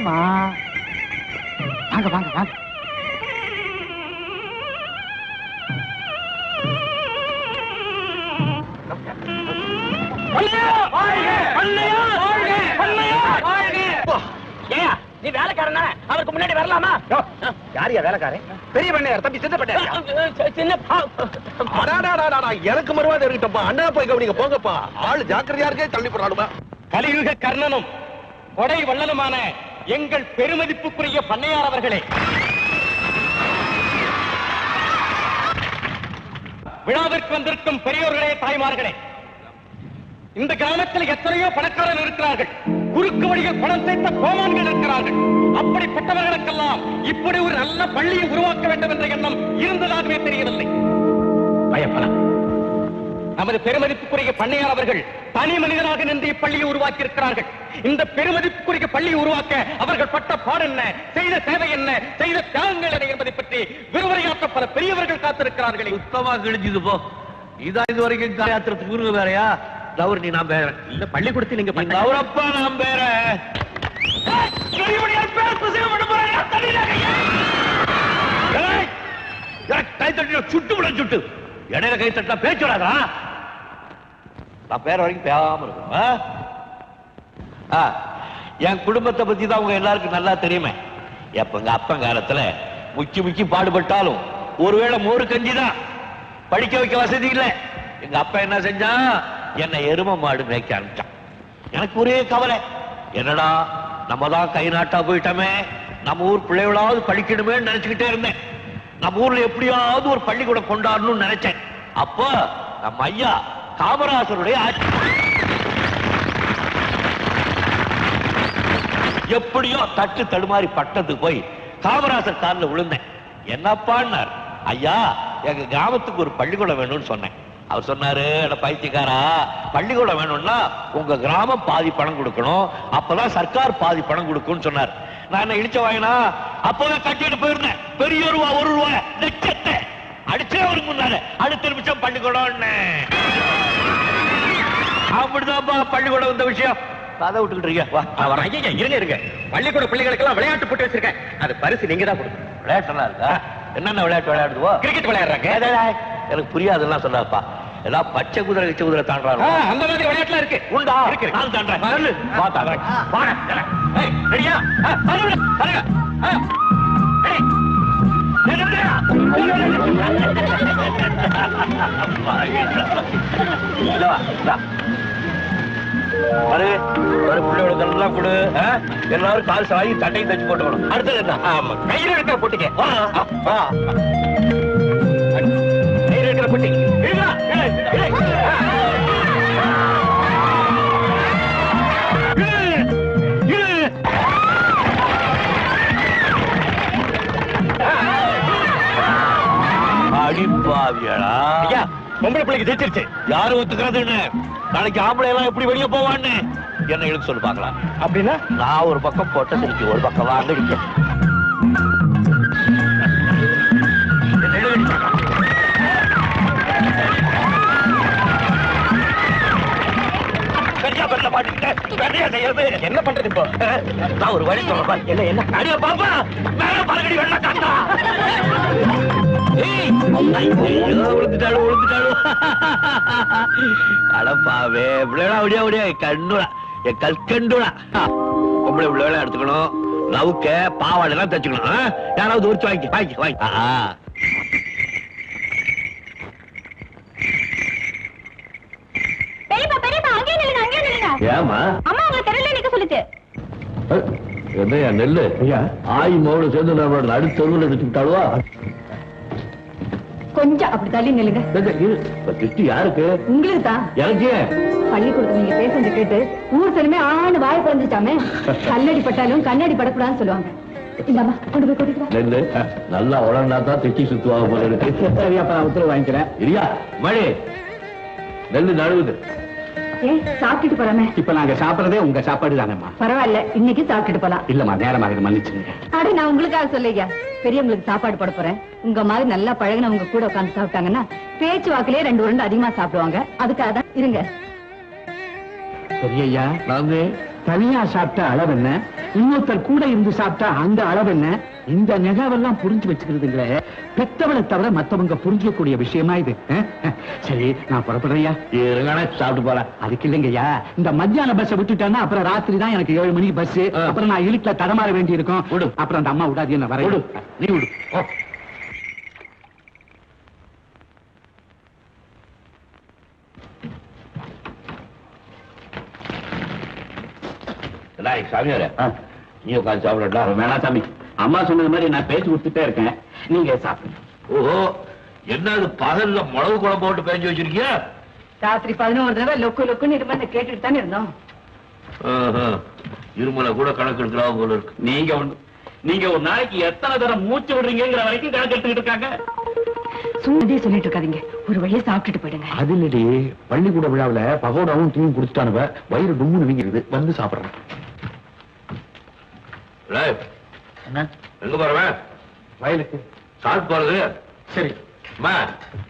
வாங்கம்மா, வாங்க வாங்க வாங்க. நீ வேலைக்காரனா? அவருக்கு முன்னாடி வரலாமா? யாரியா வேலைக்காரன்? பெரிய பண்ணையார் தம்பி, சின்ன பண்ணையார். எனக்கு மறுவாத இருக்கட்டப்பா. அண்ணா போய் கவனிங்க போங்கப்பா. ஆளு ஜாக்கிரதையா இருக்கே, தள்ளி போறாளுமா. கலியுக கர்ணனும் கொடை வள்ளலுமான எங்கள் பெருமதிப்புக்குரிய பண்ணையார் அவர்களே, விழாவிற்கு வந்திருக்கும் பெரியோர்களே, தாய்மார்களே, இந்த கிராமத்தில் எத்தனையோ பணக்காரர்கள் இருக்கிறார்கள், குறுக்கு வழியில் பணம் சேர்த்த கோமான்கள் இருக்கிறார்கள். அப்படிப்பட்டவர்களுக்கெல்லாம் இப்படி ஒரு நல்ல பள்ளியை உருவாக்க வேண்டும் என்ற எண்ணம் இருந்ததாகவே தெரியவில்லை. பயப்படலாம். நமது பெருமதிப்புக்குரிய பண்ணையார் அவர்கள் தனி மனிதனாக நின்று இப்பள்ளியை உருவாக்கி இருக்கிறார்கள். இந்த பெருமதிப்புக்குரிய பள்ளியை உருவாக்க அவர்கள் பட்ட பாடு என்ன, செய்த சேவை என்ன, செய்த தியாகங்கள் என்ன என்பதை பற்றி விரிவுரையாற்ற பல பெரியவர்கள் காத்திருக்கிறார்கள். சுத்தமா கிழிஞ்சது போ. இதான் இது வரைக்கும் யாத்திரத்துக்கு வேறையா? கௌரவ நான் பேர இல்ல, பள்ளிக்கூடத்தில் நீங்க கௌரப்பா நான் பேர கை தட்டி சுட்டு விட சுட்டு இடையில கை தட்டா பேச்சுடாதா? நான் பேர வரைக்கும் பேசாம இருக்கணும். என் குடும்பத்தை பத்தி தான் உங்க எல்லாருக்கும் நல்லா தெரியுமே. எப்ப எங்க அப்பன் காலத்துல முக்கி பாடுபட்டாலும் ஒருவேளை மோரு கஞ்சிதான், படிக்க வைக்க வசதி இல்லை. எங்க அப்பா என்ன செஞ்சான், என்னை எரும மாடு மேய்க்க ஆரம்பிச்சான். எனக்கு ஒரே கவலை, என்னடா நம்ம தான் கை நாட்டா போயிட்டோமே, நம்ம ஊர் பிள்ளைகளாவது படிக்கணுமே நினைச்சுக்கிட்டே இருந்தேன். நம்ம ஊர்ல எப்படியாவது ஒரு பள்ளிக்கூடம் கொண்டாடணும்னு நினைச்சேன். அப்ப நம்ம ஐயா காமராசருடைய ஆட்சி. எப்படியோ தட்டு தடுமாறி பட்டத்துக்கு போய் காமராசர் காலில் விழுந்தேன். என்னப்பான்னார், ஐயா எங்க கிராமத்துக்கு ஒரு பள்ளிக்கூடம் வேணும்னு சொன்னேன். அவர் சொன்னாரு, பைத்தியக்காரா, பள்ளிக்கூடம் வேணும்னா உங்க கிராமம் பாதி பணம் கொடுக்கணும், அப்பதான் சர்க்கார் பாதி பணம் கொடுக்கும்னு சொன்னார். நான் என்ன இழிச்ச வாங்கினா அப்பவே கட்டிட்டு போயிருந்தேன். பெரிய ரூபா, 1 ரூபா லட்சத்தை அடிச்சே அவருக்கு முன்னால அடுத்த நிமிஷம் பள்ளிக்கூடம். அப்படிதான்ப்பா பள்ளிக்கூடம் வந்த விஷயம். கதை விட்டுக்கிட்டு இருங்க. பள்ளிக்கூட பிள்ளைகளுக்கு எல்லாம் விளையாட்டு போட்டு வச்சிருக்கேன், அது பரிசு நீங்க தான் கொடுக்கணும். விளையாட்டுலாம் இருக்கா? என்னென்ன விளையாட்டு விளையாடுவோ? கிரிக்கெட் விளையாடுறாங்க. எனக்கு புரியாதுலாம் சொல்லாப்பா. எல்லாம் பச்சை குதிரை கிச்ச குதிரை தாண்டாரு. அந்த மாதிரி விளையாட்டுல இருக்கு. உண்டா? இருக்கு. நான் தாண்டறேன். சொல்லு. பாத்தாங்க. வாடா. ஏய், ரெடியா? பாருங்க. பாருங்க. ரெடி. நில்லுடா. வா. பாரு, பாரு புள்ளையோட எல்லாம் கொடு. எல்லாரும் கால் சாயி தட்டையும் தச்சு போட்டுக்கணும். அடுத்தது என்ன? ஆமா, கையில இருக்கிற போட்டிக்க. வா. கையில இருக்கிற போட்டி. அடிப்பாவியடா. ஐயா, பொம்பளை பிள்ளைக்கு ஜெயிச்சிருச்சு. யாரும் ஒத்துக்கிறதுன்னு? நாளைக்கு ஆம்பளை எல்லாம் எப்படி வெளியே போவான்னு என்ன எழுத்து சொல்லு பாக்கலாம். அப்படின்னா நான் ஒரு பக்கம் போட்ட திருப்பி ஒரு பக்கம் வாங்க இருக்கேன். என்ன பண்றது இப்போ? நான் ஒரு வழி சொல்றேன். என்ன அடியா பாப்பா, மேல பறக்கடி வெள்ள காட்டா. விழுந்துட்டாಳು. அடப்பாவே, விளையாட விடியா கண்டுடா, என் கல்கண்டுடா. பொம்பளை விளையாட எடுத்துக்கணும், லவுக்க பாவாடை எல்லாம் தச்சுக்கணும். யாராவது உரிச்சு வாங்கி. ஏமா அம்மா உங்களை தெருல நிக்க சொல்லுச்சு. என்னையா நெல்லு ஆயி மோடு சேர்ந்து நம்மளோட நடு தெருவில் எடுத்துக்கிட்டாளுவா? கொஞ்சம் அப்படி தள்ளி நில்லுங்க. திட்டு யாருக்கு? உங்களுக்கு தான். எனக்கு பள்ளிக்கூடத்துல நீங்க பேசுறது கேட்டு ஊர் செலுமே ஆண்டு வாய பிறந்துச்சாமே. கல்லடி பட்டாலும் கண்ணாடி படக்கூடாதுன்னு சொல்லுவாங்க. இந்தாமா கொண்டு போய் கொட்டிக்கலாம். நெல்லு நல்லா உடனே தான் திட்டி சுத்துவாங்க போல இருக்கு. சரியா, நான் உத்தரவு வாங்கிக்கிறேன். இல்லையா மணி, நெல்லு நழுவுது. சாப்பிட்டுட்டு போறாமே. இப்ப நாங்க சாப்பிடறதே உங்க சாப்பாடு தானேம்மா. பரவாயில்ல, இன்னைக்கு சாப்பிட்டுட்டு போலாம். இல்லம்மா, நேரமாக மன்னிச்சுங்க. அட, நான் உங்களுக்காக சொல்லியா பெரியவங்களுக்கு சாப்பாடு போட போறேன். உங்க மாதிரி நல்லா பழகின உங்க கூட உட்காந்து சாப்பிட்டாங்கன்னா பேச்சு வாக்கிலே 2 உருண்டை அதிகமா சாப்பிடுவாங்க. அதுக்காக தான் இருங்க. பெரியய்யா, நாங்க தனியா சாப்பிட்டா அளவு என்ன, இன்னொருத்தர் கூட இருந்து சாப்பிட்டா அந்த அளவு என்ன, இந்த நெகாவெல்லாம் புரிஞ்சு வச்சுக்கிறதுங்களே பெத்தவளை தவிர மத்தவங்க புரிஞ்சக்கூடிய விஷயமா இது. சரி நான் புறப்படுறையா, சாப்பிட்டு போறேன். அதுக்கு இல்லைங்கய்யா, இந்த மத்தியான பஸ் விட்டுட்டேன்னா அப்புறம் ராத்திரி தான் எனக்கு 7 மணிக்கு பஸ். அப்புறம் நான் இருட்டுல தடமாற வேண்டி இருக்கும். அப்புறம் அந்த அம்மா விடாது என்ன வர நீ விடு. சாமியார நீ உட்காந்து சாப்பிடா? வேணா சாமி, அம்மா சொன்னது மாதிரி நான் பேச்சு கொடுத்துட்டே இருக்கேன், நீங்க சாப்பிடுங்க. ஓஹோ, என்ன அது பகல்ல மிளகு குழம்பு போட்டு பேஞ்சு வச்சிருக்கியா? ராத்திரி 11 தடவை லொக்கு லொக்குன்னு இரும கேட்டுட்டு தானே இருந்தோம். இருமலை கூட கணக்கு எடுக்கிறா போல இருக்கு. நீங்க ஒரு நாளைக்கு எத்தனை தடவை மூச்சு விடுறீங்கிற வரைக்கும் கணக்கு எடுத்துக்கிட்டு இருக்காங்க. சும்மாதே சொல்லிட்டு இருக்காதீங்க, ஒரு வழியை சாப்பிட்டுட்டு போயிடுங்க. அது இல்லடி, பள்ளிக்கூட விழாவில பகோடாவும் டீயும் குடிச்சிட்டானுவ, வயிறு டும்முன்னு வீங்கிருது, வந்து சாப்பிடுறேன். எங்க போறவன்? வயலுக்கு. சாப்பிட்டு போறது சரி. அம்மா,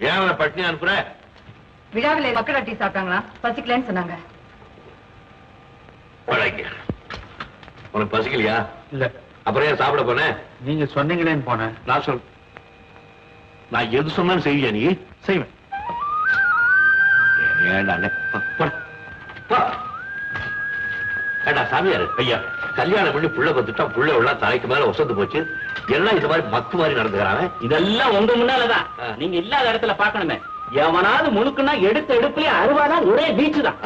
ஏன் பட்னி அனுப்புற? விழாவில மக்கள் டீ சாப்பிட்டாங்களா, பசிக்கலன்னு சொன்னாங்க. உனக்கு பசிக்கலையா? இல்ல. அப்புறம் ஏன் சாப்பிட போனேன்? நீங்க சொன்னீங்களேன்னு போனேன். நான் எது சொன்னாலும் செய்வியா நீ? செய்வேன். ஏண்டா சாமியார் ஐயா, கல்யாணம் பண்ணி புள்ள பத்துட்டா புள்ள எல்லாம் தலைக்கு மேல வசந்து போச்சு, எல்லாம் இது மாதிரி மக்கு மாதிரி நடந்துக்கிறாங்க. இதெல்லாம் உங்க முன்னாலதான், நீங்க இல்லாத இடத்துல பாக்கணுமே. எவனாவது முழுக்குன்னா எடுத்த எடுப்புலயே அறுவாதான் ஒரே பீச்சு தான்.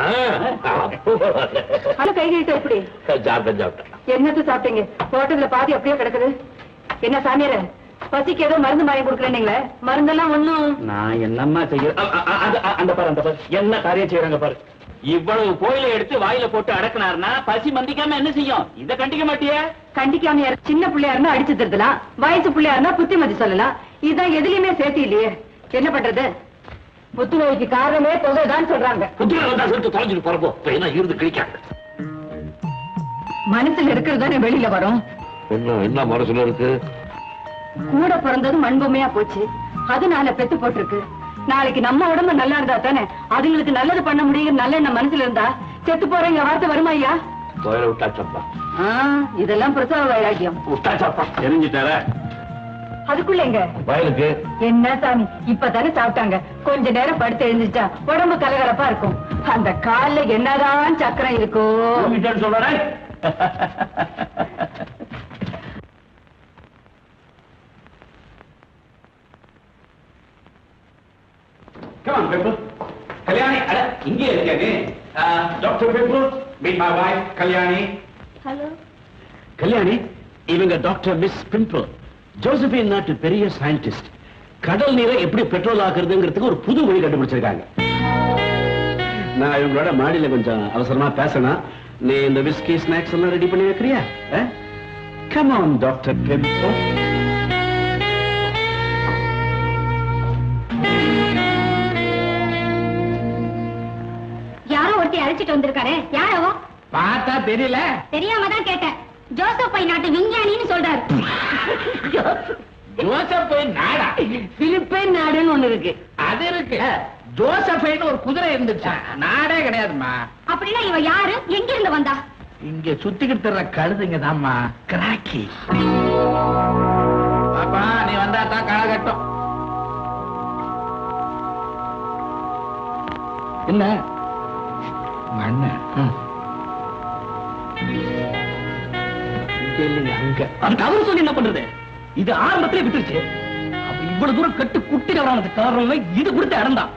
கை கழிட்டு எப்படி சாப்பிட்டேன். என்னது சாப்பிட்டீங்க? ஹோட்டல்ல பாதி அப்படியே கிடக்குது. என்ன சாமியார, பசிக்கு ஏதோ மருந்து வாங்கி கொடுக்குறேன்னீங்களே, மருந்தெல்லாம் ஒண்ணும். நான் என்னம்மா செய்ய, அந்த பாரு என்ன காரியம் செய்யறாங்க பாரு. இவ்வளவு கோயிலை எடுத்து வாயில போட்டு அடக்கினார்னா பசி மந்திக்காம என்ன செய்யும்? இத கண்டிக்க மாட்டிய? கண்டிக்காம சின்ன பிள்ளையா இருந்தா அடிச்சு தருதலாம், வயசு பிள்ளையா இருந்தா புத்திமதி சொல்லலாம். இதான் எதுலயுமே சேர்த்து இல்லையே, என்ன பண்றது? புத்துநோய்க்கு காரணமே தொகைதான் சொல்றாங்க. தொலைஞ்சிட்டு போறப்போ என்ன இருந்து கிழிக்காங்க. மனசுல இருக்கிறது வெளியில வரும். என்ன மனசுல இருக்கு? கூட பிறந்தது மண்பொம்மையா போச்சு, அதனால பெத்து போட்டிருக்கு. நாளைக்கு நம்ம உடம்பு நல்லா இருந்தா தானே அதுங்களுக்கு நல்லது பண்ண முடியும். நல்ல எண்ணம் மனசுல இருந்தா செத்து போறீங்க வார்த்தை வருமா ஐயா? விட்டாச்சப்பா. இதெல்லாம் பிரசவ வைராக்கியம். விட்டாச்சப்பா தெரிஞ்சுட்டார. அதுக்குள்ள எங்க வயலுக்கு என்ன சாமி, இப்பதானே சாப்பிட்டாங்க, கொஞ்ச நேரம் படுத்து எழுந்துச்சா உடம்பு கலகலப்பா இருக்கும். அந்த கால்ல என்னதான் சக்கரம் இருக்கோ சொல்றேன். கல்யாணி இங்கே இருக்காரு. Doctor Pimple, meet my wife Kalyani. Hello Kalyani, இவங்க டாக்டர் மிஸ் பிம்பிள், ஜோசபின் நாட்டு பெரிய சயின்டிஸ்ட். கடல் நீரை எப்படி பெட்ரோல் ஆக்குறதுங்கிறதுக்கு ஒரு புது வழி கண்டுபிடிச்சிருக்காங்க. நான் இவங்களோட மாடியில கொஞ்சம் அவசரமா பேசணும். நீ இந்த விஸ்கி ஸ்நாக்ஸ் எல்லாம் ரெடி பண்ணி வைக்கிறியா? Come on doctor Pimple. யாரோ ஒருத்தி அழைச்சிட்டு வந்திருக்காரு. யாரோ பார்த்தா தெரியல. தெரியாம தான் கேட்டேன். ஜோசப்பை நாட்டு விஞ்ஞானின்னு சொல்றாரு. ஜோசப்பை நாடா? பிலிப்பைன் நாடுன்னு ஒண்ணு இருக்கு. அது இருக்கு. ஜோசப்பைன்னு ஒரு குதிரை இருந்துச்சா? நாடே கிடையாதுமா. அப்படின்னா இவ யாரு, எங்க இருந்து வந்தா? இங்க சுத்திக்கிட்டு தர்ற கழுதுங்க தான்மா கிராக்கி. பாப்பா நீ வந்தா தான் களை கட்டும். என்ன அங்க அவரு சொல்லி என்ன பண்றது? இது ஆரம்பத்திலே விட்டுருச்சு. அப்ப இவ்வளவு தூரம் கட்டு குட்டி கவரானது காரணம் இது கொடுத்த இடம்தான்.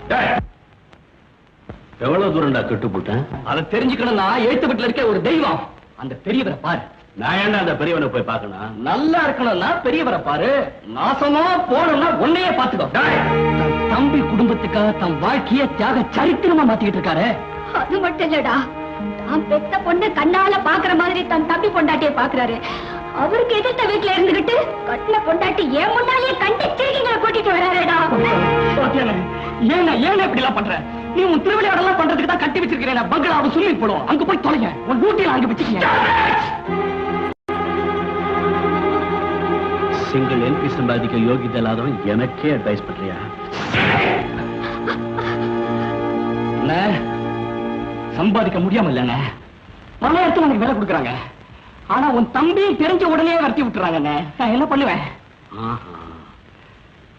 எவ்வளவு தூரம்டா கட்டு போட்டேன்? அதை தெரிஞ்சுக்கணும்னா எழுத்து வீட்டுல இருக்க ஒரு தெய்வம், அந்த பெரியவரை பாரு. நான் ஏன்டா அந்த பெரியவனை போய் பார்க்கணும்? நல்லா இருக்கணும்னா பெரியவரை பாரு, நாசமா போனோம்னா உன்னையே பாத்துக்கோ. தன் தம்பி குடும்பத்துக்காக தன் வாழ்க்கைய தியாக சரித்திரமா மாத்திக்கிட்டு இருக்காரு. அது மட்டும் இல்லடா, தான் பெத்த பொண்ணு கண்ணால பாக்குற மாதிரி தன் தம்பி பொண்டாட்டிய பாக்குறாரு. அவருக்கு எதிர்த்த வீட்டுல இருந்துகிட்டு கட்டில பொண்டாட்டி ஏன் முன்னாலே கண்டு சிரிக்கிங்களை கூட்டிட்டு வராருடா. ஏன் இப்படி எல்லாம் பண்ற? நீ உன் திருவிளையாடெல்லாம் பண்றதுக்கு தான் கட்டி வச்சிருக்கிறேன் பங்களாவை சொல்லி போடும். அங்க போய் தொலைங்க, உன் டியூட்டியில அங்க வச்சுக்கீங்க. சிங்கிள் எம்பி சம்பாதிக்க யோகிதை இல்லாதவன் எனக்கே அட்வைஸ் பண்றியா? சம்பாதிக்க முடியாம இல்லங்க, பல இடத்துல எனக்கு வேலை கொடுக்குறாங்க. ஆனா உன் தம்பி தெரிஞ்ச உடனே வரட்டி விட்டுறாங்க. நான் என்ன பண்ணுவேன்?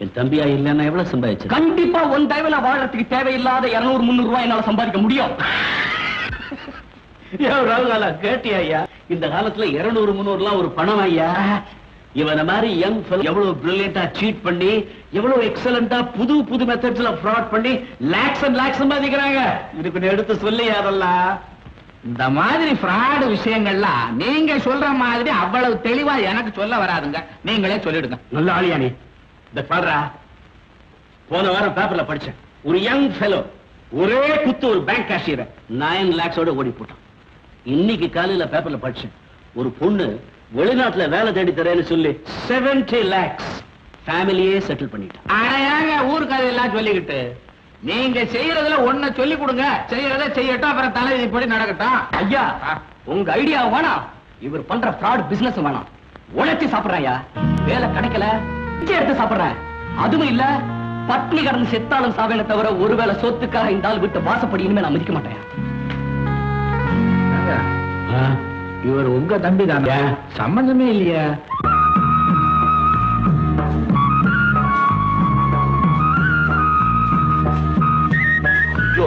என் தம்பியா இல்லைன்னா எவ்வளவு சம்பாதிச்சு? கண்டிப்பா உன் தயவுல வாழறதுக்கு தேவையில்லாத 200-300 ரூபாய் என்னால சம்பாதிக்க முடியும். கேட்டியா ஐயா? இந்த காலத்துல 200-300 ஒரு பணம் ஐயா. இவன மாதிரி யங் எவ்வளவு பிரில்லியண்டா சீட் பண்ணி, எவ்வளவு எக்ஸலண்டா புது புது மெத்தட்ஸ்ல ஃப்ராட் பண்ணி லாக்ஸ் அண்ட் லாக்ஸ் சம்பாதிக்கிறாங்க. இதுக்கு எடுத்து சொல்லி அதெல்லாம் இந்த மாதிரி ஃப்ராட் விஷயங்கள்லாம் நீங்க சொல்ற மாதிரி அவ்வளவு தெளிவா எனக்கு சொல்ல வராதுங்க. நீங்களே சொல்லிடுங்க. நல்ல ஆளியா நீ. இந்த பாடுறா, போன வாரம் பேப்பர்ல படிச்சேன். ஒரு யங் ஃபெலோ ஒரே குத்து ஒரு பேங்க் கேஷியரை 9 lakhs ஓடி போட்டான். இன்னைக்கு காலையில பேப்பர்ல படிச்சேன், ஒரு பொண்ணு வெளிநாட்டுல வேலை தேடி தரேன்னு சொல்லி 70 lakhs ஃபேமிலியே செட்டில் பண்ணிட்டான். அடையாங்க ஊருக்கு அதெல்லாம் சொல்லிக்கிட்டு நீங்க செய்யறதுல ஒன்ன சொல்லி கொடுங்க. செய்யறத செய்யட்டும், அப்புறம் தலை இப்படி நடக்கட்டும். ஐயா, உங்க ஐடியா வேணாம், இவர் பண்ற ஃப்ராட் பிசினஸ் வேணாம். உழைச்சி சாப்பிடுறாயா, வேலை கிடைக்கல பிச்சை எடுத்து சாப்பிடுறேன். அதுவும் இல்ல, பட்னி கடந்து செத்தாலும் சாவேன தவிர ஒருவேளை சொத்துக்காக இந்த ஆள் விட்டு வாசப்படி இனிமே நான் மதிக்க மாட்டேன். இவர் உங்க தம்பி தானே? சம்பந்தமே இல்லையா?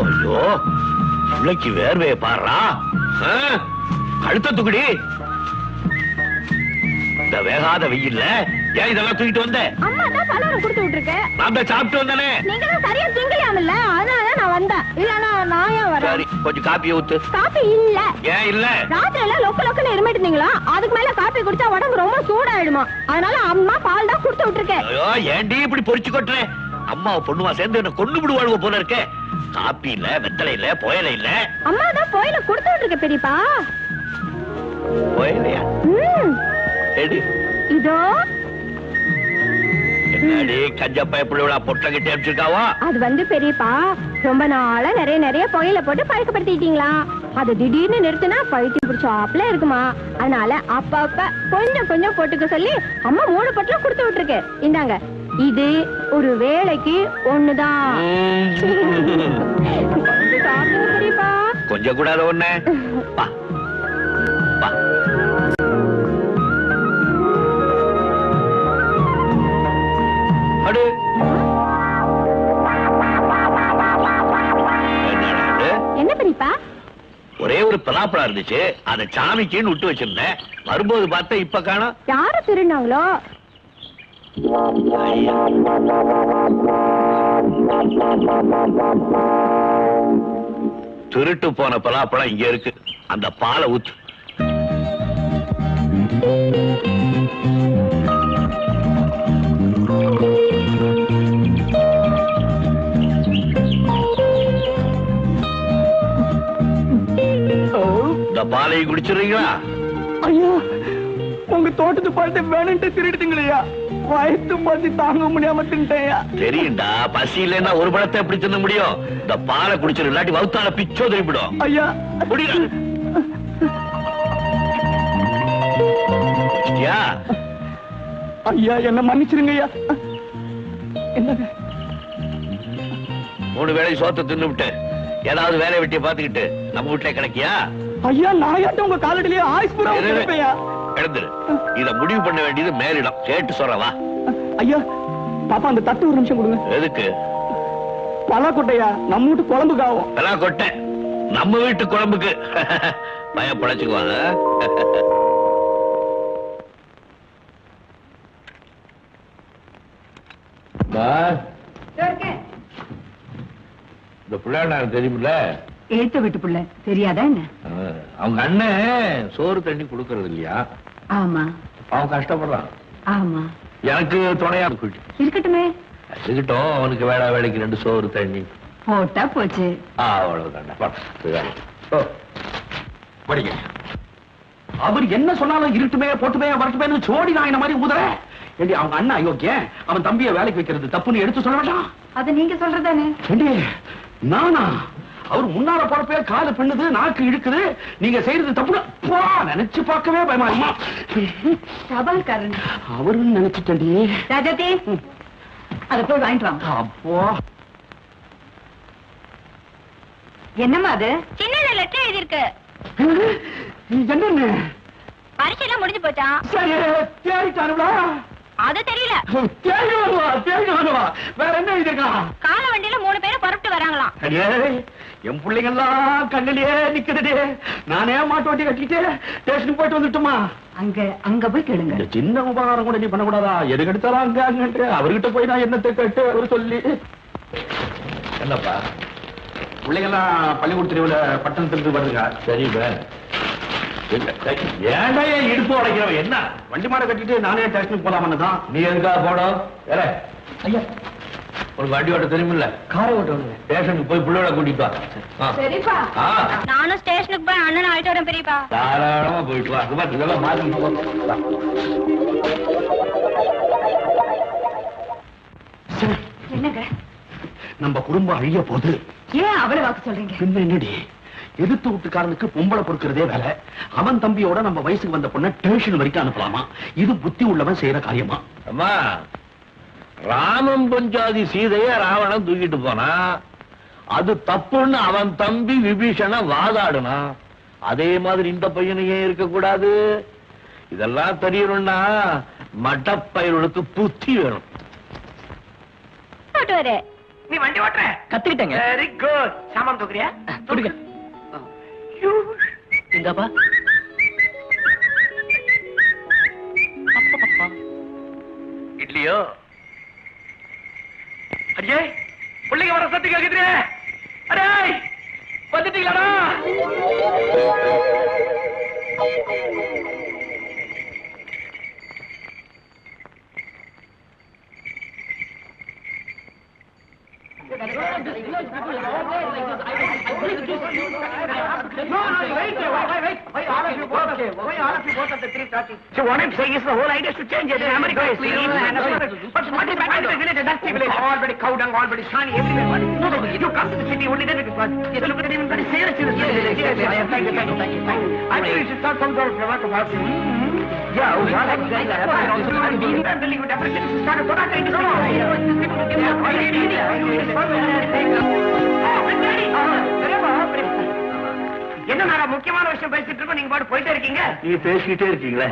ஐயோ, பிள்ளைக்கு வேர்வையை பாடுறா. கழுத்த தூக்குடி. இந்த வேகாத வெயில்ல ஏன் இதெல்லாம் தூக்கிட்டு வந்த? அம்மா தான் பலரும் கொடுத்து விட்டுருக்கேன். நான் தான் சாப்பிட்டு வந்தானே. நீங்க தான் சரியா திங்கலையாமல்ல, அதனால நான் வந்தேன். இல்லன்னா நான் ஏன் வரேன்? சரி, கொஞ்சம் காப்பியை ஊத்து. காபி இல்ல. ஏன் இல்ல? ராத்திரி எல்லாம் லொக்க லொக்கன்னு இருமிட்டு இருந்தீங்களா, அதுக்கு மேல காபி குடிச்சா உடம்பு ரொம்ப சூடாயிடுமா. அதனால அம்மா பால் தான் கொடுத்து விட்டுருக்கேன். ஐயோ, ஏன்டி இப்படி பொறிச்சு கொட்டுறேன்? அம்மாவை பொண்ணுமா சேர்ந்து என்ன கொண்டு விடுவாளுவ போல இருக்க. காப்பி இல்ல, வெத்தலை இல்ல, புயலை இல்ல. அம்மா தான் கோயில கொடுத்து விட்டுருக்க பெரியப்பா. புயலையா? எடி இதோ. என்னடி கஞ்ச பயப்புள்ள பொட்டை கிட்டே அனுப்பிச்சிருக்காவா? அது பெரியப்பா, ரொம்ப நாளா நிறைய புகையில போட்டு பழக்கப்படுத்திட்டீங்களா. அது திடீர்னு நிறுத்தினா பைத்தியம் பிடிச்சாப்ல இருக்குமா. அதனால அப்பப்ப கொஞ்சம் கொஞ்சம் போட்டுக்க சொல்லி அம்மா 3 பொட்டலம் கொடுத்து விட்டுருக்கு. இந்தாங்க, இது ஒரு வேளைக்கு ஒண்ணுதான். பெரியப்பா கொஞ்சம் கூடாது ஒண்ணு. என்ன பெரியப்பா? ஒரே ஒரு பலாப்பழம் இருந்துச்சு, அதை சாமிக்குன்னு விட்டு வச்சிருந்தேன். வரும்போது பார்த்தா இப்ப காணோம். யாரு திருநாங்களோ? திருட்டு போன பலாப்பழம் இங்க இருக்கு. அந்த பாலை ஊத்து. இந்த பாலையை குடிச்சிடுறீங்களா? ஐயா, உங்க தோட்டத்து பழத்தை வேணும்ட்டு திருடுதுங்களையா, வயிற்று பசி தாங்க முடியாம தின்ட்டேயா. தெரியுண்டா, பசி இல்லைன்னா ஒரு பழத்தை எப்படி தின்ன முடியும்? இந்த பாலை குடிச்சிரு, இல்லாட்டி வவுத்தால பிச்சோ திருப்பிடும். ஐயா முடியல. ஐயா, என்ன மன்னிச்சிருங்க ஐயா. என்னங்க 3 வேளை சோத்தை தின்னு விட்டு ஏதாவது வேலை வெட்டிய பாத்துக்கிட்டு நம்ம வீட்டுல கிடைக்கியா? ஐயா, நான் உங்க காலடியிலேயே ஆயுஷ்புரா கிடந்துரு. இத முடிவு பண்ண வேண்டியது மேலிடம். கேட்டு சொல்றவா. ஐயா, பாப்பா அந்த தட்டு ஒரு நிமிஷம் கொடுங்க. எதுக்கு? பலாக்கொட்டையா, நம்ம வீட்டு குழம்புக்கு ஆகும். பலாக்கொட்டை நம்ம வீட்டு குழம்புக்கு. பயம் பழச்சுக்குவாங்க. இந்த பிள்ளை தெரியுமில்ல? ஏத்த வீட்டு புள்ள தெரியாதா என்ன? அவங்க அண்ணன் சோறு தண்ணி கொடுக்கறது இல்லையா? ஆமா. அவன் கஷ்டப்படுறான். ஆமா. எனக்கு துணையா இருக்கட்டும். இருக்கட்டுமே. இருக்கட்டும், அவனுக்கு வேலைக்கு 2 சோறு தண்ணி போட்டா போச்சு. அவ்வளவுதான். அவர் என்ன சொன்னாலும் இருட்டுமே போட்டுமே வரட்டுமே சோடி நாயின மாதிரி ஊதுற. ஏண்டி, அவங்க அண்ணா அயோக்கிய, அவன் தம்பியை வேலைக்கு வைக்கிறது தப்புன்னு எடுத்து சொல்ல வேண்டாம். அது நீங்க சொல்றதானே? ஏண்டி, நானா? அவர் முன்னால போறப்ப காது பின்னுது, நாக்கு இழுக்குது, நீங்க செய்யறது தப்புன்னு நினைச்சு பார்க்கவே பயமா. தபால்காரன் அவருன்னு நினைச்சுட்டேன்டி. ராஜாத்தி, அதை போய் வாங்கிட்டு வாங்க. அப்போ என்னம்மா அது? சின்ன லெட்டர் எழுதிருக்கு. என்னன்னு பரீட்சை எல்லாம் முடிஞ்சு போச்சா? சரி தேடிட்டானுங்களா? அது தெரியல. தேடி வருவா வேற என்ன இருக்கா? கால வண்டியில 3 பேரும் புறப்பட்டு வராங்களாம். அடே என் பிள்ளைங்கெல்லாம் கண்ணிலேயே நிக்குதுடே. நானே மாட்டு வண்டி கட்டிட்டு ஸ்டேஷனுக்கு போயிட்டு வந்துட்டுமா? அங்க போய் கேளுங்க. இந்த சின்ன உபகாரம் கூட நீ பண்ணக்கூடாதா? எது கெடுத்தாலும் அங்க அவர்கிட்ட போய் நான் என்னத்தை கேட்டு அவர் சொல்லி என்னப்பா பிள்ளைங்கெல்லாம் பள்ளிக்கூடத்துல பட்டணத்திலிருந்து வருதுங்க. சரி ஏன்டா இடுப்பு உடைக்கிறவன் என்ன வண்டி மாட கட்டிட்டு நானே ஸ்டேஷனுக்கு போலாமன்னு தான். நீ எதுக்காக போடும்? வேற ஐயா ஒரு வண்டி ஓட்ட தெரியுமில்ல? காரை ஓட்ட ஸ்டேஷனுக்கு போய் பிள்ளையோட கூட்டிட்டு வா. சரிப்பா. நானும் ஸ்டேஷனுக்கு போய் அண்ணன் அழைச்சு வரேன் பெரியப்பா. தாராளமா போயிட்டு வா. இதெல்லாம் மாத்தி என்னங்க நம்ம குடும்பம் அழிய போகுது. ஏன் அவளை வாக்கு சொல்றீங்க? பின்ன என்னடி எதிர்த்து வீட்டுக்காரனுக்கு பொம்பளை பொறுக்கிறதே வேலை. அவன் தம்பியோட நம்ம வயசுக்கு வந்த பொண்ண ஸ்டேஷன் வரைக்கும் அனுப்பலாமா? இது புத்தி உள்ளவன் செய்யற காரியமா? அம்மா ராமன் பஞ்சாதி சீதைய ராவணன் தூக்கிட்டு போனா அது தப்புன்னு அவன் தம்பி விபீஷண வாதாடுனா அதே மாதிரி இந்த பையனையே இருக்க கூடாது. இதெல்லாம் தெரியணும்னா மட்டப்பயிர்களுக்கு புத்தி வேணும். நீ வண்டி ஓட்டுற கத்துக்கிட்டேங்க. Very good. சாமான் தூக்குறியா? தூக்குங்க. எங்கப்பா? இட்லியோ? அடே பிள்ளைங்க வர சத்து கேக்குது. அடே வந்துட்டீங்களாடா? So what I'm saying is the whole idea is to change it. America is clean and but what is back to the village, dusty village, already cow dung, already shiny everywhere. No, you come to the city only then it is what. You look at it even very seriously. Thank you. I think you should start some sort of remark about you. Yeah, what exactly? I'm telling you definitely you should start a product என்ன நான் முக்கியமான விஷயம் பேசிட்டு இருக்கோம், நீங்க பாட்டு போயிட்டே இருக்கீங்க. நீ பேசிக்கிட்டே இருக்கீங்களே.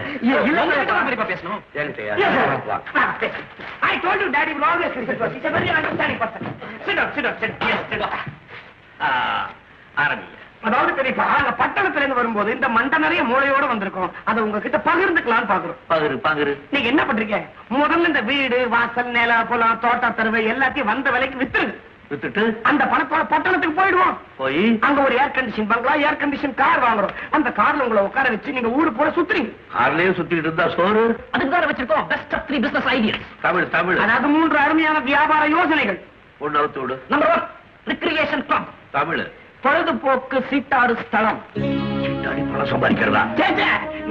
பேசணும். I told you daddy will always listen to us. He's a very understanding person. Sit down. ஆரம்பிங்க. அதாவது பெரியப்பா, அந்த பட்டணத்துல இருந்து வரும்போது இந்த மண்டை நிறைய மூளையோட வந்திருக்கோம். அதை உங்ககிட்ட பகிர்ந்துக்கலாம்னு பாக்குறோம். பாக்குறு. நீங்க என்ன பண்றீங்க? முதல்ல இந்த வீடு வாசல் நில புலம் தோட்ட தெருவு எல்லாத்தையும் வந்த விலைக்கு வித்துருங்க. வித்துட்டு அந்த பணத்தோட பட்டணத்துக்கு போயிடுவோம். போய் அங்க ஒரு ஏர் கண்டிஷன் பங்களா, ஏர் கண்டிஷன் கார் வாங்குறோம். அந்த கார்ல உங்களை உட்கார வச்சு நீங்க ஊரு பூரா சுத்துறீங்க. கார்லயே சுத்திட்டு இருந்தா சோறு. அதுக்கு தான் வச்சிருக்கோம் best of 3 business ideas. Tamil அதாவது 3 அருமையான வியாபார யோசனைகள். ஒன்னு அவுத்து விடு. Number 1 recreation club. தமிழ் பொழுதுபோக்கு சீட்டாடு ஸ்தலம். சீட்டாடி பணம் சம்பாதிக்கிறதா?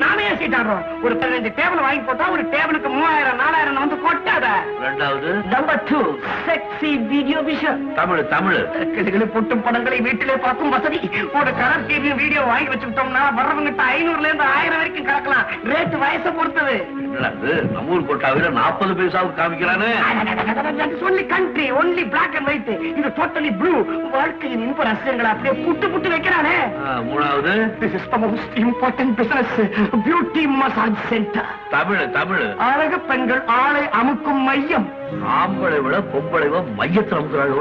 நாமே சீட்டாடுறோம். ஒரு 15 டேபிள் வாங்கி போட்டா ஒரு டேபிளுக்கு 3000 4000 வந்து கொட்டாத. ரெண்டாவது number 2 sexy video vision. Tamil கிளிகளை பொட்டும் படங்களை வீட்டிலே பார்க்கும் வசதி. ஒரு கலர் டிவி வீடியோ வாங்கி வச்சுட்டோம்னா வர்றவங்கிட்ட 500 இருந்து 1000 வரைக்கும் கலக்கலாம். ரேட் வயசை பொறுத்தது. நம்ம ஊர் கொட்டாவில 40 பைசாவுக்கு காமிக்கிறானே. Only country, only black and white. இது டோட்டலி ப்ளூ. வாழ்க்கையின் இன்ப ரசிகங்களை அப்படியே புட்டு வைக்கிறானே. மூணாவது this is the most important business, beauty massage centre. Tamil அழகு பெண்கள் ஆளை அமுக்கும் மையம். ஆம்பளை விட பொம்பளை மையத்தில் அமுக்கிறாள்.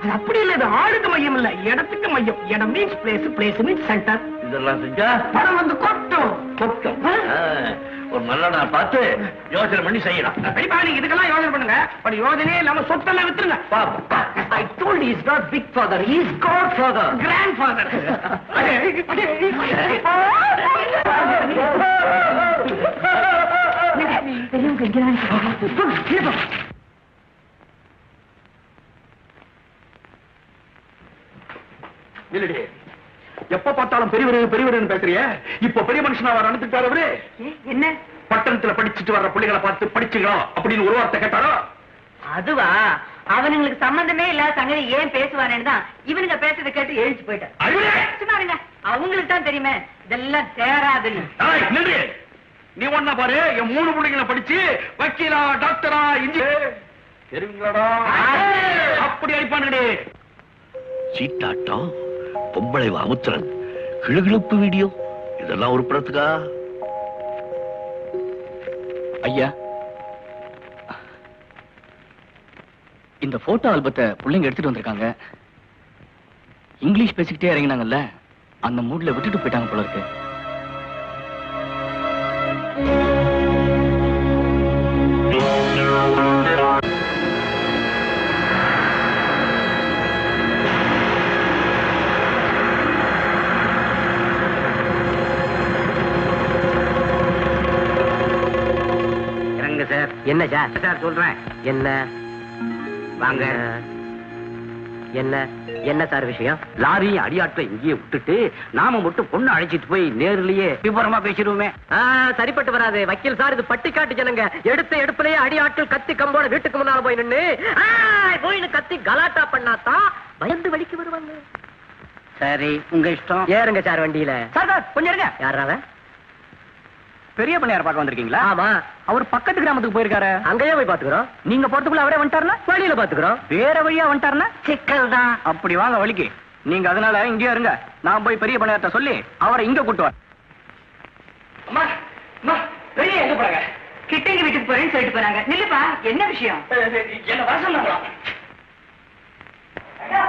அது அப்படி இல்ல, இது ஆளுக்கு மையம் இல்ல, இடத்துக்கு மையம். இடம் means place, place means centre. இதெல்லாம் செஞ்சா பணம் வந்து கொட்டும். ஒரு நல்ல நான் பார்த்து யோசனை பண்ணி செய்யலாம். பெரியப்பா நீங்க இதுக்கெல்லாம் யோசனை பண்ணுங்க. பட் யோசனையே இல்லாம சொத்தெல்லாம் வித்துருங்க. I told you he's not big father, he's godfather, grandfather. இல்லடி எப்ப பார்த்தாலும் பெரியவரு பேசுறிய. இப்ப பெரிய மனுஷனா வர நடந்துட்டாரு அவரு. என்ன பட்டணத்துல படிச்சுட்டு வர்ற பிள்ளைகளை பார்த்து படிச்சுக்கலாம் அப்படின்னு ஒரு வார்த்தை கேட்டாரோ? அதுவா? அவனுங்களுக்கு சம்பந்தமே இல்லாத சங்கதி ஏன் பேசுவானேன்னு தான் இவனுங்க பேசுறதை கேட்டு எழுச்சி போயிட்டான். சும்மாருங்க, அவங்களுக்கு தான் தெரியுமே இதெல்லாம் தேராது. நீ ஒன்னா பாரு, என் 3 பிள்ளைங்களை படிச்சு வக்கீலா டாக்டரா இன்ஜினியர் தெரியுங்களாடா அப்படி அடிப்பானுடே. சீட்டாட்டம், பொம்பளை அமுத்திரன், கிளுகிழுப்பு வீடியோ, இதெல்லாம் உருப்படுறதுக்கா? ஐயா, இந்த போட்டோ ஆல்பத்தை பிள்ளைங்க எடுத்துட்டு வந்திருக்காங்க. இங்கிலீஷ் பேசிக்கிட்டே இறங்கினாங்கல்ல, அந்த மூட்ல விட்டுட்டு போயிட்டாங்க போல இருக்கு. சார் என்ன சார் சொல்றேன். என்ன வாங்க. என்ன என்ன சார் விஷயம்? லாரி அடியாட்களை இங்கேயே விட்டுட்டு நாம மட்டும் பொண்ணு அழைச்சிட்டு போய் நேர்லயே விவரமா பேசிடுவோமே. சரிப்பட்டு வராது வக்கீல் சார். இது பட்டிக்காட்டு ஜனங்க. எடுத்த எடுப்புலயே அடியாட்கள் கத்தி கம்போட வீட்டுக்கு முன்னால போய் நின்னு போயின்னு கத்தி கலாட்டா பண்ணாதான் பயந்து வலிக்கு வருவாங்க. சரி உங்க இஷ்டம். ஏறுங்க சார் வண்டியில. சார் சார் கொஞ்சம் இருங்க. யாராவ? பெரிய பண்ணையார் பார்க்க வந்திருக்கீங்களா? ஆமா. அவர் பக்கத்து கிராமத்துக்கு போயிருக்காரு. அங்கேயே போய் பாத்துக்கிறோம். நீங்க போறதுக்குள்ள அவரே வந்துட்டாருன்னா வழியில பாத்துக்கிறோம். வேற வழியா வந்துட்டாருன்னா சிக்கல் தான். அப்படி வாங்க வழிக்கு. நீங்க அதனால இங்கே இருங்க. நான் போய் பெரிய பண்ணையார்ட்ட சொல்லி அவரை இங்க கூட்டு வரேன். அம்மா அம்மா வெளியே எங்க போறாங்க? கிட்டங்க வீட்டுக்கு போறேன்னு சொல்லிட்டு போறாங்க. நில்லுப்பா, என்ன விஷயம்? என்ன வர சொன்னாங்களா? ஐயா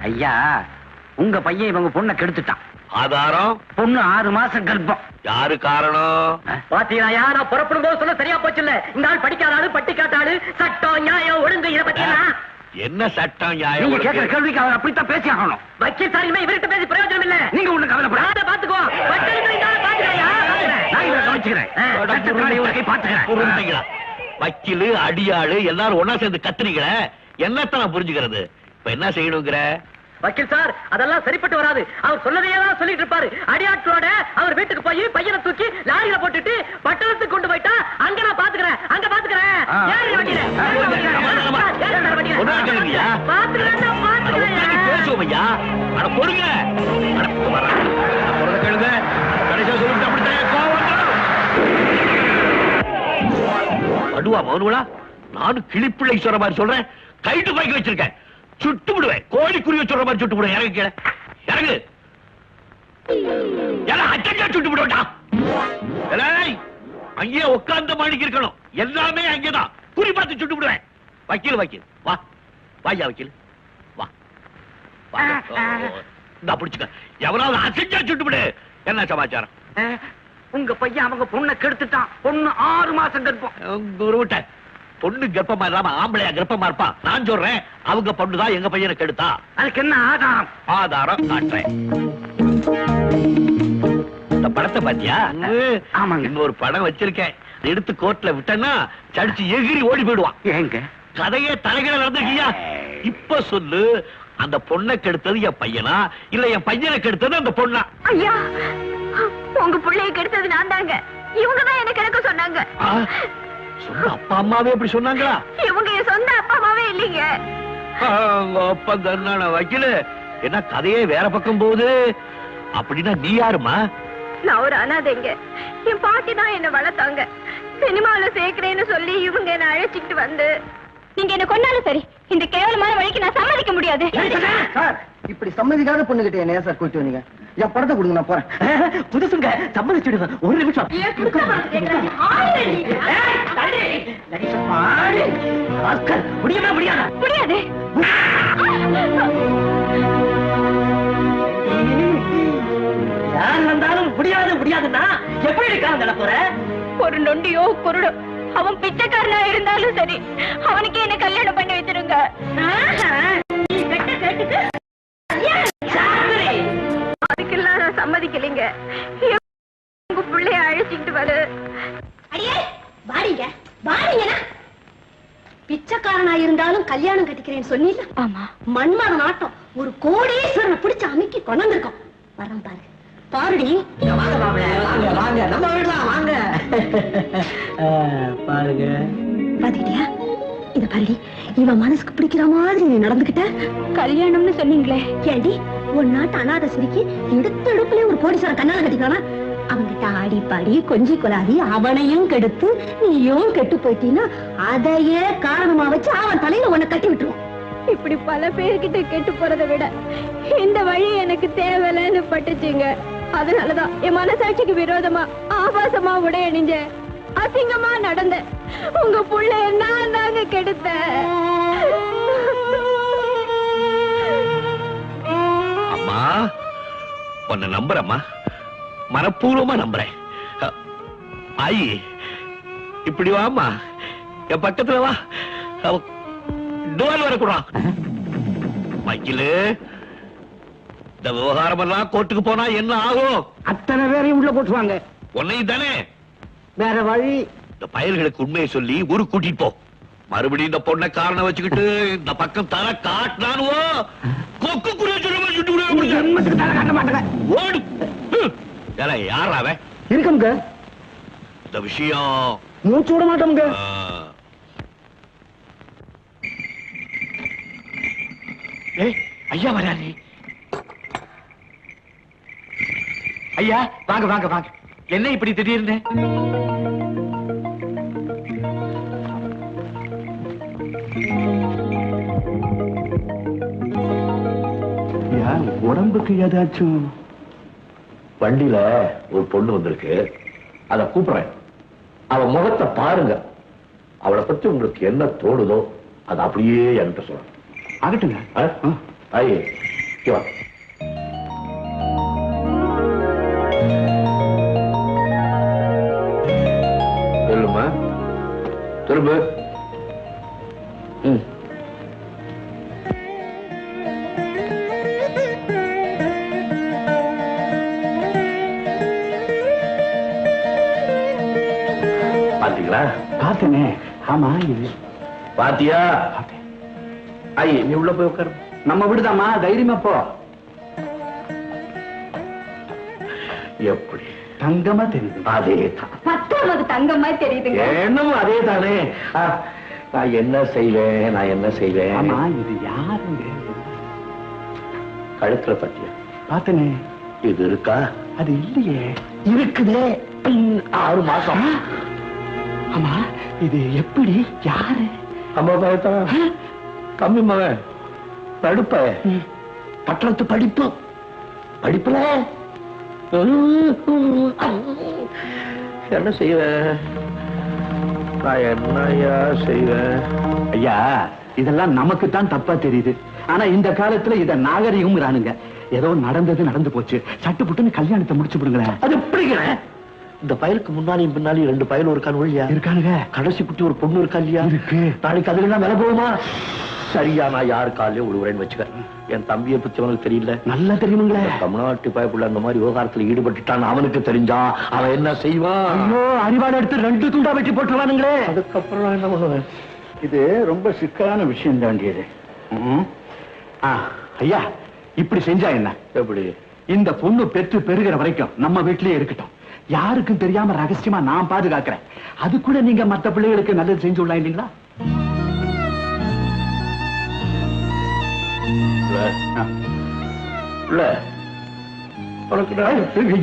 ஐயா, உங்க பையன் இவங்க பொண்ணை கெடுத்துட்டான். ஆதாரம்? பொண்ணு 6 மாசம் கர்ப்பம். யாரு காரணம்? பாத்தீங்களா, நான் புறப்படும் போது சொல்ல சரியா போச்சு. இல்ல இந்த ஆள் படிக்காத ஆளு, பட்டி காட்டாளு, சட்டம் நியாயம் ஒழுங்கு இத பத்தியா? என்ன சட்டம் நீங்க நியாயம்? கேட்கிற கேள்விக்கு அவர் அப்படித்தான் பேசி ஆகணும். வக்கீல் சார் இனிமே இவர்கிட்ட பேசி பிரயோஜனம் இல்ல. நீங்க ஒண்ணு கவலைப்படாத. பாத்துக்கோ. நான் இவரை கவனிச்சுக்கிறேன். புரிஞ்சுங்களா? வக்கீலு அடியாளு எல்லாரும் ஒன்னா சேர்ந்து கத்துறீங்களே, என்னத்த நான் புரிஞ்சுக்கிறது? இப்ப என்ன செய்யணுங்கிற? வக்கீல் சார் அதெல்லாம் சரிப்பட்டு வராது. அவர் சொல்லதையெல்லாம் சொல்லிட்டு இருப்பாரு. அடியாட்களோட அவர் வீட்டுக்கு போய் பையனை தூக்கி லாரியில போட்டுட்டு பட்டணத்துக்கு கொண்டு போயிட்டா அங்க நான் பாத்துக்கிறேன். அங்க பாத்துக்கிறேன். பேசுவோம் ஐயா. அட பொறுங்க. கேளுங்க. கடைசியா சொல்லிட்டு அடுவா மௌனுவலா, நானும் கிளிப்பிள்ளை சொல்ற மாதிரி சொல்றேன். கைட்டு பாய்க்க வச்சிருக்கேன். சுட்டு விடுவேன். கோழிக்குருவி சொல்ற மாதிரி சுட்டு விடுவேன். இறங்கு கீழே. இறங்கு. அச்சா சுட்டு விடுவேட்டா. அங்கேயே உட்கார்ந்து மாணிக்கு இருக்கணும். எல்லாமே அங்கேதான். குறி பார்த்து சுட்டு விடுவேன். வக்கீல் வக்கீல் வா. வாயா வக்கீல் வா. நான் பிடிச்சுக்க. எவனாவது அசைஞ்சா சுட்டு விடு. என்ன சமாச்சாரம்? உங்க பையன் அவங்க பொண்ணை கெடுத்துட்டான். பொண்ணு 6 மாசம் கர்ப்பம். பொண்ணு கர்ப்பமா இல்லாம ஆம்பளையா கர்ப்பமா இருப்பான். நான் சொல்றேன், அவங்க பொண்ணுதான் எங்க பையனை கெடுத்தா. அதுக்கு என்ன ஆதாரம்? ஆதாரம் காட்டுறேன். இந்த படத்தை பாத்தியா? ஆமாங்க. இன்னொரு படம் வச்சிருக்கேன். எடுத்து கோர்ட்ல விட்டேன்னா சடிச்சு எகிரி ஓடி போயிடுவான். ஏங்க கதையே தலைகளை நடந்துக்கியா? இப்ப சொல்லு, அந்த பொண்ணை கெடுத்தது என் பையனா இல்ல என் பையனை கெடுத்தது அந்த பொண்ணா? ஐயா, உங்க பிள்ளைய கெடுத்தது நான் தாங்க. இவங்கதான் எனக்கு எடுக்க சொன்னாங்க. சொந்த அப்பா அம்மாவே எப்படி சொன்னாங்களா? இவங்க என் சொந்த அப்பா அம்மாவே இல்லைங்க. அப்ப தான வக்கீலு. என்ன கதையே வேற பக்கம் போகுது? அப்படின்னா நீ யாருமா? நான் ஒரு அனாதைங்க. என் பாட்டி தான் என்ன வளர்த்தாங்க. சினிமாவில சேர்க்கிறேன்னு சொல்லி இவங்க என்ன அழைச்சிட்டு வந்து, நீங்க என்ன கொன்னாலும் சரி, இந்த கேவலமான வழிக்கு நான் சம்மதிக்க முடியாது. சார், இப்படி சம்மதிக்காத பொண்ணுகிட்ட என்ன சார் கூட்டி வந்தீங்க? என் படத்தை கொடுங்க, நான் போறேன். புதுசுங்க, சம்மதிச்சுடுங்க. ஒரு நிமிஷம். முடியுமா? முடியாதா? முடியாது. யார் வந்தாலும் முடியாது முடியாதுன்னா எப்படி இருக்காங்க போற? ஒரு நொண்டியோ குருடோ அவன் பிச்சைக்காரனா இருந்தாலும் சரி, அவனுக்கு என்ன கல்யாணம் பண்ணி வச்சிருங்க. அதுக்கெல்லாம் நான் சம்மதிக்கலைங்க. உங்க பிள்ளைய அழைச்சிட்டு வரு. அடியே வாடிங்க வாடிங்கண்ணா. பிச்சைக்காரனா இருந்தாலும் கல்யாணம் கட்டிக்கிறேன்னு சொன்னீங்க. ஆமா, மண்மகன் ஆட்டம் ஒரு கோடீஸ்வரனை பிடிச்சு அமைக்கி கொண்டு வந்திருக்கோம். வரம் பாரு பாருடி. வாங்க மாப்பிள்ள, வாங்க வாங்க, நம்ம வீடுதான் வாங்க. பாருங்க பாத்துக்கிட்டியா? இத பாருடி, இவன் மனசுக்கு பிடிக்கிற மாதிரி நீ நடந்துகிட்ட. கல்யாணம்னு சொன்னீங்களே, ஏண்டி ஒரு நாட்டு அநாத சிரிக்கி எடுத்த எடுப்புலயே ஒரு கோடீஸ்வரன் கண்ணால கட்டிக்கானா? அவன்கிட்ட ஆடி பாடி கொஞ்சி கொலாடி அவனையும் கெடுத்து நீயும் கெட்டு போயிட்டீன்னா அதையே காரணமா வச்சு அவன் தலையில உன்னை கட்டி விட்டுருவான். இப்படி பல பேர்கிட்ட கெட்டு போறதை விட இந்த வழி எனக்கு தேவையில்லைன்னு பட்டுச்சுங்க. அதனாலதான் என் மனசாட்சிக்கு விரோதமா ஆபாசமா உடை அணிஞ்ச அசிங்கமா நடந்த உங்க புள்ள நான் தாங்க கெடுத்த. அம்மா உன்னை நம்புறம்மா, மனப்பூர்வமா நம்புறேன். ஆயி இப்படி வாமா, என் பக்கத்துல வா. டோல் வரக்கூடா வக்கீலு. இந்த விவகாரம் எல்லாம் கோர்ட்டுக்கு போனா என்ன ஆகும்? அத்தனை பேரையும் உள்ள போட்டுவாங்க. உன்னையும் தானே. வேற வழி. இந்த பயல்களுக்கு உண்மையை சொல்லி ஊருக்கு கூட்டிட்டு போ. மறுபடியும் இந்த பொண்ணை காரணம் வச்சுக்கிட்டு இந்த பக்கம் தர காட்டினானுவோ கொக்கு குறிய காட்ட மாட்டேன். ஓடு. யாரா அவன்? இருக்கமுங்க. இந்த விஷயம் மூச்சு விட மாட்டோமுங்க. ஐயா வராரு. ஐயா வாங்க வாங்க வாங்க. என்ன இப்படி திடீர்னு? உடம்புக்கு ஏதாச்சும்? வண்டியில ஒரு பொண்ணு வந்திருக்கு, அத கூப்பிடுறேன். அவ முகத்தை பாருங்க. அவளை பத்தி உங்களுக்கு என்ன தோணுதோ அது அப்படியே என்கிட்ட சொல்லுங்க. ஆகட்டுங்க. ஐயே வா. சொல்லுமா, திரும்ப. பாத்தீங்களா? பார்த்தனே. ஆமா இது பாத்தியா? ஐயே நீ உள்ள போய் உட்காரு. நம்ம விடுதாமா, தைரியமா போ. எப்படி தங்கமா தெரியுது? அதே தான். பத்தாவது தங்கமா தெரியுதுங்க. என்னமோ அதே தானே. நான் என்ன செய்வேன், நான் என்ன செய்வேன்? ஆமா இது யாருங்க? கழுத்துல பத்தியா? பார்த்தனே. இது இருக்கா? அது இல்லையே. இருக்குதே. 6 மாசம். ஆமா இது எப்படி? யாரு? அம்மா பயத்தான் கம்மி மகன் படிப்ப பட்டணத்து படிப்பு படிப்புல என்ன செய்வேன்? நான் என்னையா செய்வேன்? ஐயா இதெல்லாம் நமக்கு தான் தப்பா தெரியுது. ஆனா இந்த காலத்துல இத நாகரிகம். ஏதோ நடந்தது நடந்து போச்சு, சட்டு புட்டுன்னு கல்யாணத்தை முடிச்சு விடுங்களேன். அது எப்படிங்க? இந்த பயலுக்கு முன்னாலையும் பின்னாலையும் 2 பயலும் இருக்கானு இல்லையா? இருக்கானுங்க. கடைசி குட்டி ஒரு பொண்ணு இருக்கா இல்லையா? இருக்கு. நாளைக்கு அதுல விலை போகுமா? சரியா நான் யாரு காலையும் விடுவேன்னு வச்சுக்க. என் தம்பியை பத்தி அவனுக்கு தெரியல. நல்லா தெரியுங்களே. தமிழ்நாட்டு பயப்புள்ள அந்த மாதிரி விவகாரத்துல ஈடுபட்டுட்டான். அவனுக்கு தெரிஞ்சா அவன் என்ன செய்வான்? ஐயோ அறிவாளை எடுத்து 2 துண்டா வெட்டி போட்டுருவானுங்களே. அதுக்கப்புறம் என்ன பண்ணுவேன்? இது ரொம்ப சிக்கலான விஷயம் தாண்டியது. ஐயா இப்படி செஞ்சா என்ன? எப்படி? இந்த பொண்ணு பெற்று பெருகிற வரைக்கும் நம்ம வீட்டிலேயே இருக்கட்டும். யாருக்கும் தெரியாம ரகசியமா நான் பாதுகாக்கிறேன். அதுக்குள்ள நீங்க மத்த பிள்ளைகளுக்கு நல்லது செஞ்சு விடலாம் இல்லீங்களா?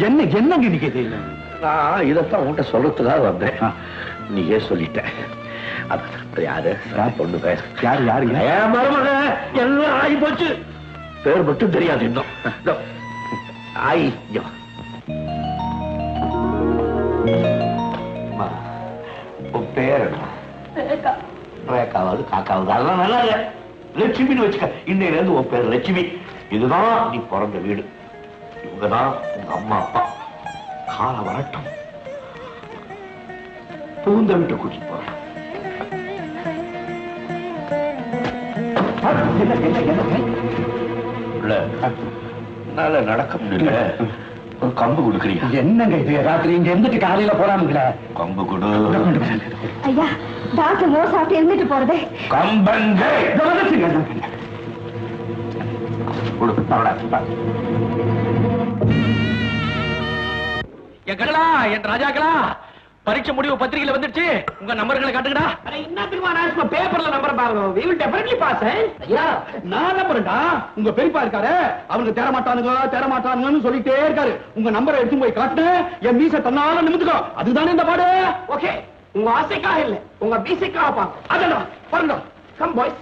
என்ன என்னங்க நீங்க தெரியல? நான் இதைத்தான் உன்கிட்ட சொல்றதுக்காக வந்தேன். நீயே சொல்லிட்ட. யாரு பொண்ணு பேர்? யாரு யாருங்க? மருமக எல்லாம் ஆகி போச்சு. பேர் மட்டும் தெரியாது இன்னும். ஆயி உன் பேர் ரேகாவது காக்காவது அதெல்லாம் நல்லா இல்ல. லட்சுமின்னு வச்சுக்க. இன்னையில இருந்து உன் பேர் லட்சுமி. இதுதான் நீ பிறந்த வீடு. இவங்கதான் உங்க அம்மா அப்பா. கால வரட்டும் பூந்த வீட்டை கூட்டிட்டு போறேன். என்னால நடக்க முடியல. ஒரு கம்பு கொடுக்குறீங்க. என்னங்க இது ராத்திரி இங்க இருந்துட்டு காலையில போறானுங்களே. கம்பு கொடு. ஐயா டாக்டர் மோர் சாப்பிட்டு இருந்துட்டு போறதே. கம்பங்க என் கடலா, என் ராஜாக்களா, பரீட்சை முடிவு பத்திரிகையில வந்துருச்சு. உங்க நம்பர்களை காட்டுங்கடா. பேப்பர்ல நம்பர் பாருங்க. we will definitely pass. ஐயா நான் நம்புறேன்டா. உங்க பெரியப்பா இருக்காரு, அவனுக்கு தேர மாட்டானுங்கன்னு சொல்லிட்டே இருக்காரு. உங்க நம்பரை எடுத்து போய் காட்டு, என் மீசை தன்னால நிமித்துக்கோ. அதுதானே இந்த பாடு. ஓகே, உங்க ஆசைக்காக இல்ல, உங்க மீசைக்காக பாங்க. அதடா பாருங்க. Come boys.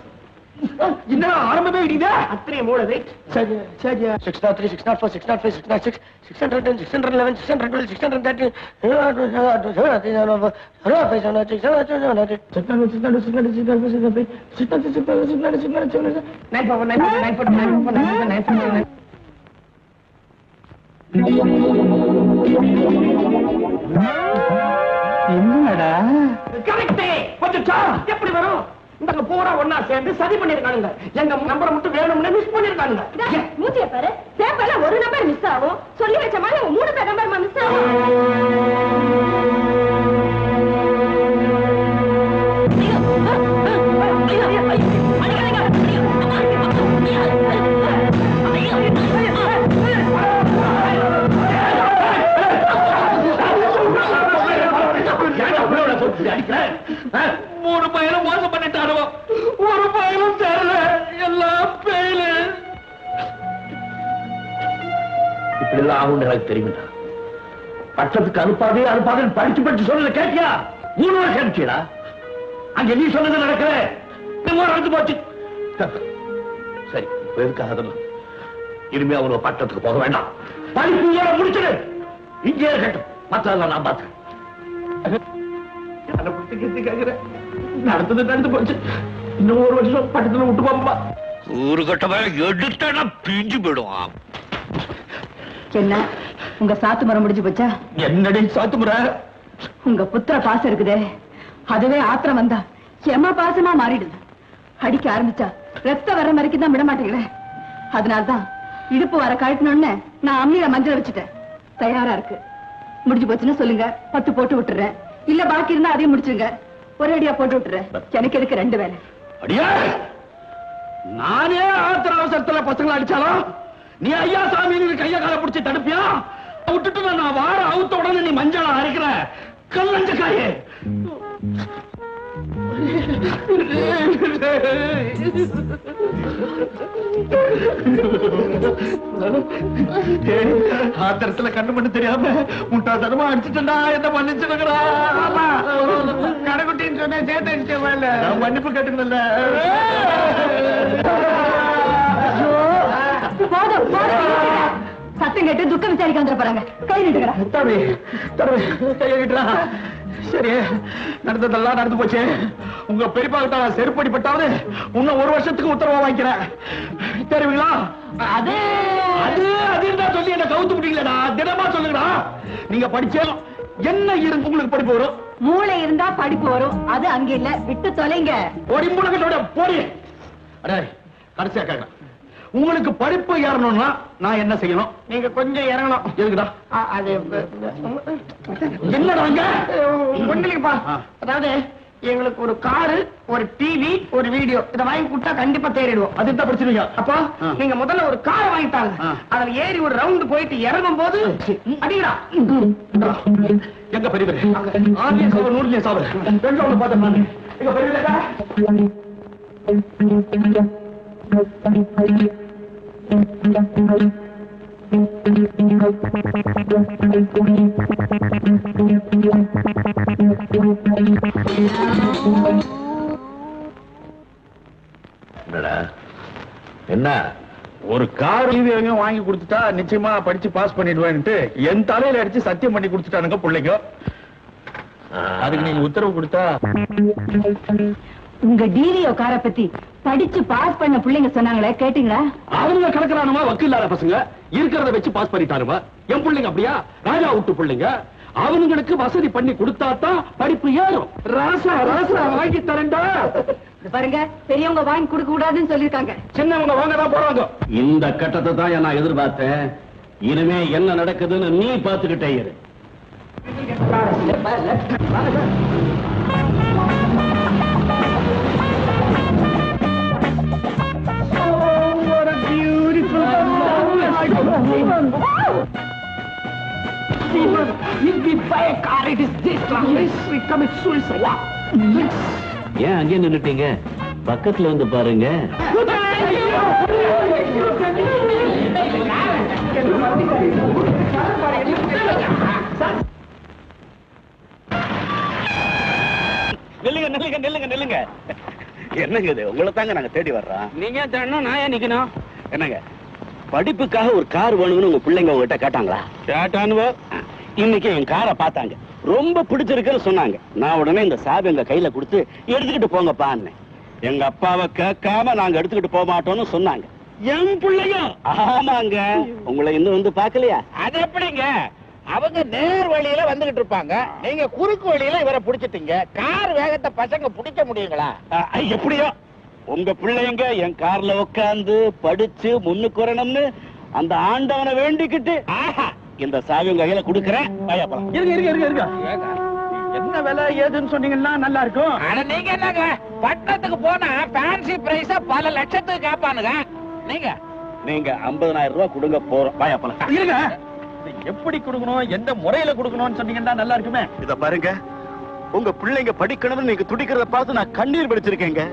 என்ன ஆரம்பமே இடிங்க. அத்தனை மூளை வெயிட். சரி சரி. 603 604 605 606 610 611 612 613 என்னடா கரெக்டே வந்துட்டா. எப்படி வரும்? இந்த பூரா ஒன்னா சேர்ந்து சதி பண்ணிருக்கானுங்க. எங்க நம்பரை மட்டும் வேணும்னு மிஸ் பண்ணிருக்கானுங்க. மூச்சிய பாரு, பேப்பர்ல ஒரு நம்பர் மிஸ் ஆகும். சொல்லி வச்ச மாதிரி 3 பேர் நம்பர் மிஸ் ஆகும். மூணு பையனும் மோசம் பண்ணிட்டாரோ. ஒரு பையனும் தெரியல, எல்லாம் பெயிலு. இப்படி எல்லாம் ஆகும் எனக்கு தெரியுமா? பட்டத்துக்கு அனுப்பாதே படிச்சு சொல்ல கேட்டியா? 3 வருஷம் கேட்டீடா. அங்க நீ சொன்னது நடக்கல, நடந்து போச்சு. சரி, எதுக்காக அதெல்லாம்? இனிமே அவனுக்கு பட்டத்துக்கு போக வேண்டாம். படிப்பு முடிச்சிடு, இங்கே இருக்கட்டும். மற்றதெல்லாம் நான் பார்த்தேன். நடந்து போச்சு. இன்னும் 1 வருஷம் பட்டத்துல விட்டு போப்பா. ஒரு கட்டமா எடுத்தா பிஞ்சு போயிடும். என்ன உங்க சாத்து மரம் முடிஞ்சு போச்சா? என்னடி சாத்து முறை? உங்க புத்திர பாசம் இருக்குதே, அதுவே ஆத்திரம் வந்தா எம பாசமா மாறிடுது. அடிக்க ஆரம்பிச்சா ரத்த வர வரைக்கும் தான் விட மாட்டேங்கிறேன். அதனால்தான் இடுப்பு வர கழட்டணும்னு நான் அம்மியில மஞ்சள் வச்சுட்டேன். தயாரா இருக்கு. முடிஞ்சு போச்சுன்னு சொல்லுங்க, 10 போட்டு விட்டுறேன். இல்ல பாக்கி இருந்தா அதையும் முடிச்சுங்க. ஒரு அடியா போட்டு விட்டுறேன். எனக்கு எதுக்கு 2 வேலை? அடியா, நானே ஆத்திர அவசரத்துல பசங்களை அடிச்சாலும் நீ ஐயா சாமி கைய கால பிடிச்சி தடுப்பியா? விட்டுட்டு நான் வார அவுத்த உடனே நீ மஞ்சளா அரைக்கிற கல்லஞ்ச காயே. ஆத்திரத்துல கண்ணு பண்ணு தெரியாம முட்டாள்தனமா அடிச்சுட்டா என்ன மன்னிச்சுக்கிறா. கடைக்குட்டின்னு சொன்ன சேர்த்து அடிச்சேன். மன்னிப்பு கேட்டுக்கல. சத்தம் கேட்டு துக்கம் விசாரிக்க வந்துட போறாங்க. கை நீட்டுக்கிறா. கையை விட்டுறா. சரி, நடந்ததெல்லாம் நடந்து போச்சு. உங்க பெரியப்பா கிட்ட செருப்படி பட்டாவது இன்னும் 1 வருஷத்துக்கு உத்தரவா வாங்கிக்கிறேன். தெரியுங்களா? அது அதுதான் சொல்லி என்ன கவுத்து விட்டீங்களா? தினமா சொல்லுங்கடா. நீங்க படிச்சோம் என்ன இருந்து உங்களுக்கு படிப்பு வரும்? மூளை இருந்தா படிப்பு வரும். அது அங்க இல்ல, விட்டு தொலைங்க. ஓடி மூலகத்தோட போடி. அடே, கடைசியா கேட்க, உங்களுக்கு படிப்பு ஏறணும்னா நான் என்ன செய்யணும்? நீங்க கொஞ்சம் இறங்கணும். எதுக்குடா? அது என்னடாங்க? ஒண்ணுலப்பா. அதாவது எங்களுக்கு ஒரு காரு, ஒரு டிவி, ஒரு வீடியோ இதை வாங்கி கொடுத்தா கண்டிப்பா தேறிடுவோம். அதுதான் பிரச்சனை. அப்போ நீங்க முதல்ல ஒரு காரை வாங்கிட்டாங்க. அதுல ஏறி ஒரு ரவுண்ட் போயிட்டு இறங்கும் போது அடிக்கடா. எங்க பெரிய ஆர்லிய சாவு 100 சாவு 2 ஒண்ணு பார்த்தேன் நான். எங்க பெரிய என்ன ஒரு கார் வாங்கி கொடுத்துட்டா நிச்சயமா படிச்சு பாஸ் பண்ணிடுவேன்ட்டு என் தலையில அடிச்சு சத்தியம் பண்ணி கொடுத்துட்டானுங்க பிள்ளைங்க. அதுக்கு நீங்க உத்தரவு கொடுத்தா உங்க டிவிஓ காரை பத்தி படிச்சு பாஸ் பண்ண பிள்ளைங்க சொன்னாங்களே, கேட்டீங்களா? அவங்க கணக்குறானுமா வக்கீல்லார பசங்க இருக்கிறத வச்சு பாஸ் பண்ணிட்டானுமா. என் பிள்ளைங்க அப்படியா? ராஜா விட்டு பிள்ளைங்க. அவனுங்களுக்கு வசதி பண்ணி கொடுத்தாதான் படிப்பு ஏறும். ராசா ராசா வாங்கி தரண்டா. பாருங்க, பெரியவங்க வாங்கி கொடுக்க கூடாதுன்னு சொல்லிருக்காங்க. சின்னவங்க வாங்க தான் போறாங்க. இந்த கட்டத்தை தான் நான் எதிர்பார்த்தேன். இனிமே என்ன நடக்குதுன்னு நீ பார்த்துக்கிட்டே இரு. ஏன் அங்கே நின்னுட்டீங்க? பக்கத்துல வந்து பாருங்க. நில்லுங்க நில்லுங்க நில்லுங்க நில்லுங்க. என்னங்க இது? உங்களை தாங்க நாங்க தேடி வர்றோம். நீங்க தேடணும், நான் ஏன் நிக்கணும்? என்னங்க படிப்புக்காக ஒரு கார் வேணும்னு உங்க பிள்ளைங்க உங்ககிட்ட கேட்டாங்களா? கேட்டானுவோ. இன்னைக்கு என் காரை பார்த்தாங்க, ரொம்ப பிடிச்சிருக்குன்னு சொன்னாங்க. நான் உடனே இந்த சாவி எங்க கையில கொடுத்து எடுத்துக்கிட்டு போங்கப்பான்னு. எங்க அப்பாவை கேட்காம நாங்க எடுத்துக்கிட்டு போக மாட்டோம்னு சொன்னாங்க. என் பிள்ளையும். ஆமாங்க. உங்களை இன்னும் வந்து பாக்கலையா? அது எப்படிங்க? அவங்க நேர் வழியில வந்துகிட்டு இருப்பாங்க, நீங்க குறுக்கு வழியில இவரை புடிச்சிட்டீங்க. கார் வேகத்தை பசங்க பிடிக்க முடியுங்களா? எப்படியோ உங்க பிள்ளைங்க என் கார்ல உட்கார்ந்து படிச்சு முன்னுக்கு வரணும்னு அந்த ஆண்டவனை வேண்டிக்கிட்டு இந்த சாவி உங்க கையில கொடுக்கறேன். இருங்க இருங்க இருங்க இருங்க. என்ன விலை ஏதுன்னு சொன்னீங்கன்னா நல்லா இருக்கும். ஆனா நீங்க என்னங்க பட்டணத்துக்கு போனா ஃபேன்சி பிரைஸா பல லட்சத்துக்கு கேட்பானுங்க. நீங்க 50,000 ரூபாய் கொடுங்க, போறோம். வாயாப்பலாம். இருங்க. எப்படி கொடுக்கணும், எந்த முறையில கொடுக்கணும்னு சொன்னீங்கன்னா நல்லா இருக்குமே. இத பாருங்க, உங்க பிள்ளைங்க படிக்கணும்னு நீங்க துடிக்கிறத பார்த்து நான் கண்ணீர் வடிச்சிருக்கேங்க.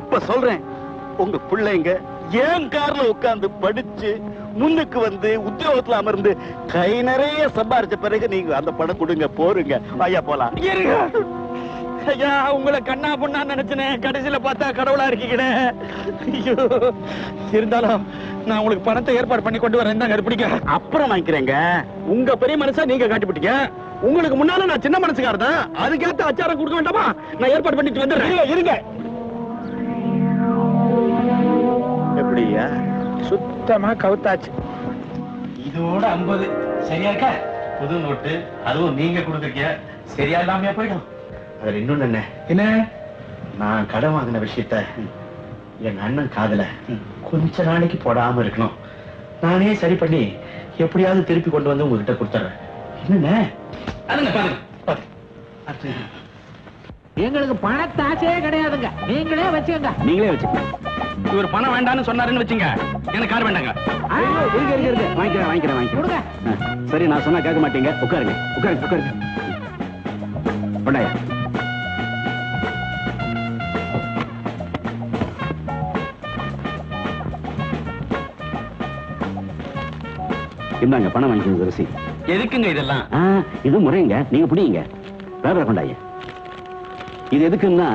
இப்ப சொல்றேன், உங்க பிள்ளைங்க ஏன் கார்ல உட்கார்ந்து படிச்சு முன்னுக்கு வந்து உத்தியோகத்துல அமர்ந்து கை நிறைய சம்பாரிச்ச பிறகு நீங்க அந்த பணம் கொடுங்க, போருங்க. ஐயா போலாம். ஐயா, உங்களை கண்ணா பொண்ணா நினைச்சனே, கடைசியில பார்த்தா கடவுளா இருக்கீங்களே. ஐயோ, இருந்தாலும் நான் உங்களுக்கு பணத்தை ஏற்பாடு பண்ணி கொண்டு வரேன். தான் பிடிக்க அப்புறம் வாங்கிக்கிறேங்க. உங்க பெரிய மனசா நீங்க காட்டிவிட்டீங்க. உங்களுக்கு முன்னால நான் சின்ன மனசுக்காரர் தான். அதுக்கேத்த அச்சாரம் கொடுக்க வேண்டாமா? நான் ஏற்பாடு பண்ணிட்டு வந்துடுறேன். இருங்க. எப்படியா? சுத்தமா கவுத்தாச்சு. இதோட 50 சரியா இருக்கா? புது நோட்டு, அதுவும் நீங்க கொடுத்துருக்கீங்க. சரியா இல்லாமையா போயிடும். அதுல இன்னொன்னு என்ன, நான் கடன் வாங்கின விஷயத்த என் அண்ணன் காதுல கொஞ்ச நாளைக்கு போடாம இருக்கணும். நானே சரி பண்ணி எப்படியாவது திருப்பி கொண்டு வந்து உங்ககிட்ட கொடுத்துறேன். என்னங்க அதுங்க பாருங்க. எங்களுக்கு பணத்தாசையே கிடையாதுங்க, நீங்களே வச்சுக்கங்க. நீங்களே வச்சுக்க. இவர் பணம் வேண்டாம்னு சொன்னாருன்னு வச்சுங்க, எனக்கு கார் வேண்டாங்க. வாங்கிக்கிறேன். சரி, நான் சொன்னா கேட்க மாட்டீங்க. உட்காருங்க உட்காருங்க. இந்தாங்க பணம் வாங்கிக்கோங்க. ரிசி எதுக்குங்க இதெல்லாம்? இது முறைங்க, நீங்க பிடிங்க. பேப்பரை கொண்டாங்க. இது எதுக்குன்னா,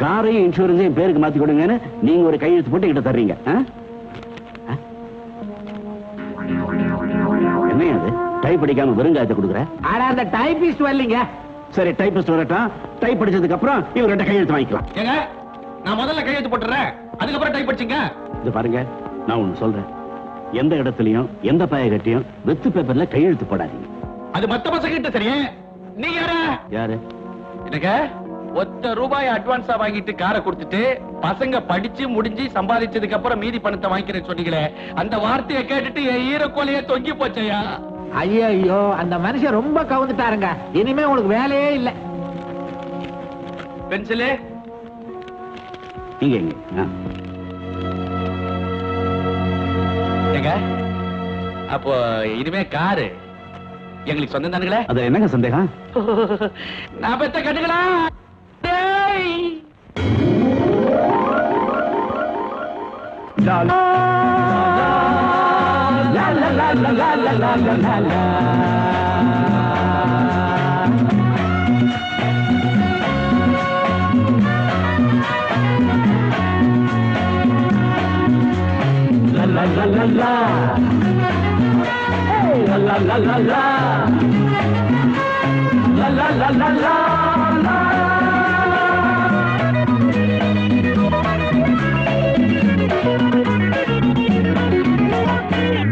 காரையும் இன்சூரன்ஸையும் பேருக்கு மாத்தி கொடுங்கன்னு நீங்க ஒரு கையெழுத்து போட்டு கிட்ட தர்றீங்க. என்ன அது? டைப் படிக்காம வெறுங்காயத்தை கொடுக்குற? அந்த டைபிஸ்ட் வரலீங்க. சரி, டைபிஸ்ட் வரட்டும். டைப் படிச்சதுக்கு அப்புறம் இவர்கிட்ட கையெழுத்து வாங்கிக்கலாம். ஏங்க, நான் முதல்ல கையெழுத்து போட்டுறேன், அதுக்கப்புறம் டைப் படிச்சுங்க. இது பாருங்க, நான் ஒண்ணு சொல்றேன். எந்த இடத்துலயும் எந்த பாயகட்டையும் வெத்து பேப்பர்ல கையெழுத்து போடாதீங்க. அது மத்த பசங்க கிட்ட தெரியும். நீ யாரு? எனக்கு ₹1 அட்வான்ஸா வாங்கிட்டு காரை கொடுத்துட்டு பசங்க படிச்சு முடிஞ்சு சம்பாதிச்சதுக்கு அப்புறம் மீதி பணத்தை வாங்கிக்கிறேன்னு சொன்னீங்களே, அந்த வார்த்தையை கேட்டுட்டு என் ஈரக்கோலையே தொங்கி போச்சையா. ஐயோ, அந்த மனுஷன் ரொம்ப கவுந்துட்டாருங்க. இனிமே உங்களுக்கு வேலையே இல்ல. பென்சிலு இங்க ஏங்க, அப்போ இனிமே காரு எங்களுக்கு சொந்தம் தானுங்களே? அது என்னங்க சந்தேகம்? நான் பெத்த கட்டுங்களா?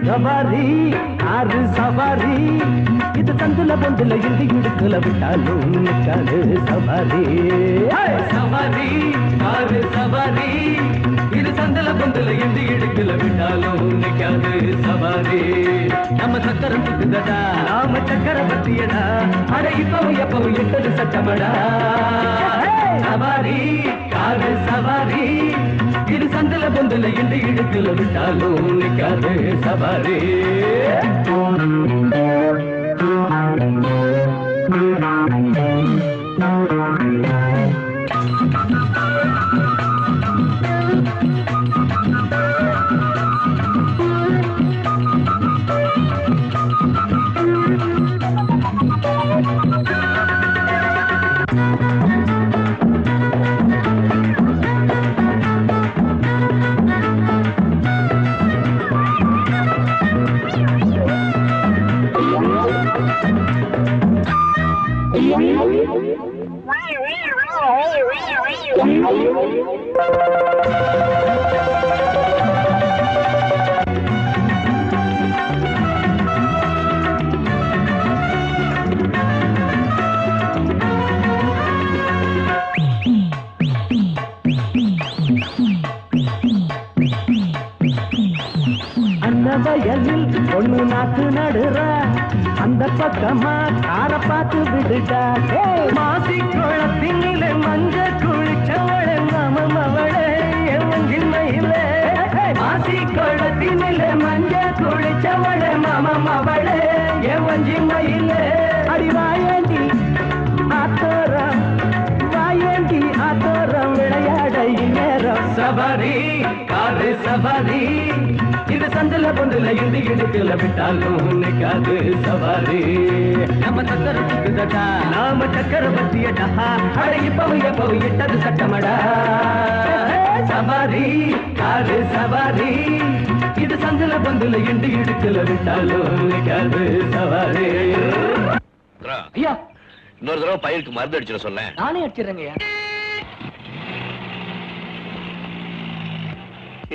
சவாரி ஆறு சவாரி இது தந்துல பொந்துல இருந்து இடுக்கல விட்டாலும் நிக்காது சவாரி சவாரி ஆறு சவாரி இது இது சந்தல பொந்தல எந்த இடுக்கல விட்டாலும் நிக்காது சவாரி நம்ம சக்கரம் புட்டுதடா நாம சக்கர பத்தியடா அட இப்பவும் எப்பவும் எட்டது சட்டமடா சவாரி காரு சவாரி இது சந்தல பொந்தல எந்த இடுக்கல விட்டாலும் நிக்காது சவாரி வயலில் ஒண்ணு நாத்து நடுற அந்த பக்கமா கார பார்த்து விடுடா மாசி குளத்தினிலே மஞ்ச குளிச்சவள மாமம் அவளே எவஞ்சின்மையில மாசி குளத்தினிலே மஞ்ச குளிச்சவள மாமம் அவளே எவஞ்சின்மையில அடிவாயண்டி ஆத்தோரம் வாயண்டி ஆத்தோரம் விளையாட நேரம் சவாரி காது சவாரி இது சந்தல பொந்தல எந்த இடுக்கல விட்டாலும் நிக்காது சவாரி நம்ம சக்கர புட்டுதடா நாம சக்கர பத்தியடா அட இப்பவும் எப்பவும் எட்டது சட்டமடா சவாரி காரு சவாரி இது சந்தல பொந்தல எந்த இடுக்கல விட்டாலும் நிக்காது சவாரி ஐயா இன்னொரு தடவை பயிருக்கு மருந்து அடிச்சிட சொல்ல நானே அடிச்சிடுறேங்க.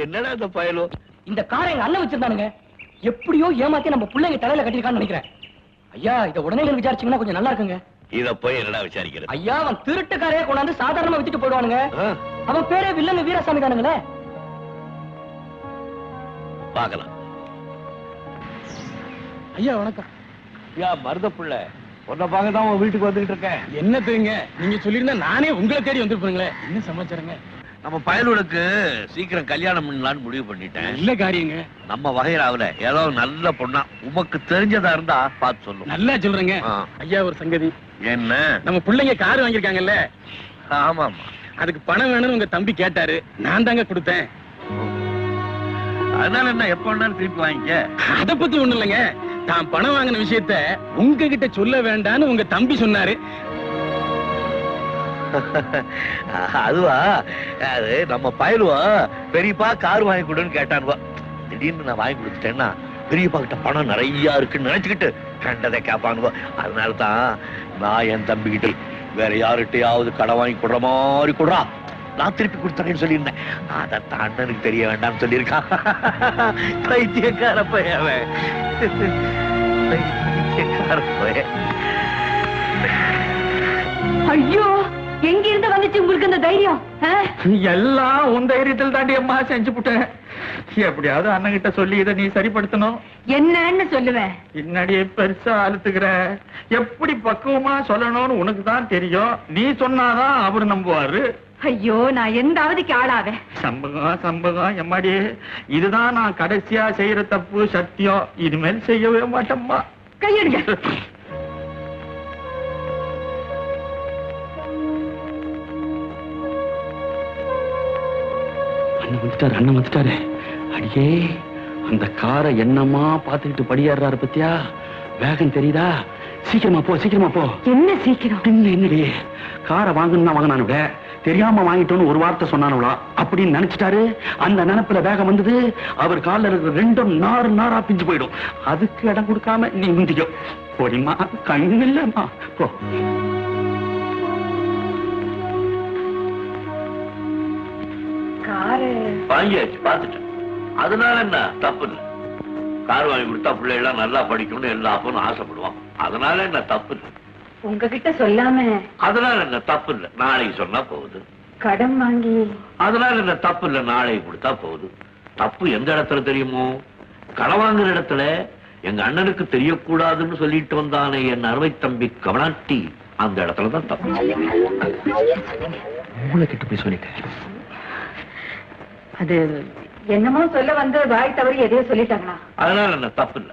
என்னடா இந்த பயலோ இந்த காரை எங்க அண்ணன் வச்சிருந்தானுங்க, எப்படியோ ஏமாத்தி நம்ம பிள்ளைங்க தலையில கட்டிருக்கான்னு நினைக்கிறேன். ஐயா இத உடனே விசாரிச்சீங்கன்னா கொஞ்சம் நல்லா இருக்குங்க. இத போய் என்னடா விசாரிக்கிறது? ஐயா அவன் திருட்டுக்காரையே கொண்டாந்து சாதாரணமா வித்துட்டு போயிடுவானுங்க. அவன் பேரே வில்லங்க வீரசாமி தானுங்களே. பாக்கலாம். ஐயா வணக்கம். ஐயா மருத புள்ள உன்னை பார்க்கதான் உன் வீட்டுக்கு வந்துகிட்டு இருக்கேன். என்ன தெரியுங்க, நீங்க சொல்லிருந்தா நானே உங்களை தேடி வந்திருப்பீங்களே. என்ன சமாச்சாரங்க? நம்ம பயலுக்கு சீக்கிரம் கல்யாணம் பண்ணலான்னு முடிவு பண்ணிட்டேன். இல்ல காரியங்க, நம்ம வகைராவுல ஏதோ நல்ல பொண்ணா உமக்கு தெரிஞ்சதா இருந்தா பார்த்து சொல்லும். நல்லா சொல்றேங்க. ஐயா ஒரு சங்கதி. என்ன? நம்ம பிள்ளைங்க கார் வாங்கிருக்காங்கல்ல. ஆமா அதுக்கு பணம் வேணும்னு உங்க தம்பி கேட்டாரு, நான் தாங்க கொடுத்தேன். அதனால என்ன, எப்ப வேணாலும் திருப்பி வாங்கிக்க. அத பத்தி ஒண்ணு இல்லைங்க, தான் பணம் வாங்கின விஷயத்த உங்ககிட்ட சொல்ல வேண்டான்னு உங்க தம்பி சொன்னாரு. அதுவா, அது நம்ம பயலுவா பெரியப்பா கார் வாங்கி கொடுன்னு கேட்டானுவா. திடீர்னு நான் வாங்கி கொடுத்துட்டேன்னா பெரியப்பா கிட்ட பணம் நிறைய இருக்குன்னு நினைச்சுக்கிட்டு கண்டதை கேப்பானுவா. அதனாலதான் நான் என் தம்பி கிட்ட வேற யாருகிட்டையாவது கடை வாங்கி கொடுற மாதிரி கொடுறா, நான் திருப்பி கொடுத்தேன்னு சொல்லியிருந்தேன். அதை அண்ணனுக்கு தெரிய வேண்டாம்னு சொல்லியிருக்கான். பைத்தியக்கார பையன், பைத்தியக்கார பையன். ஐயோ, எங்க இருந்து வந்துச்சு உங்களுக்கு இந்த தைரியம்? எல்லாம் உன் தைரியத்தில் தாண்டி அம்மா செஞ்சு விட்டேன். எப்படியாவது அண்ணன் கிட்ட சொல்லி இதை நீ சரிப்படுத்தணும். என்னன்னு சொல்லுவேன்? பின்னாடியே பெருசா அழுத்துக்கிற, எப்படி பக்குவமா சொல்லணும்னு உனக்கு தான் தெரியும். நீ சொன்னாதான் அவரு நம்புவாரு. ஐயோ, நான் எந்த அவதிக்கு ஆளாவேன்? சம்பகம் சம்பகம் எம்மாடி, இதுதான் நான் கடைசியா செய்யற தப்பு, சத்தியம். இனிமேல் செய்யவே மாட்டேம்மா. கையெடுங்க. அண்ணன் வந்துட்டாரு. அடியே, அந்த காரை என்னமா பாத்துக்கிட்டு படியேறாரு பத்தியா? வேகம் தெரியுதா? சீக்கிரமா போ, சீக்கிரமா போ. என்ன சீக்கிரம்? என்னடி, காரை வாங்கணும் வாங்கினானுட, தெரியாம வாங்கிட்டோன்னு ஒரு வார்த்தை சொன்னானுங்களா அப்படின்னு நினைச்சிட்டாரு. அந்த நினைப்புல வேகம் வந்தது, அவர் காலில் இருக்கிற ரெண்டும் நாறு நாரா பிஞ்சு போயிடும். அதுக்கு இடம் கொடுக்காம நீ முந்திக்கோ. போடிமா, கண்ணு இல்லம்மா, போ. வாங்கியாச்சு, பாத்துட்டேன். அதனால என்ன தப்பு இல்லை. கார் வாங்கி கொடுத்தா பிள்ளைகள் நல்லா படிக்கணும்னு எல்லா அப்பனும் ஆசைப்படுவான். அதனால என்ன தப்பு இல்லை. உங்ககிட்ட சொல்லாம? அதனால என்ன தப்பு இல்லை. நாளைக்கு சொன்னா போகுது. கடன் வாங்கி அதனால இந்த தப்பு இல்ல, நாளை கொடுத்தா போகுது. தப்பு எந்த இடத்துல தெரியுமோ? கடன் வாங்குற இடத்துல எங்க அண்ணனுக்கு தெரியக்கூடாதுன்னு சொல்லிட்டு வந்தானே என் அருமை தம்பி கவனாட்டி, அந்த இடத்துலதான் தப்பு. உங்களை கிட்ட போய் சொல்லிட்டேன். அது என்னமோ சொல்ல வந்து வாய் தவறி எதையோ சொல்லிட்டாங்களா? அதனால என்ன தப்பு இல்ல.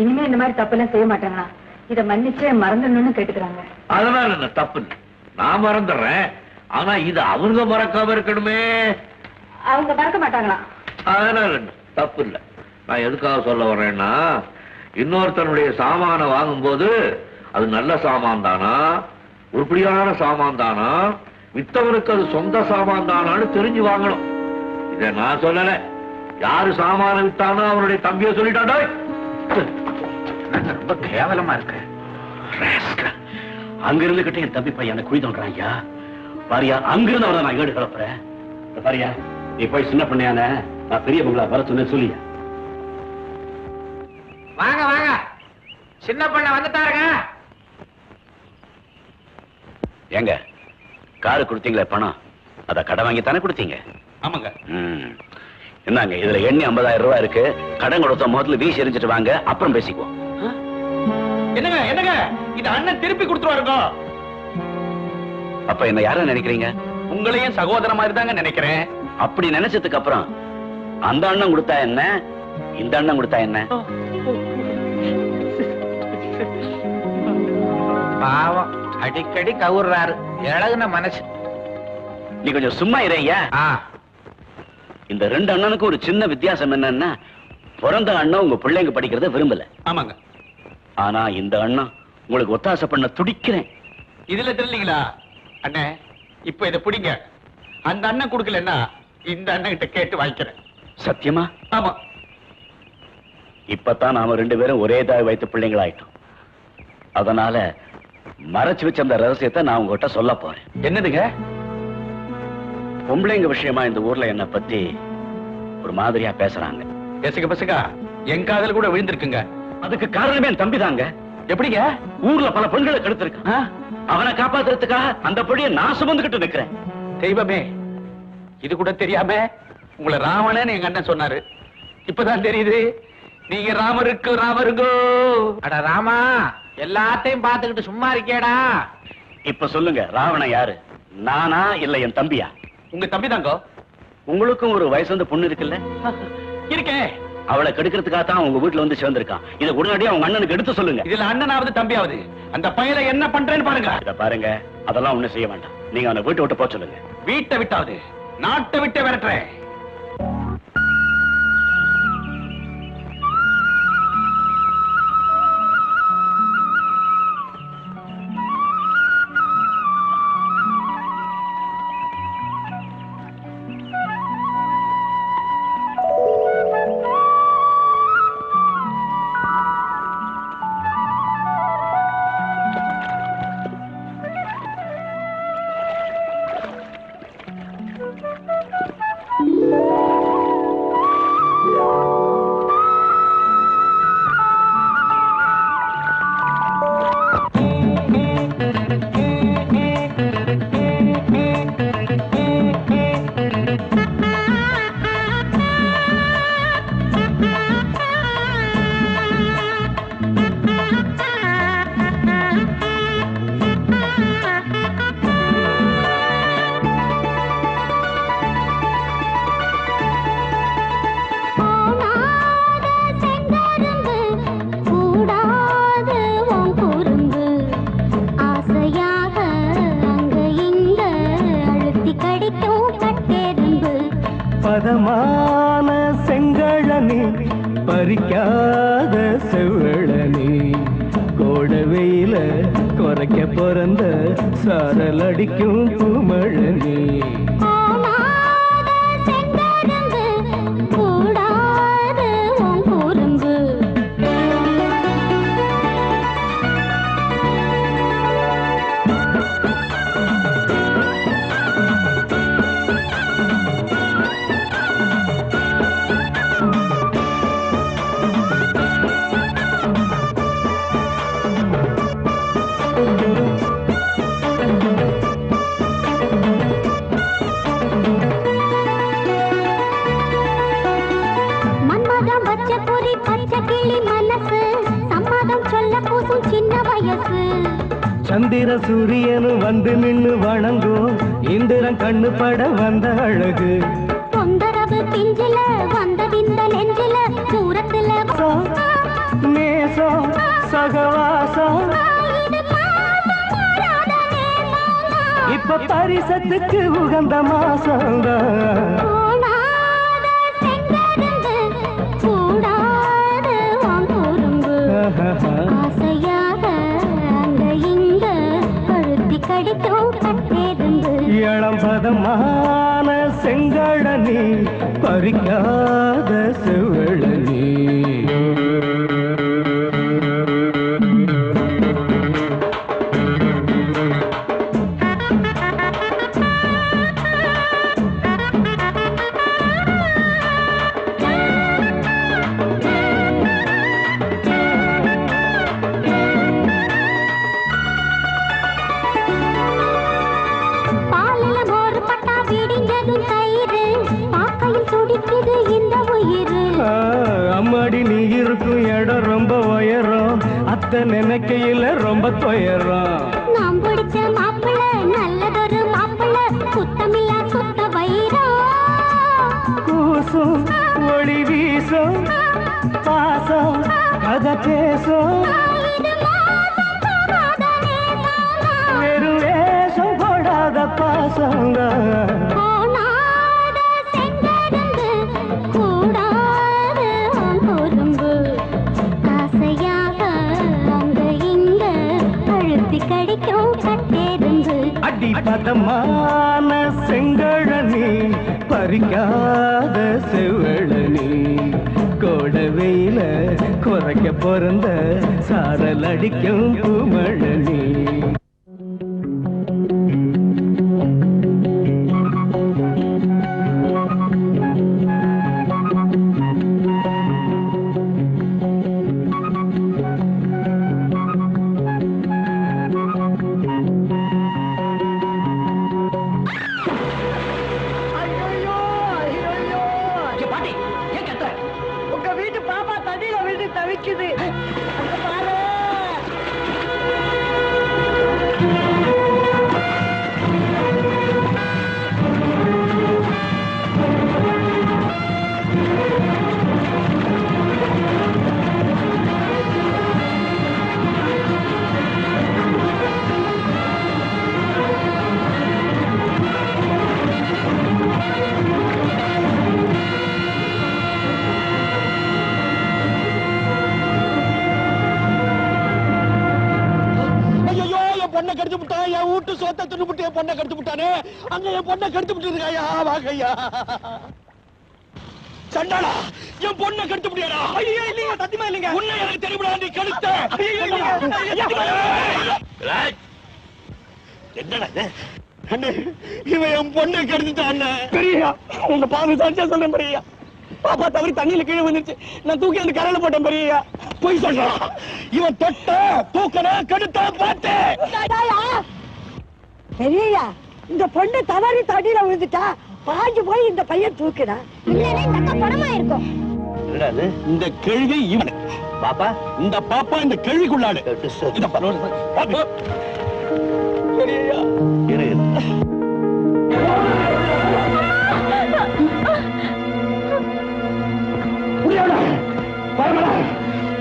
இனிமே இந்த மாதிரி தப்பெல்லாம் செய்ய மாட்டாங்களா? இத மன்னிச்சே மறந்துடணும்னு கேட்டுக்கிறாங்க. அதனால என்ன தப்பு இல்ல, நான் மறந்துடுறேன். ஆனா இது அவங்க மறக்காம இருக்கணுமே. அவங்க மறக்க மாட்டாங்களா? அதனால என்ன தப்பு இல்ல. நான் எதுக்காக சொல்ல வர்றேன்னா, இன்னொருத்தனுடைய சாமான வாங்கும் போது அது நல்ல சாமான் தானா, உருப்படியான சாமான் தானா, வித்தவனுக்கு அது சொந்த சாமான் தானான்னு தெரிஞ்சு வாங்கணும். இத நான் சொல்லல, யாரு சாமான வித்தானோ அவனுடைய தம்பிய சொல்லிட்டாண்டா. ரொம்ப கேவலமா இருக்கு. அங்க இருந்துகிட்டே என் தம்பி பையன் குழி தோன்றான் ஐயா. பாரியா, அங்கிருந்து அவரை நான் ஏடு கலப்புறேன். பாரியா, நீ போய் சின்ன பண்ணையான நான் பெரிய பங்களா வர சொன்ன சொல்லியா. வாங்க வாங்க, சின்ன பண்ண வந்துட்டாருங்க. ஏங்க, காரு கொடுத்தீங்களே பணம், அத கடை வாங்கித்தானே கொடுத்தீங்க? ஆமாங்க. என்னங்க, இதுல எண்ணி 50,000 ரூபாய் இருக்கு. கடன் கொடுத்த முதல்ல வீசி எரிஞ்சிட்டு வாங்க, அப்புறம் பேசிக்குவோம். என்னங்க என்னங்க, இது அண்ணன் திருப்பி கொடுத்துருவாருங்க. அப்ப என்ன யார நினைக்கிறீங்க? உங்களையும் சகோதர மாதிரி தாங்க நினைக்கிறேன். அப்படி நினைச்சதுக்கு அப்புறம் அந்த அண்ணன் கொடுத்தா என்ன, இந்த அண்ணன் கொடுத்தா என்ன? பாவம், அடிக்கடி கவுறாரு, இழகுன மனசு. நீ கொஞ்சம் சும்மா இறைங்க. இந்த ரெண்டு அண்ணனுக்கு ஒரு சின்ன வித்தியாசம் என்னன்னா, பிறந்த அண்ணன் உங்க பிள்ளைங்க படிக்கிறத விரும்பல. ஆமாங்க. ஆனா இந்த அண்ணன் உங்களுக்கு ஒத்தாசை பண்ண துடிக்கிறேன். இதுல தெரியலீங்களா அண்ணே? இப்ப இதை பிடிங்க. அந்த அண்ணன் கொடுக்கலன்னா இந்த அண்ணன் கிட்ட கேட்டு வாங்கிக்கிறேன். சத்தியமா? ஆமா. இப்பதான் நாம ரெண்டு பேரும் ஒரே தாய் வைத்த பிள்ளைங்களாயிட்டோம். அதனால மறைச்சு வச்ச அந்த ரகசியத்தை நான் உங்ககிட்ட சொல்ல போறேன். என்னதுங்க? பொம்பளைங்க விஷயமா இந்த ஊர்ல என்ன பத்தி ஒரு மாதிரியா பேசுறாங்க. பேசுக பேசுக என் காதல் கூட விழுந்திருக்குங்க. அதுக்கு காரணமே என் தம்பி தாங்க. எப்படிங்க? ஊர்ல பல பெண்களை கெடுத்திருக்கான். அவனை காப்பாத்துறதுக்காக அந்த பொடியை நான் சுமந்துகிட்டு நிக்கிறேன். தெய்வமே, இது கூட தெரியாம உங்களை ராவணன் எங்க அண்ணன் சொன்னாரு. இப்பதான் தெரியுது நீங்க ராமருங்கோ. அட ராமா, எல்லாத்தையும் பார்த்துக்கிட்டு சும்மா இருக்கேடா. இப்ப சொல்லுங்க, ராவணன் யாரு? நானா இல்ல என் தம்பியா? உங்க தம்பி தாங்க. உங்களுக்கும் ஒரு வயசு வந்து பொண்ணு இருக்குல்ல? இருக்கே. அவளை கெடுக்கிறதுக்காக தான் உங்க வீட்டுல வந்து சேர்ந்திருக்கான். இதை உடனடியா உங்க அண்ணனுக்கு எடுத்து சொல்லுங்க. இதுல அண்ணனாவது தம்பியாவது அந்த பையனை என்ன பண்றேன்னு பாருங்க. இத பாருங்க, அதெல்லாம் ஒண்ணும் செய்ய வேண்டாம். நீங்க அவனை வீட்டை விட்டு போக சொல்லுங்க. வீட்டை விட்டாவது நாட்டை விட்டு விரட்டுறேன். பதமான செங்கழனி பறிக்காத செவ்வழனி, கோடவையில குறைக்க பிறந்த சாரல் அடிக்கும் பூமழனி. சந்திர சூரியனும் வந்து நின்னு வணங்கும் இந்திரன் கண்ணு பட வந்த அழகு தொந்தரவு பிஞ்சில வந்ததிந்த நெஞ்சில தூரத்துல நேசம் சகவாசம் இப்ப பரிசத்துக்கு உகந்த மாசம்தான் இளம் பதமான செங்கழனி பறிக்காத செவழனி அம்மாடி நீ இருக்கும் இடம் ரொம்ப உயரம் அத்தை நினைக்கையில ரொம்ப துயரம் நாம் பிடிச்ச மாப்பிள்ள நல்லதொரு மாப்பிள்ள சுத்தமில்லா சுத்த வைரம் கூசும் ஒளி வீசும் பாசம் கதை பேசும் வெறும் வேஷம் போடாத பாசம்தான் அடி பதமான செங்கழனி பறிக்காத செவழனி கோடவையில குறைக்க பிறந்த சாரல் அடிக்கும் பூமழனி தவிக்குது பாரு. பொண்ணை கெடுத்து விட்டான், என் வீட்டு சொத்தை தின்னுபிட்டு என் பொண்ணை கெடுத்து விட்டானே, அங்க என் பொண்ணை கெடுத்து விட்டுருக்காயா, வாங்கய்யா. சண்டாளா, என் பொண்ணை கெடுத்து விட்டியாடா? ஐயோ இல்லைங்க, சத்தியமா இல்லைங்க. உன்னை எனக்கு தெரியுமா, நீ கெடுத்த? ஐயோ என்னடா இது? அண்ணே, இவன் என் பொண்ணை கெடுத்துட்டான். பெரியா, உங்க பாது சாட்சியா சொல்றேன் பெரியா. பாப்பா தவறி தண்ணியில கீழே வந்துருச்சு, நான் தூக்கி அந்த கரையில போட்டேன் பெரியா. போய் சொல்றான், இவன் தொட்ட தூக்கன கெடுத்த பார்த்து. பெரியா, இந்த பொண்ணு தவறி தண்ணியில விழுந்துட்டா, பாஞ்சு போய் இந்த பையன் தூக்குடா. பணமா இருக்கும். இந்த கேள்வி இவன் பாப்பா, இந்த பாப்பா இந்த கேள்விக்குள்ளாடு. பெரியா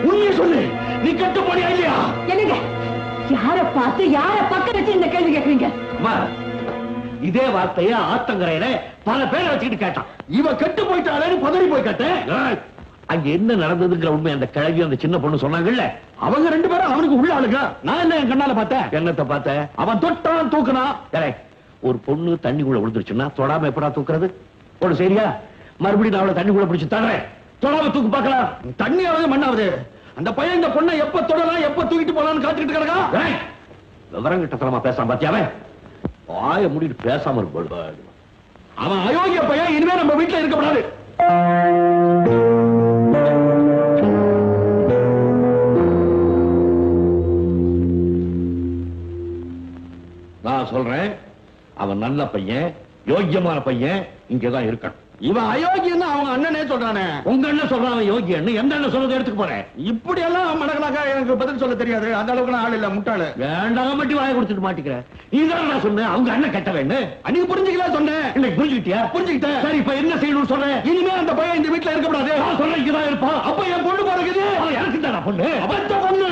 உண்மையை சொல்லு, நீ கட்டு போனியா இல்லையா? என்னங்க, யார பார்த்து யார பக்கம் வச்சு இந்த கேள்வி கேட்கறீங்க? இதே வார்த்தைய ஆத்தங்கரையில பல பேரை வச்சுக்கிட்டு கேட்டான். இவன் கட்டு போயிட்டாளேன்னு பதறி போய் கேட்டேன். அங்க என்ன நடந்ததுங்கிற உண்மை அந்த கிழவி அந்த சின்ன பொண்ணு சொன்னாங்கல்ல, அவங்க ரெண்டு பேரும் அவனுக்கு உள்ள ஆளுங்க. நான் என்ன என் கண்ணால பார்த்தேன்? என்னத்தை பார்த்தேன்? அவன் தொட்டான் தூக்குனா. ஒரு பொண்ணு தண்ணிக்குள்ள விழுந்துருச்சுன்னா தொடாம எப்படா தூக்குறது? ஒண்ணு சரியா, மறுபடியும் நான் அவளை தண்ணிக்குள்ள பிடிச்சு தர்றேன், தொடாம தூக்கு பார்க்கலாம். தண்ணியாவது மண்ணாவது, அந்த பையன் இந்த பொண்ணை எப்ப தொடலாம் எப்ப தூக்கிட்டு போலான்னு காத்துக்கிட்டு கிடக்கா. விவரம் கிட்டத்தனமா பேசாம பாத்தியாவே, வாய மூடிட்டு பேசாம இருக்க. அவன் அயோக்கிய பையன், இனிமே நம்ம வீட்டுல இருக்கப்படாது. நான் சொல்றேன், அவன் நல்ல பையன், யோக்கியமான பையன், இங்கதான் இருக்கணும். இவன் அயோக்கியன்னு அவங்க அண்ணனே சொல்றானே. உங்க அண்ணன் சொல்றான் யோகியன்னு, எந்த அண்ணன் சொல்றது எடுத்துக்க போறேன். இப்படி எல்லாம் மடக்கலாக்கா எனக்கு பதில் சொல்ல தெரியாது. அந்த அளவுக்கு ஆள் இல்ல, முட்டாளு. வேண்டாம் மட்டும் வாய கொடுத்துட்டு மாட்டிக்கிறேன். நீதான் நான் சொன்னேன் அவங்க அண்ணன் கெட்ட வேணும். அன்னைக்கு புரிஞ்சுக்கலாம் சொன்னேன். இன்னைக்கு புரிஞ்சுக்கிட்டியா? புரிஞ்சுக்கிட்டேன். சரி, இப்ப என்ன செய்யணும்னு சொல்றேன். இனிமே அந்த பையன் இந்த வீட்டுல இருக்கக்கூடாது. நான் சொல்றேன் இங்கதான் இருப்பான். அப்ப என் பொண்ணு பிறகுது. எனக்கு தான் பொண்ணு, அபத்த பொண்ணு.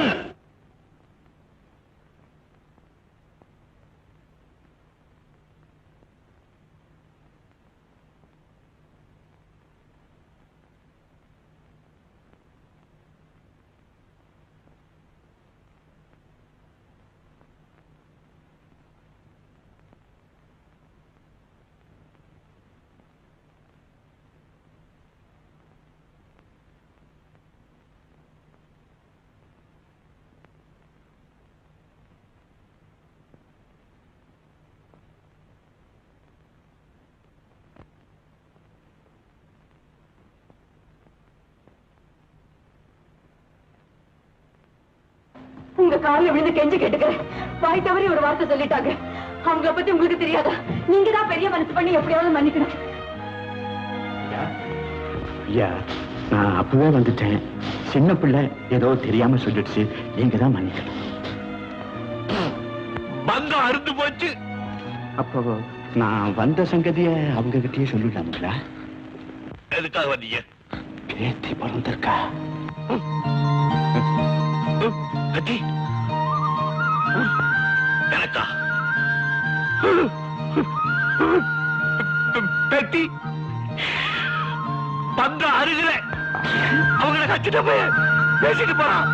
உங்க காலில் விழுந்து கெஞ்சி கேட்டுக்கிறேன். வாய் தவறி ஒரு வார்த்தை சொல்லிட்டாங்க. அவங்கள பத்தி உங்களுக்கு தெரியாதா? நீங்க தான் பெரிய மனசு பண்ணி எப்படியாவது மன்னிக்கணும். ஐயா, நான் அப்பவே வந்துட்டேன். சின்ன பிள்ளை ஏதோ தெரியாம சொல்லிடுச்சு. நீங்க தான் மன்னிக்கணும். பந்தம் அறுத்து போச்சு. அப்போ நான் வந்த சங்கதிய அவங்க கிட்டயே சொல்லிடலாங்களா? எதுக்காக வந்தீங்க? பேத்தி பிறந்திருக்கா. கத்தி எனக்கா? பெட்டி பந்த அருகில அவங்களை கச்சிட்ட போய் பேசிட்டு போறான்.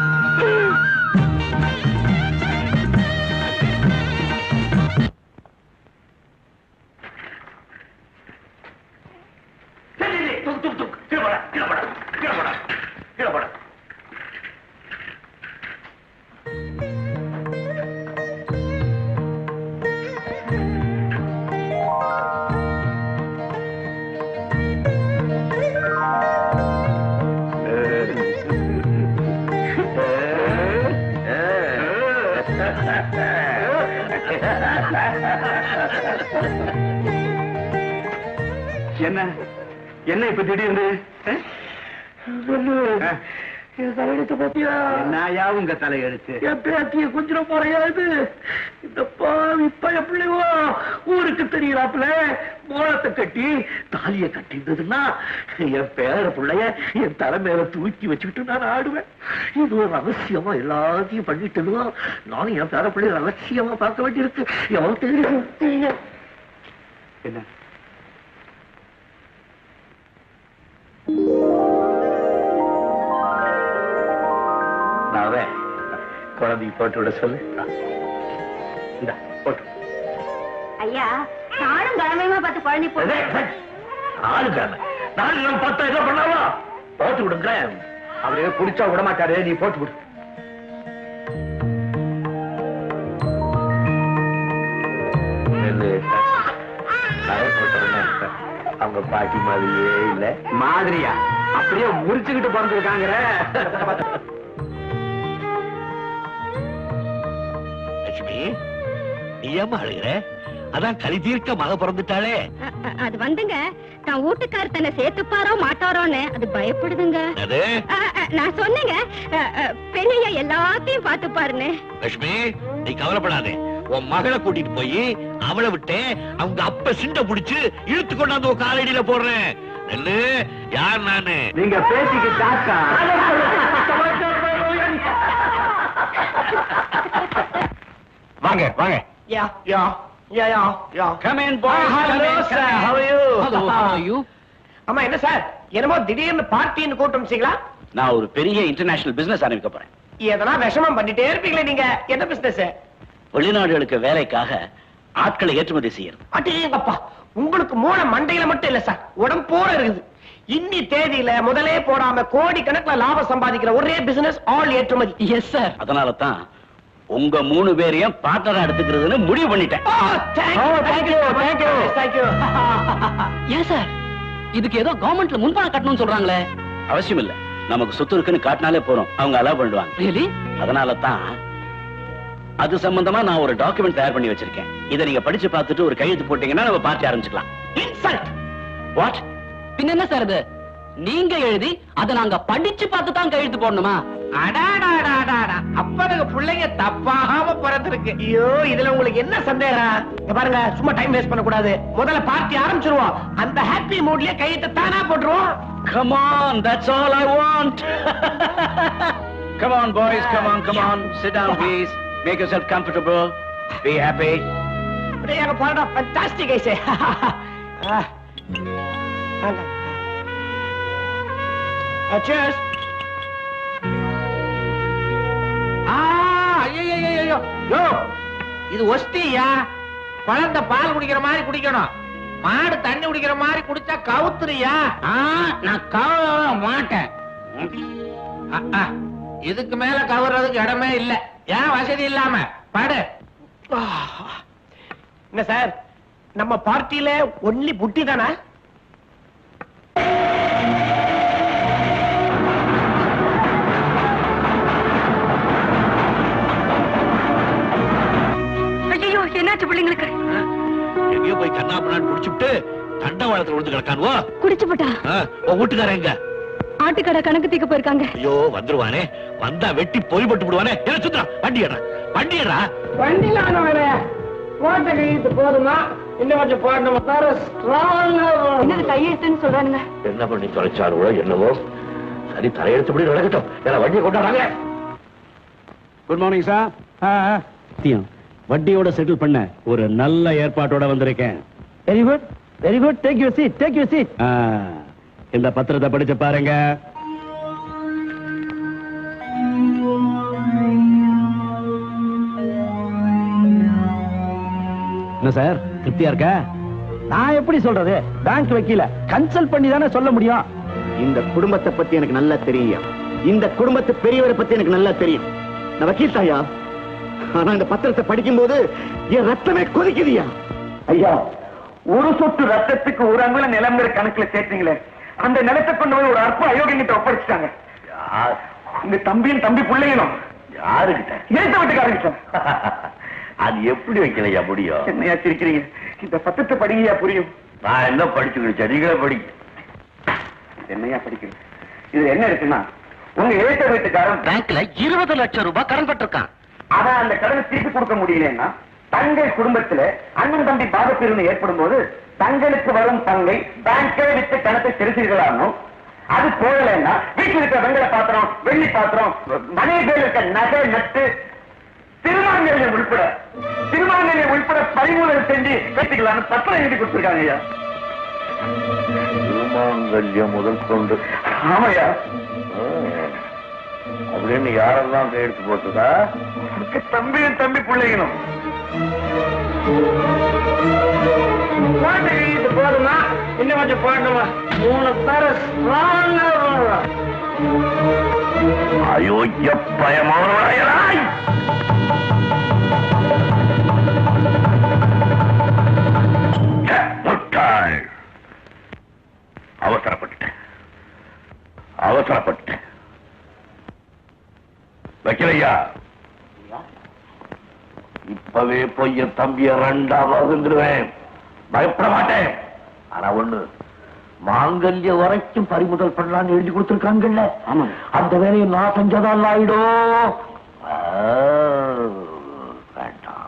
என்ன என்ன இப்ப திடீர்னு என் தலையெழுத்து பாத்தியா? என்னையா உங்க தலையெழுத்து? என் பேத்திய கொஞ்சம் முறையாது. இந்த பாவி பய பிள்ளைவோ ஊருக்கு தெரியலாப்புல மோளத்தை கட்டி தாலிய கட்டிருந்ததுன்னா என் பேர பிள்ளைய என் தலை மேல தூக்கி வச்சுக்கிட்டு நான் ஆடுவேன். இது ஒரு ரகசியமா எல்லாத்தையும் பண்ணிட்டு நானும் என் பேர பிள்ளைய ரகசியமா பார்க்க வேண்டியிருக்கு. எவ்வளவு தெரியும்? என்ன குழந்தைக்கு போட்டு விட சொல்லு. இந்த போட்டு. ஐயா, நானும் கிழமையுமா பார்த்து குழந்தை போட்டு. நாலு கிழமை பார்த்தா என்ன பண்ணாவா? போட்டு விடுங்க. அவரே குடிச்சா விட மாட்டாரு. நீ போட்டு விடு. அவங்க பாட்டி மாதிரியே இல்ல. மாதிரியா? அப்படியே முறிச்சுக்கிட்டு பிறந்திருக்காங்க. லட்சுமி, நீ ஏமா அழுகிற? அதான் கலி தீர்க்க மக பிறந்துட்டாளே. அது வந்துங்க, நான் வீட்டுக்காரர் தன்னை சேர்த்துப்பாரோ மாட்டாரோன்னு அது பயப்படுதுங்க. நான் சொன்னேங்க, பெண்ணைய எல்லாத்தையும் பார்த்து பாருன்னு. லட்சுமி, நீ கவலைப்படாதே. உன் மகளை கூட்டிட்டு போய் அவளை விட்டு அவங்க அப்ப சிண்ட புடிச்சு இழுத்து கொண்டாந்து உன் காலடியில போடுறேன். நெல்லு, யார் நானு? நீங்க பேசிக்கு தாக்கா. வாங்க வாங்க. Come in, boys. Hello, sir. How are you? Hello, how are you? அம்மா, என்ன சார் என்னமோ திடீர்னு பார்ட்டின்னு கூட்டமிச்சீங்களா? நான் ஒரு பெரிய இன்டர்நேஷனல் பிசினஸ் ஆரம்பிக்க போறேன். எதனா விஷமம் பண்ணிட்டே இருப்பீங்களே நீங்க. என்ன பிசினஸ்? வெளிநாடுகளுக்கு வேலைக்காக ஆட்களை ஏற்றுமதி செய்யறது. அடேங்கப்பா, உங்களுக்கு மூளை மண்டையில மட்டும் இல்ல சார், உடம்பு போற இருக்குது. இன்னி தேதியில முதலே போடாம கோடி கணக்குல லாபம் சம்பாதிக்கிற ஒரே பிசினஸ் ஆல் ஏற்றுமதி. Yes sir. அதனால தான் உங்க 3 பேரையும் பார்ட்னரா எடுத்துக்கிறதுன்னு முடிவு பண்ணிட்டேன். ஏன் சார், இதுக்கு ஏதோ கவர்மெண்ட்ல முன்பணம் கட்டணும்னு சொல்றாங்களே? அவசியம் இல்ல, நமக்கு சொத்து இருக்குன்னு காட்டினாலே போறோம், அவங்க அலோவ் பண்ணிடுவாங்க. ரியலி? அதனால தான் அது சம்பந்தமா நான் ஒரு டாக்குமெண்ட் தயார் பண்ணி வச்சிருக்கேன். இதை நீங்க படிச்சு பார்த்துட்டு ஒரு கையெழுத்து போட்டீங்கன்னா நம்ம பார்ட்டி ஆரம்பிச்சுக்கலாம். இன்சல்ட். வாட்? பின்ன என்ன சார் இது? நீங்க எழுதி அதை நாங்க படிச்சு பார்த்து தான் கையெழுத்து போடணுமா? அப்பனுக்கு பிள்ளைங்க தப்பாகாம பிறந்திருக்கு. ஐயோ, இதுல உங்களுக்கு என்ன சந்தேகம்? பாருங்க, சும்மா டைம் வேஸ்ட் பண்ண கூடாது. முதல்ல பார்ட்டி ஆரம்பிச்சிருவோம். அந்த ஹாப்பி மூட்லயே கையெழுத்து தானா போட்டுருவோம். Come on, that's all I want. Come on, boys, come on. Sit down, please. Make yourself comfortable. Be happy. அப்படியே பாருடா, ஃபேண்டாஸ்டிக் ஐசே. Cheers. ஐயோ, இது ஒஸ்தியா? குழந்தை பால் குடிக்கிற மாதிரி குடிக்கணும். மாடு தண்ணி குடிக்கிற மாதிரி குடிச்சா கவுத்துறியா? நான் கவர மாட்டேன். இதுக்கு மேல கவர்றதுக்கு இடமே இல்ல. ஏன் வசதி இல்லாம பாடு. என்ன சார், நம்ம பார்ட்டியில ஒன்லி புட்டி தானே? ஐயோ, என்னாச்சு பிள்ளைங்களுக்கு? எங்கேயோ போய் கண்ணாப்பண்ணான்னு குடிச்சுட்டு தண்டவாளத்துல விழுந்து கிடக்கானுவோ. குடிச்சு போட்டா? உன் வீட்டுக்காரன் எங்க? ஆட்டுக்கடை கணக்கு தீக்க போயிருக்காங்க. ஐயோ, வந்துருவானே. வந்தா வெட்டி பொய் போட்டு விடுவானே. என்ன சுத்தா வண்டி ஏறா. வண்டியில போட்ட கையெழுத்து போதுமா? இன்னும் கொஞ்சம் போடணும். என்னது கையெழுத்துன்னு சொல்றானுங்க? என்ன பண்ணி தொலைச்சாருவோ என்னவோ. சரி, தலையெழுத்துப்படி நடக்கட்டும். வண்டியை கொண்டாடுறாங்க. Good morning sir. வட்டியோட செட்டில் பண்ண ஒரு நல்ல ஏற்பாட்டோட வந்திருக்கேன். Very good. Take your seat. இந்த பத்திரத்தை படிச்சு பாருங்க. என்ன சார், திருப்தியா இருக்கா? நான் எப்படி சொல்றது? பேங்க் வக்கீல கன்சல்ட் பண்ணி தானே சொல்ல முடியும். இந்த குடும்பத்தை பத்தி எனக்கு நல்லா தெரியும். இந்த குடும்பத்து பெரியவரை பத்தி எனக்கு நல்லா தெரியும். நான் வக்கீல் தாயா. ஆனா இந்த பத்திரத்தை படிக்கும் போது என் ரத்தமே கொதிக்குதியா. ஐயா, ஒரு சொட்டு ரத்தத்துக்கு ஒரு அங்குல நிலங்கிற கணக்குல சேர்த்தீங்களே, அந்த நிலத்தை கொண்டு போய் ஒரு அற்ப அயோக்கியங்கிட்ட ஒப்படைச்சிட்டாங்க. உங்க தம்பியும் தம்பி பிள்ளைங்களும். யாருக்கிட்ட? ஏத்த வீட்டுக்காரங்க. அது எப்படி வைக்கலையா முடியும்? என்னையா சிரிக்கிறீங்க? இந்த பத்திரத்தை படிங்கயா புரியும். நான் என்ன படிச்சு கிடைச்சேன்? நீங்களே படி. என்னையா படிக்கிறது? இது என்ன இருக்குன்னா, உங்க ஏத்த வீட்டுக்காரன் பேங்க்ல 20 லட்சம் ரூபாய் கடன் பட்டிருக்கான். ஆனா அந்த கடனை திருப்பி கொடுக்க முடியலன்னா, தங்கள் குடும்பத்துல அண்ணன் தம்பி பாகப்பிரிவினை ஏற்படும் போது தங்களுக்கு வரும் பங்கை பேங்கை விட்டு கணத்தை செலுத்தீர்களானோ, அது போகலன்னா வீட்டில் இருக்கிற வெங்கல பாத்திரம், வெள்ளி பாத்திரம், மனைவி பேர் இருக்க நகை நட்டு திருமாங்கல்யம் உள்பட பறிமுதல் செஞ்சு கட்டிக்கலான்னு பத்திரம் எழுதி கொடுத்திருக்காங்க ஐயா. திருமாங்கல்யம் முதல் கொண்டு? ஆமையா. அப்படின்னு யாரெல்லாம் கையெழுத்து போட்டுதா? தம்பியும் தம்பி பிள்ளைகளும். இது போதுமா? இன்னும் கொஞ்சம் போடணுமா? 3 பேர அயோக்கிய பயமானவராய். அவசரப்பட்டுட்டேன். வைக்கலையா? இப்பவே போய் என் தம்பிய 2ஆ வகுந்துருவேன். பயப்பட மாட்டேன். ஆனா ஒண்ணு, மாங்கல்ய வரைக்கும் பறிமுதல் பண்ணலான்னு எழுதி கொடுத்திருக்காங்கல்ல, அந்த வேலையை நான் செஞ்சதால் ஆயிடும். வேண்டாம்.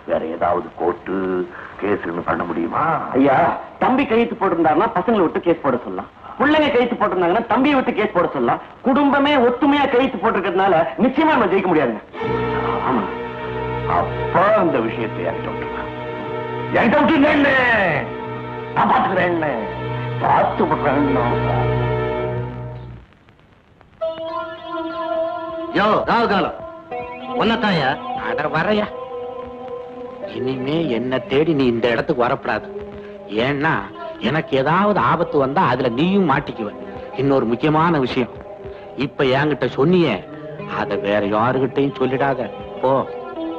வேற ஏதாவது கோர்ட்டு கேஸ் பண்ண முடியுமா? ஐயா, தம்பி கையெழுத்து போட்டிருந்தாருன்னா பசங்களை விட்டு கேஸ் போட சொல்லலாம். பிள்ளைங்க கையெழுத்து போட்டிருந்தாங்கன்னா தம்பியை விட்டு கேஸ் போட சொல்லலாம். குடும்பமே ஒத்துமையா கையெழுத்து போட்டிருக்கிறதுனால நிச்சயமா நம்ம ஜெயிக்க முடியாதுங்க. ஆமா, அப்ப அந்த விஷயத்தை என்கிட்ட விட்டு நான் பாத்துக்கிறேன். பார்த்து விடுறேன். யோ ராவுகாலம் ஒன்னத்தாயா? அட வரையா, இனிமே என்ன தேடி நீ இந்த இடத்துக்கு வரப்படாது. ஏன்னா எனக்கு ஏதாவது ஆபத்து வந்தா அதுல நீயும் மாட்டிக்குவ. இன்னொரு முக்கியமான விஷயம், இப்ப என்கிட்ட சொன்னியே, அத வேற யாருகிட்டையும் சொல்லிடாத. போ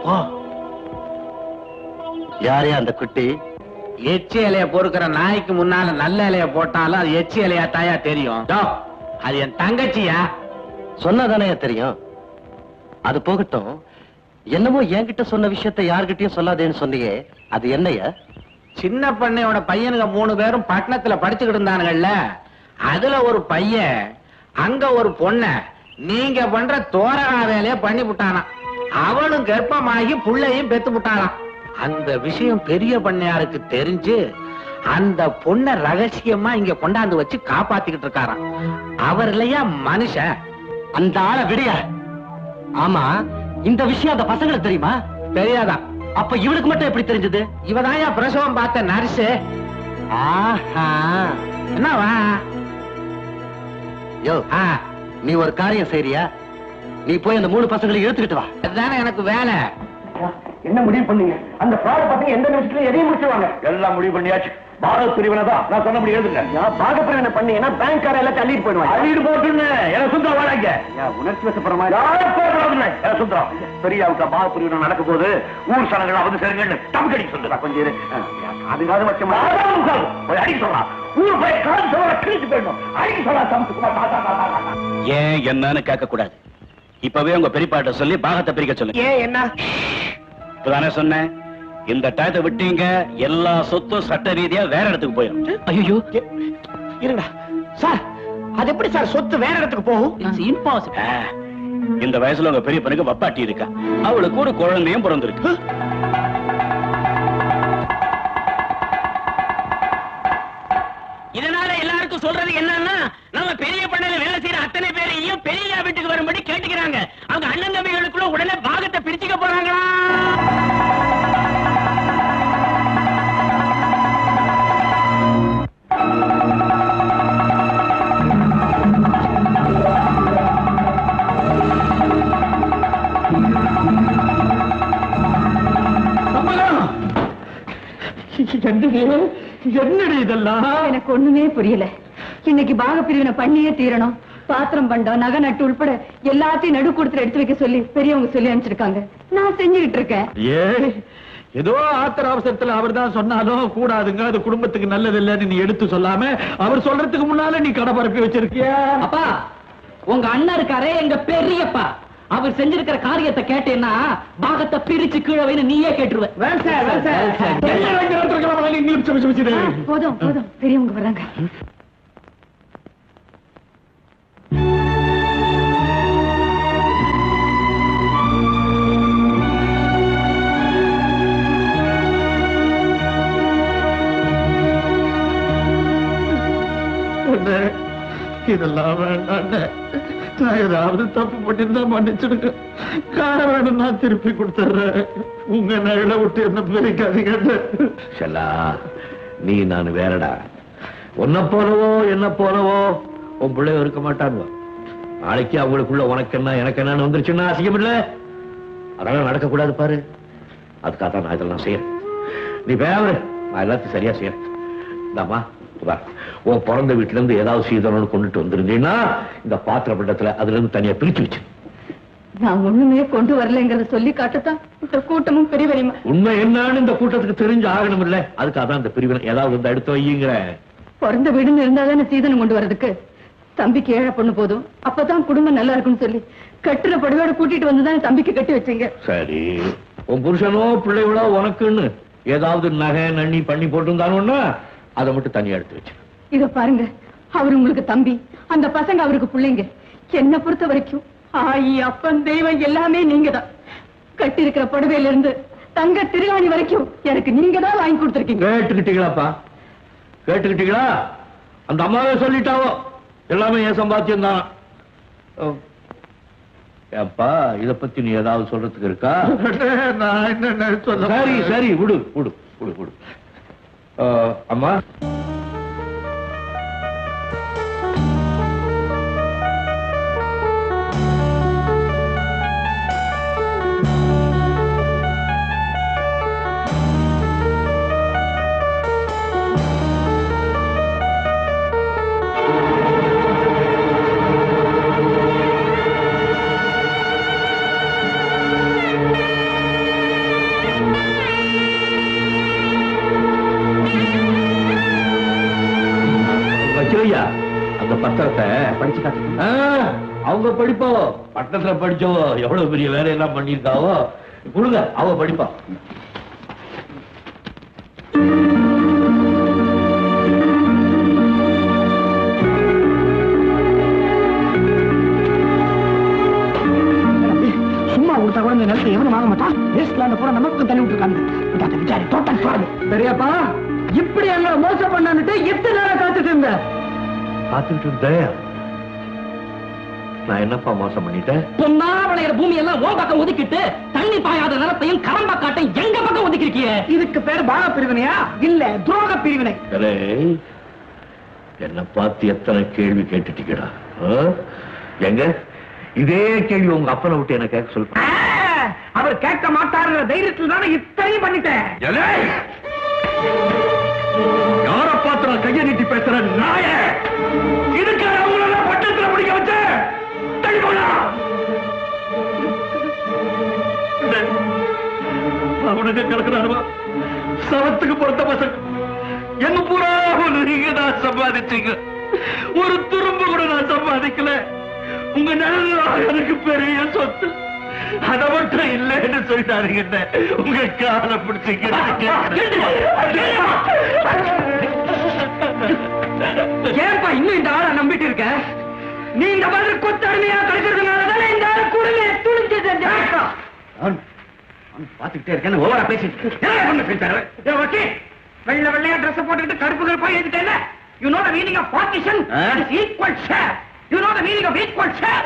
போ. யாரையா அந்த குட்டி? எச்சி இலைய பொறுக்கிற நாய்க்கு முன்னால நல்ல இலைய போட்டாலும் அது எச்சி இலையா தாயா தெரியும். அது என் தங்கச்சியா. சொன்னதானே தெரியும். அது போகட்டும், என்னமோ என்கிட்ட சொன்ன விஷயத்தை யார்கிட்டயும் சொல்லாதேன்னு சொன்னியே, அது என்னையா? சின்ன பண்ணையோட பையனுங்க 3 பேரும் பட்டணத்துல படிச்சுக்கிட்டு இருந்தானுங்கல்ல, அதுல ஒரு பையன் அங்க ஒரு பொண்ண நீங்க பண்ற தோரணா வேலைய பண்ணி விட்டானா. அவளும் கர்ப்பமாகி புள்ளையும் பெத்து விட்டாளாம். அந்த விஷயம் பெரிய பண்ணையாருக்கு தெரிஞ்சு அந்த பொண்ண ரகசியமா இங்க கொண்டாந்து வச்சு காப்பாத்திக்கிட்டு இருக்காராம். அவர் இல்லையா மனுஷன். அந்த ஆளை விடியா. ஆமா, இந்த விஷயம் அந்த பசங்களுக்கு தெரியுமா? தெரியாதா? அப்ப இவனுக்கு மட்டும் எப்படி தெரிஞ்சது? இவதாயா பிரசவம் பார்த்த நர்ஸ். ஆஹா, என்னவா? யோ, நீ ஒரு காரியம் செய்றியா? நீ போய் அந்த 3 பசங்களை இழுத்துக்கிட்டு வா. அதுதானே எனக்கு வேலை. என்ன முடிவு பண்ணீங்க? அந்த ஃப்ராட் பத்தி எந்த நிமிஷத்துல எதையும் முடிச்சுவாங்க. எல்லாம் முடிவு பண்ணியாச்சு. பாரத் பிரிவினை தான் நான் சொன்ன முடியாது. பாக பிரிவினை பண்ணீங்கன்னா பேங்க்கார எல்லாம் தள்ளிட்டு போயிடுவாங்க. அள்ளிட்டு போட்டுன்னு என்ன சுந்தரம் வாழாங்க. உணர்ச்சி வசப்படுற மாதிரி சுந்தரம் பெரியாவுக்கு பாக பிரிவினை நடக்கும் போது ஊர் சனங்கள் வந்து சேருங்கன்னு தமிழ் சொல்லுறா. கொஞ்சம் அதுக்காக வச்சமா அடிக்க சொல்லலாம். ஊர் போய் காது சொல்ல கிழிச்சு போயிடணும். அடிக்க சொல்லலாம். சமத்துக்குமார் ஏன் என்னன்னு கேட்க கூடாது. இப்பவே உங்க பெரியப்பாட்ட சொல்லி பாகத்தை பிரிக்க சொல்லு. ஏன் என்ன இப்பதானே சொன்னேன், இந்த டயத்தை விட்டீங்க எல்லா சொத்தும் சட்ட ரீதியா வேற இடத்துக்கு போயிடும். ஐயோ இருடா சார், அது எப்படி சார் சொத்து வேற இடத்துக்கு போகும்? இந்த வயசுல உங்க பெரிய பொண்ணுக்கு வப்பாட்டி இருக்கா, அவளுக்கு ஒரு குழந்தையும் பிறந்திருக்கு. இதனால எல்லாருக்கும் சொல்றது என்னன்னா, நம்ம பெரிய பண்ணையில வேலை செய்யற அத்தனை பேரையும் பெரிய வீட்டுக்கு வரும்படி கேட்டுக்கிறாங்க. அவங்க அண்ணன் தம்பிகளுக்குள்ள உடனே பாகத்தை பிரிச்சுக்க போறாங்களா? என்னடி இதெல்லாம்? எனக்கு ஒண்ணுமே புரியல. இன்னைக்கு பாக பிரிவினை பண்ணியே தீரணும். பாத்திரம் பண்டம் நகை நட்டு உள்பட எல்லாத்தையும் நடு கொடுத்து எடுத்து வைக்க சொல்லி பெரியவங்க சொல்லி அனுப்பிச்சிருக்காங்க. நான் செஞ்சுக்கிட்டு இருக்கேன். ஏதோ ஆத்திர அவசரத்துல அவர் தான் சொன்னாலும் கூடாதுங்க, அது குடும்பத்துக்கு நல்லது இல்லைன்னு நீ எடுத்து சொல்லாம அவர் சொல்றதுக்கு முன்னால நீ கடை பரப்பி வச்சிருக்கியா? அப்பா, உங்க அண்ணா இருக்காரே எங்க பெரியப்பா, அவர் செஞ்சிருக்கிற காரியத்தை கேட்டேன்னா பாகத்தை பிரிச்சு கீழே வைன்னு நீயே கேட்டுருவ. போதும் போதும், பெரியவங்க வர்றாங்க. இதெல்லாம் வேண்டாம். நான் ஏதாவது தப்பு பண்ணிருந்தா மன்னிச்சிடுங்க. காரை வேணும் நான் திருப்பி கொடுத்துறேன். உங்க நகலை விட்டு என்ன பிரிக்காதீங்க. செல்லா, நீ நான் வேறடா. உன்ன போலவோ என்ன போலவோ உன் பிள்ளைய இருக்க மாட்டாங்க. நாளைக்கு அவங்களுக்குள்ள உனக்கு என்ன எனக்கு என்னன்னு வந்துருச்சுன்னா அசிங்கம் இல்ல. அதெல்லாம் நடக்கக்கூடாது பாரு. அதுக்காக தான் நான் இதெல்லாம் செய்யறேன். நீ வேற நான் எல்லாத்தையும் சரியா செய்யறேன். இந்தாமா உன் பிறந்த வீட்டுல இருந்து ஏதாவது சீதனம் கொண்டுட்டு வந்திருந்தீங்கன்னா இந்த பாத்திர பண்டத்துல அதுல இருந்து தனியா பிரிச்சு வச்சு. நான் ஒண்ணுமே கொண்டு வரலைங்கிறத சொல்லி காட்டத்தான் இந்த கூட்டமும் பெரியவரிமா. உண்மை என்னன்னு இந்த கூட்டத்துக்கு தெரிஞ்சு ஆகணும் இல்ல. அதுக்காக தான் இந்த பிரிவினை ஏதாவது வந்து எடுத்து வையுங்கிற. பிறந்த வீடுன்னு இருந்தாதானே சீதனம் கொண்டு வர்றதுக்கு. தம்பிக்கு ஏழை பொண்ணு போதும், அப்பதான் குடும்பம் நல்லா இருக்குன்னு சொல்லி கட்டுற படுவோட கூட்டிட்டு வந்துதான் தம்பிக்கு கட்டி வச்சீங்க. சரி, உன் புருஷனோ பிள்ளைகளோ உனக்குன்னு ஏதாவது நகை நண்ணி பண்ணி போட்டுருந்தானோன்னா அதை மட்டும் தனியா எடுத்து வச்சு. இத பாருங்க, அவர் உங்களுக்கு தம்பி, அந்த பசங்க அவருக்கு பிள்ளைங்க. என்ன பொறுத்த வரைக்கும் ஆயி அப்பன் தெய்வம் எல்லாமே நீங்க தான். கட்டி இருக்கிற புடவையில இருந்து தங்க திருகாணி வரைக்கும் எனக்கு நீங்க தான் வாங்கி கொடுத்துருக்கீங்க. கேட்டுக்கிட்டீங்களாப்பா? கேட்டுக்கிட்டீங்களா? அந்த அம்மாவே சொல்லிட்டாவோ எல்லாமே என் சம்பாத்தியம் தான். அப்பா, இத பத்தி நீ ஏதாவது சொல்றதுக்கு இருக்கா? நான் என்ன சொல்ல? சரி சரி, விடு விடு விடு விடு. அம்மா, அந்த பத்திரத்தை படிச்சு அவங்க படிப்போ, பட்டணத்துல படிச்சோ எவ்வளவு பெரிய வேலையெல்லாம் பண்ணிருக்காவோ கொடுங்க, அவ படிப்பா. கொடுத்தா கூட இந்த நிலத்தை எவனும் வாங்க மாட்டான். வேஸ்ட்லாண்ட கூட நமக்கு தள்ளி விட்டுருக்காங்க. விசாரி தோட்டம் பாருங்க. பெரியப்பா இப்படி எங்களை மோசம் பண்ணான்னுட்டு எத்தனை நேரம் காத்துட்டு இருந்த? காத்துட்டு இருந்தேன். நான் என்னப்பா மோசம் பண்ணிட்டேன்? பொன்னா விளையிற பூமி எல்லாம் உன் பக்கம் ஒதுக்கிட்டு தண்ணி பாயாத நிலத்தையும் கரம்பா காட்டையும் எங்க பக்கம் ஒதுக்கிருக்கிய. இதுக்கு பேர் பாக பிரிவினையா இல்ல துரோக பிரிவினை? என்ன பார்த்து எத்தனை கேள்வி கேட்டுட்டீங்கடா? எங்க இதே கேள்வி உங்க அப்பனை விட்டு என்ன கேட்க சொல்ற? அவர் கேட்க மாட்டாருங்கிற தைரியத்தில் தானே இத்தனையும் பண்ணிட்டேன். யார பார்த்து நான் கையை நீட்டி பேசுறேன் நாய? இதுக்கு அவங்கள பட்டத்துல முடிக்க வச்ச அவனுக்கு கிடக்குறாருவா சவத்துக்கு பொறுத்த பசங்க எங்க பூரா நீங்க நான் சம்பாதிச்சீங்க. ஒரு துரும்பு கூட நான் சம்பாதிக்கல. உங்க நிழல் எனக்கு பெரிய சொத்து. அதை மட்டும் இல்லைன்னு சொல்லிட்டாருங்க. உங்க காலை பிடிச்சிக்க ஏன்பா இன்னும் இந்த ஆளை நம்பிட்டு இருக்க? நீ இந்த மாதிரி கொத்தடிமையா கிடைக்கிறதுனாலதானே இந்த ஆளை குடுமையை துணிஞ்சு பாத்துக்கிட்டே இருக்கேன். ஓவரா பேசிட்டு வெள்ள வெள்ளையா ட்ரெஸ் போட்டுக்கிட்டு கருப்பு கருப்பா ஏறிட்டேன். You know the meaning of partition? It is equal share. You know the meaning of equal share?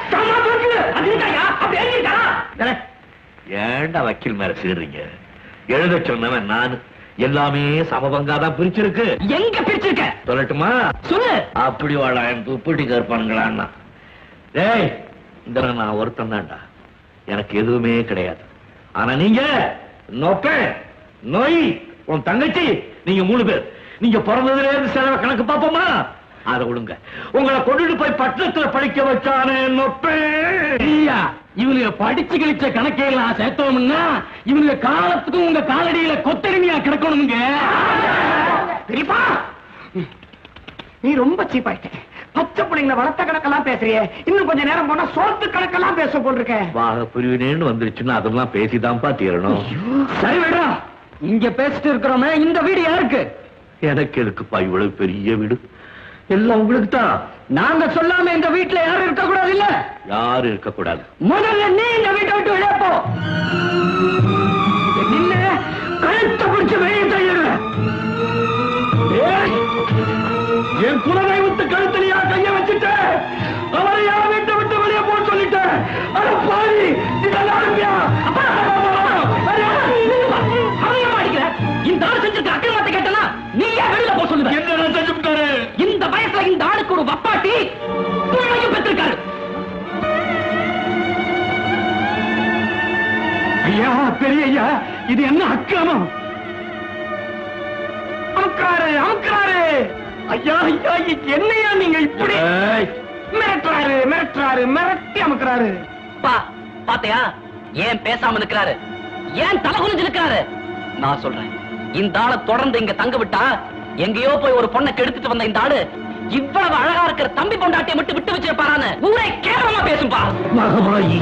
ஏண்டா வக்கீல் மேல சீடுறீங்க? எழுத சொன்னவன் நான். எல்லாமே சமபங்காதான் பிரிச்சிருக்கு. எங்க பிரிச்சிருக்க சொல்லட்டுமா? சொல்லு. அப்படி வாழ துப்பிட்டி கற்பானுங்களான்னா டேய் இந்த நான் ஒருத்தன் தான்டா. எனக்கு எதுவுமே கிடையாது. ஆனா நீங்க நோப்ப நோய் உன் தங்கச்சி நீங்க 3 பேர். நீங்க பிறந்ததுல இருந்து செலவு கணக்கு பாப்போமா? அதை விடுங்க. உங்களை கொண்டுட்டு போய் பட்டணத்துல படிக்க வச்சானே நொப்பையா. இவனுங்க படிச்சு கழிச்ச கணக்கையெல்லாம் சேர்த்தோம்னா இவனுங்க காலத்துக்கும் உங்க காலடியில கொத்தடிமையா கிடக்கணுங்க. பெரியப்பா நீ ரொம்ப சீப்பாயிட்ட. பச்சை பிள்ளைங்களை வளர்த்த கணக்கெல்லாம் பேசுறிய. இன்னும் கொஞ்ச நேரம் போனா சோத்து கணக்கெல்லாம் பேச போட்டிருக்கேன். வாக பிரிவினேன்னு வந்துருச்சுன்னா அதெல்லாம் பேசிதான்ப்பா தீரணும். சரி வேடா இங்க பேசிட்டு இருக்கிறோமே இந்த வீடு யாருக்கு? எனக்கு எதுக்குப்பா இவ்வளவு பெரிய வீடு? எல்லாம் உங்களுக்கு தான். நாங்க சொல்லாம இந்த வீட்டுல யாரும் இருக்க கூடாது இல்ல? யாரும் இருக்க கூடாது. முதல்ல நீ இந்த வீட்டை விட்டு வெளியே போ. நின்ன கழுத்தை பிடிச்சு வெளியே தள்ளிடுவேன். என் குலதெய்வத்து கழுத்திலையா கைய வச்சுட்டு அவரை யார் வீட்டை விட்டு வெளியே போக சொல்லிட்டேன். அட பாவி இந்த ஆள் செஞ்சிருக்க அக்கிரமத்தை கேட்டனா நீ ஏன் வெளியில போக சொல்லுவ? என்ன செஞ்சுட்டாரு? இந்த வயசுல இந்த ஆளுக்கு ஒரு வப்பாட்டி பிள்ளையும் பெற்றிருக்காரு. ஐயா பெரிய ஐயா இது என்ன அக்கிரமம்? அமுக்காரு அமுக்காரு. ஐயா ஐயா என்னையா நீங்க இப்படி மிரட்டுறாரு மிரட்டுறாரு மிரட்டி அமுக்குறாரு. பாத்தையா ஏன் பேசாம இருக்கிறாரு? ஏன் தலை குனிஞ்சு இருக்கிறாரு? நான் சொல்றேன் இந்த ஆளை தொடர்ந்து இங்க தங்க விட்டா எங்கேயோ போய் ஒரு பொண்ணை கெடுத்துட்டு வந்த இந்த ஆளு இவ்வளவு அழகா இருக்கிற தம்பி பொண்டாட்டியை மட்டும் விட்டு வச்சிருப்பாரான்னு ஊரே கேவலமா பேசும்பா. மகமாயி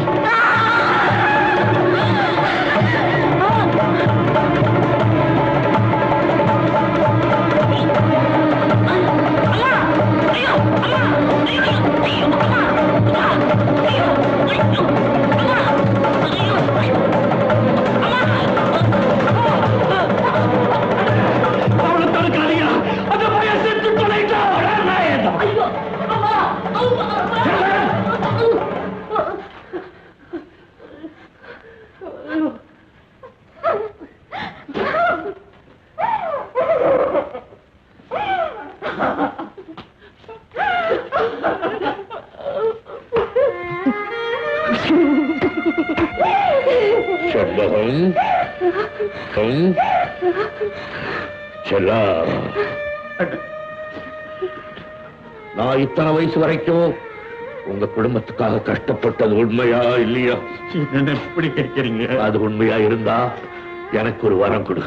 நான் இத்தனை வயசு வரைக்கும் உங்க குடும்பத்துக்காக கஷ்டப்பட்டது உண்மையா இல்லையா? எப்படி கேட்கிறீங்க? அது உண்மையா இருந்தா எனக்கு ஒரு வரம் கொடு.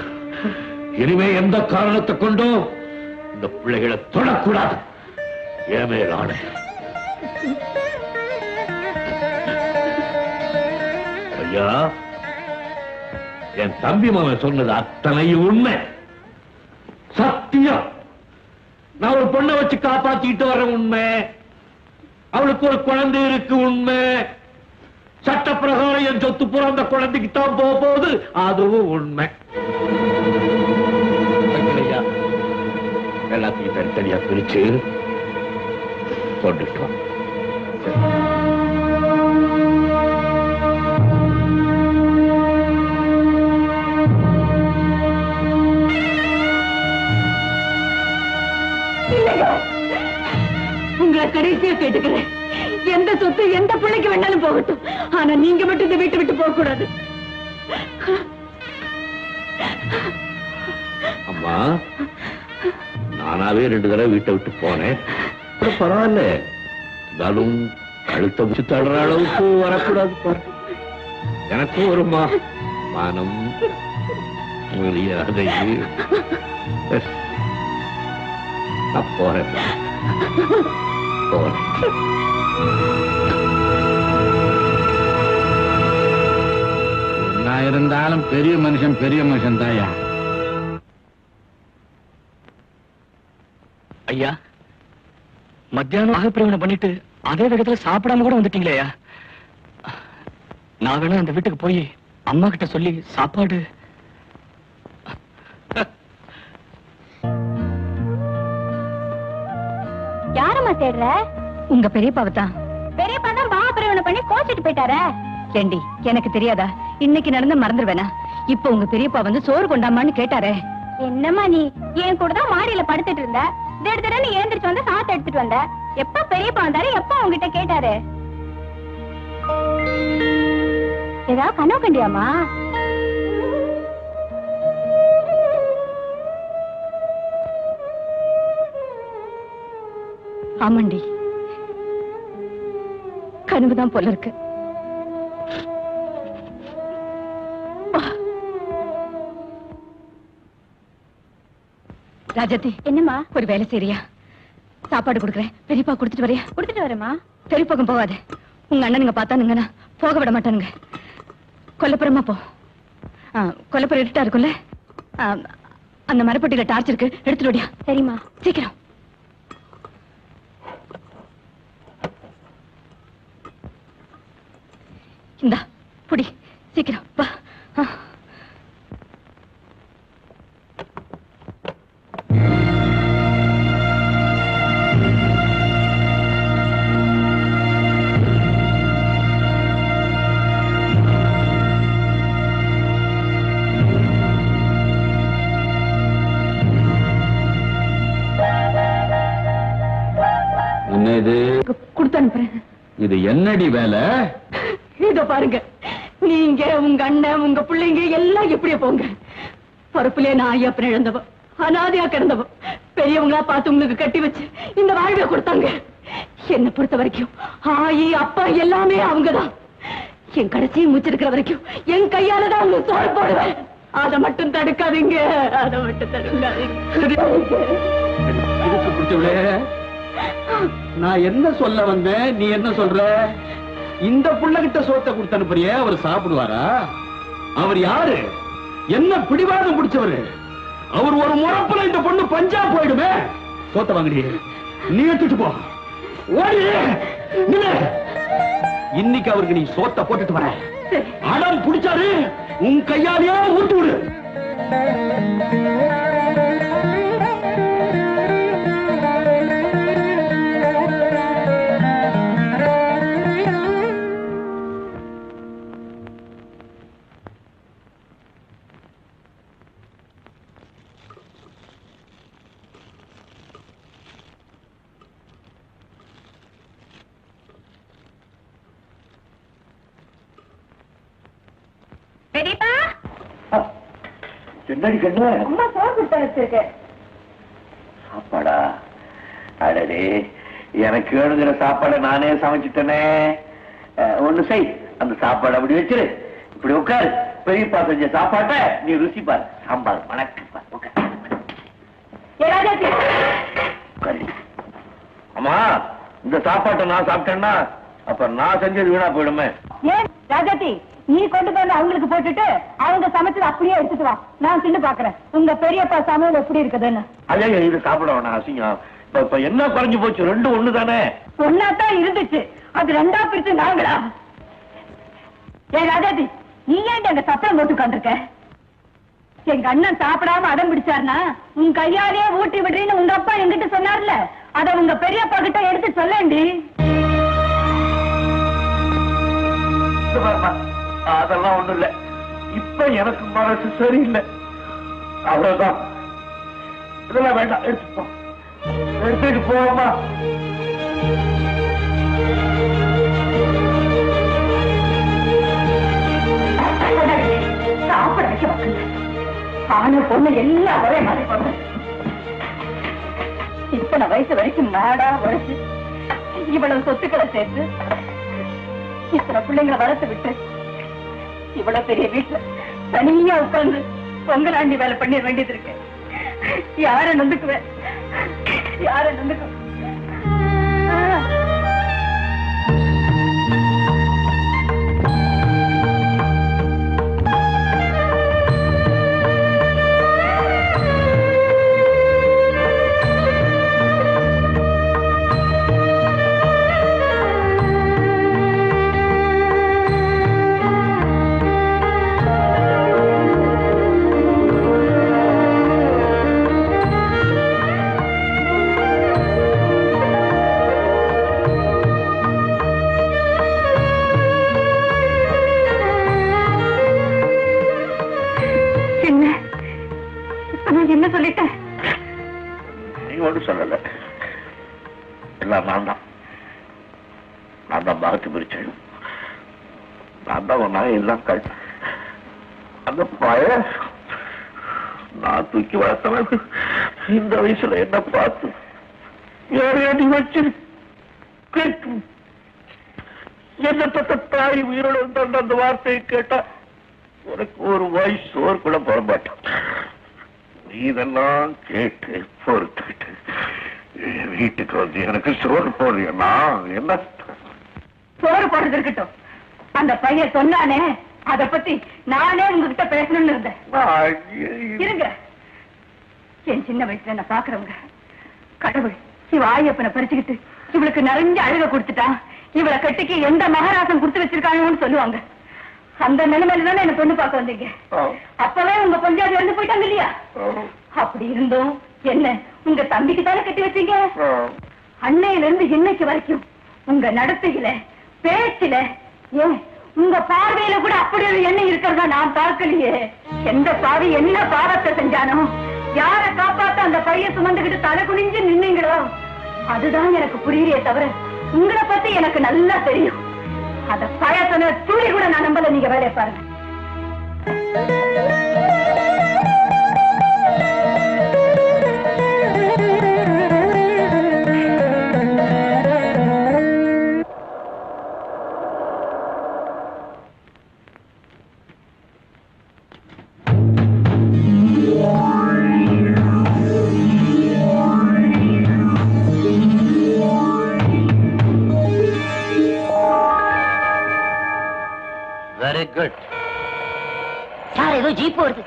இனிமே எந்த காரணத்தை கொண்டும் இந்த பிள்ளைகளை தொடக்கூடாது. ஏமே ஆணை. ஐயா என் தம்பி மகன் சொன்னது அத்தனை உண்மை சத்தியம். நான் ஒரு பொண்ணை வச்சு காப்பாத்திட்டு வர உண்மை. அவளுக்கு ஒரு குழந்தை இருக்கு உண்மை சட்டப்பிரகாரம் என் சொத்து பூரா அந்த குழந்தைக்கு தான் போக போகுது. அதுவும் உண்மை. எல்லாத்தையும் தனித்தனியா பிரிச்சு கொண்டுட்டோம். உங்களை கடைசியா கேட்டுக்கிறேன், எந்த சொத்து எந்த பிள்ளைக்கு வேணாலும் போகட்டும், ஆனா நீங்க மட்டும் இந்த வீட்டை விட்டு போக கூடாது. அம்மா, நானாவே 2 தடவை வீட்டை விட்டு போனேன். பரவாயில்ல, இருந்தாலும் கழுத்தை வச்சு தடுற அளவுக்கு வரக்கூடாது பாரு. எனக்கும் வருமா மானம் மரியாதை. நான் போறேன். என்ன இருந்தாலும் பெரிய மனுஷன் தாயா. ஐயா, மத்தியானம் ஆகப்பிரவனை பண்ணிட்டு அதே வேகத்துல சாப்பிடாம கூட வந்துட்டீங்களே ஐயா. நான் வேணா அந்த வீட்டுக்கு போய் அம்மா கிட்ட சொல்லி சாப்பாடு. யாரம்மா தேடுற? உங்க பெரியப்பாவை தான். பெரியப்பா தான் பாகப்பிரவனை பண்ணி கோச்சிட்டு போயிட்டாரே. ஏண்டி, எனக்கு தெரியாதா? இன்னைக்கு நடந்து மறந்துடுவேனா? இப்ப உங்க பெரியப்பா வந்து சோறு கொண்டாமான்னு கேட்டாரே. என்னம்மா நீ என் கூட தான் மாடியில படுத்துட்டு இருந்த, திடீர்னு எழுந்திரிச்சு வந்து சாத்த எடுத்துட்டு வந்த. எப்ப பெரியப்பா வந்தாரு, எப்ப உங்ககிட்ட கேட்டாரு? ஏதாவது கனவு கண்டியாமா? ஆமாண்டி, கனவுதான் போல இருக்கு. ராஜாத்தி, என்னம்மா? ஒரு வேலை செய்றியா? சாப்பாடு கொடுக்குறேன், பெரியப்பா கொடுத்துட்டு வரையா? கொடுத்துட்டு வரேம்மா. பெரியப்பாக்கும் போகாது, உங்க அண்ணனுங்க பார்த்தானுங்கன்னா போக விட மாட்டானுங்க. கொல்லப்புறமா போ. கொல்லப்புறம் இருட்டா இருக்கும்ல, அந்த மரப்பட்டியில டார்ச் இருக்கு, எடுத்துட்டு வரியா? சரிம்மா. சீக்கிரம். இந்தா புடி, சீக்கிரம் வா. என்ன இது? கொடுத்து அனுப்புறேன். இது என்னடி வேலை? இதோ பாருங்க, நீங்க உங்க அண்ணன் உங்க பிள்ளைங்க எல்லாம் எப்படியே போங்க. பொறுப்புலயே நான் ஐயப்பன் இழந்தவ, அனாதையா கிடந்தவ, பெரியவங்களா பார்த்து உங்களுக்கு கட்டி வச்சு இந்த வாழ்வை கொடுத்தாங்க. என்னை பொறுத்த வரைக்கும் ஆயி அப்பா எல்லாமே அவங்கதான். என் கடைசி மூச்சிருக்கிற வரைக்கும் என் கையாலதான் அவங்க சோறு போடுவேன். அதை மட்டும் தடுக்காதீங்க, அதை மட்டும் தடுக்காதீங்க. நான் என்ன சொல்ல வந்தேன், நீ என்ன சொல்ற? இந்த புள்ளகிட்ட சோத்தை கொடுத்து அனுப்புறியே, அவர் சாப்பிடுவாரா? அவர் யாரு? என்ன பிடிவாதம் பிடிச்சவரு? அவர் ஒரு முறப்புல இந்த பொண்ணு பஞ்சா போயிடுமே. சோத்தை வாங்கடி, நீ எடுத்துட்டு போ. ஓடி இன்னைக்கு அவருக்கு நீ சோத்தை போட்டுட்டு வர. அடம் பிடிச்சாரு உன் கையாலேயே ஊட்டு விடு. பெரியப்பா, என்னடி கண்ணு? அம்மா சோறு கொடுத்து வச்சிருக்கேன். சாப்பாடா? அடடே, எனக்கு வேணுங்கிற சாப்பாடை நானே சமைச்சிட்டேனே. ஒண்ணு செய், அந்த சாப்பாடு அப்படி வச்சிரு, இப்படி உட்காரு. பெரியப்பா செஞ்ச சாப்பாட்டை நீ ருசி பாரு. சாம்பார் வணக்கம். அம்மா, இந்த சாப்பாட்டை நான் சாப்பிட்டேன்னா அப்ப நான் செஞ்சது வீணா போயிடுமே. ஏன் ராஜாத்தி, நீ கொண்டு வந்து அவங்களுக்கு போட்டுட்டு அவங்க சமைச்சது அப்படியே எடுத்துட்டு வா, நான் தின்னு பாக்குறேன் உங்க பெரியப்பா சமையல் எப்படி இருக்குதுன்னு. அதே இது சாப்பிட வேணாம், அசிங்கம். இப்ப என்ன குறைஞ்சு போச்சு? ரெண்டும் ஒண்ணு தானே. ஒன்னாத்தான் இருந்துச்சு, அது ரெண்டா பிரிச்சு நாங்களா? ஏ ராஜாதி, நீ ஏன் அங்க சத்தம் போட்டு உட்கார்ந்திருக்க? எங்க அண்ணன் சாப்பிடாம அடம் பிடிச்சாருனா உன் கையாலேயே ஊட்டி விடுறீன்னு உங்க அப்பா என்கிட்ட சொன்னார்ல, அத உங்க பெரியப்பா கிட்ட எடுத்து சொல்லேண்டி. அதெல்லாம் ஒண்ணும் இல்ல. இப்ப எனக்கு மனசு சரியில்லை, அவ்வளவுதான். இதெல்லாம் வேண்டாம், எடுத்துட்டு போமா. சாப்பிட வைக்க வைக்கல, ஆணு பொண்ணு எல்லாம் ஒரே மாதிரி போடுற. இத்தனை வயசு வரைக்கும் நாடா உழைச்சு இவ்வளவு சொத்துக்களை சேர்த்து இத்தனை பிள்ளைங்களை வளர்த்து விட்டு இவ்வளவு பெரிய வீட்டுல தனியா உட்கார்ந்து பொங்கலாண்டி வேலை பண்ண வேண்டியது இருக்கு. யார நொந்துக்குவேன், யார நொந்துக்குவேன். என்ன சொல்லிட்டேன்? நீ ஒன்றும் சொல்லல, எல்லாம் நான் தான் பாகத்து பிரிச்சேன். நான் தான் உன்னாக எல்லாம் அந்த பய நான் தூக்கி வளர்த்தவன் இந்த வயசுல என்ன பார்த்து ஏறி வச்சு என்ன பத்த தாய் உயிரோடு வந்து அந்த வார்த்தையை கேட்டா எனக்கு ஒரு வயசு சோறு கூட போட மாட்டான். நீ இதெல்லாம் கேட்டு பொறுத்துக்கிட்டு வீட்டுக்கு வந்து எனக்கு சோறு போடுறீங்கன்னா என்ன? சோறு போடுறது இருக்கட்டும், அந்த பையன் சொன்னானே அத பத்தி நானே உங்ககிட்ட பேசணும்னு இருந்தேன். இருங்க, என் சின்ன வயசுல நான் பாக்குறவங்க கடவுள் இவ ஆயப்பனை பறிச்சுக்கிட்டு இவளுக்கு நிறைஞ்ச அழுக கொடுத்துட்டா, இவளை கட்டிக்கு எந்த மகாராசம் கொடுத்து வச்சிருக்காங்கன்னு சொல்லுவாங்க. அந்த நிலைமையில தானே என்ன பொண்ணு பார்க்க வந்தீங்க. அப்பவே உங்க பொஞ்சாதி வந்து போயிட்டாங்க இல்லையா? அப்படி இருந்தும் என்ன உங்க தம்பிக்கு தானே கட்டி வச்சீங்க. அன்னையில இருந்து இன்னைக்கு வரைக்கும் உங்க நடத்தையில பேச்சில ஏன் உங்க பார்வையில கூட அப்படி ஒரு எண்ணம் இருக்கிறதா நான் பார்க்கலையே. எந்த பாவி என்ன பாவத்தை செஞ்சானோ, யார காப்பாத்த அந்த பையன் சுமந்துகிட்டு தலை குனிஞ்சு நின்னீங்களோ அதுதான் எனக்கு புரியலையே தவிர உங்களை பத்தி எனக்கு நல்லா தெரியும். அத பழசன துளி கூட நான் நம்பல. நீங்க வேலையை பாருங்க. Very good sir. ஏதோ ஜீப் வருது.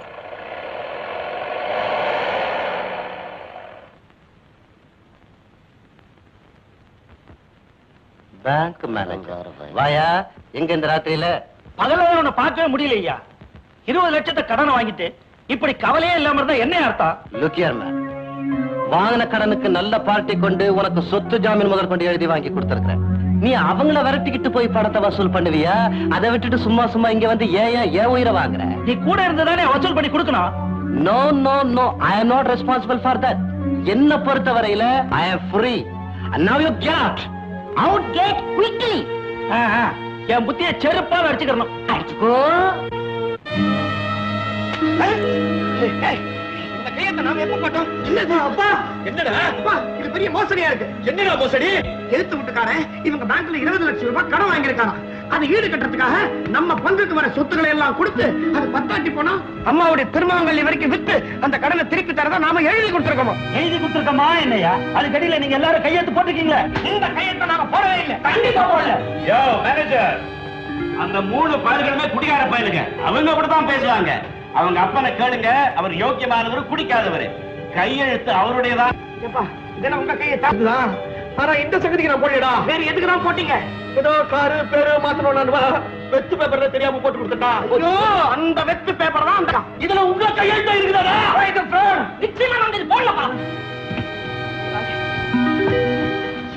பேங்க் மேனேஜர் வாயா. எங்க இந்த ராத்திரியில? பகல உன்னை பார்க்கவே முடியலையா? 20 லட்சத்தை கடன் வாங்கிட்டு இப்படி கவலையே இல்லாம இருந்தா என்ன அர்த்தம்? லுக்கியர் மேன், வாங்கின கடனுக்கு நல்ல பார்ட்டி கொண்டு உனக்கு சொத்து ஜாமீன் முதல் கொண்டு எழுதி வாங்கி கொடுத்திருக்கிறேன். நீ அவங்கள விரட்டிக்கிட்டு போய் பணத்தை வசூல் பண்ணுவியா? அதை விட்டுட்டு சும்மா சும்மா இங்க வந்து ஏன் உயிரை வாங்குற? நீ கூட இருந்ததானே வசூல் பண்ணி கொடுக்கணும். No no no, I am not responsible for that. என்ன பொறுத்த வரையில I am free. And now you get out, get quickly. என் புத்திய செருப்பாக அடிச்சுக்கணும். அடிச்சுக்கோ. இந்த கையத்தை நாம எப்ப போட்டோம்? என்னடா அப்பா, என்னடா அப்பா, இது பெரிய மோசடியா இருக்கு. என்னடா மோசடி? எடுத்து விட்டுக்காரன் இவங்க பேங்க்ல 20 லட்சம் ரூபாய் கடன் வாங்கியிருக்காங்க. அது ஈடு கட்டுறதுக்காக நம்ம பங்குக்கு வர சொத்துக்களை எல்லாம் கொடுத்து அது பத்தாட்டி போனா அம்மாவுடைய திருமாங்கல்ய வரைக்கும் வித்து அந்த கடனை திருப்பி தரதா நாம எழுதி கொடுத்திருக்கோம். எழுதி கொடுத்திருக்கோமா என்னையா? அது கடையில நீங்க எல்லாரும் கையெழுத்து போட்டுக்கீங்களா? இந்த கையெழுத்தை நாம போடவே இல்லை. கண்டிப்பா போடல. யோ மேனேஜர், அந்த 3 பயல்களுமே குடிகார பயலுங்க. அவங்க அப்படிதான் பேசுவாங்க. அவங்க அப்பனை கேளுங்க, அவர் யோக்கியமானவர், குடிக்காதவர். கையெழுத்து அவருடையதான். இதெல்லாம் உங்க கையை தாக்குதான். ஆனா இந்த சங்கதிக்கு நான் போடலடா. வேற எதுக்கு நான் போட்டீங்க? ஏதோ காரு பேரு மாத்தணும்னா வெத்து பேப்பர்ல தெரியாம போட்டு கொடுத்துட்டா. ஐயோ, அந்த வெத்து பேப்பர் தான் அந்த இதுல உங்க கையெழுத்து இருக்குதாடா? நிச்சயமா நான் இது போடலப்பா.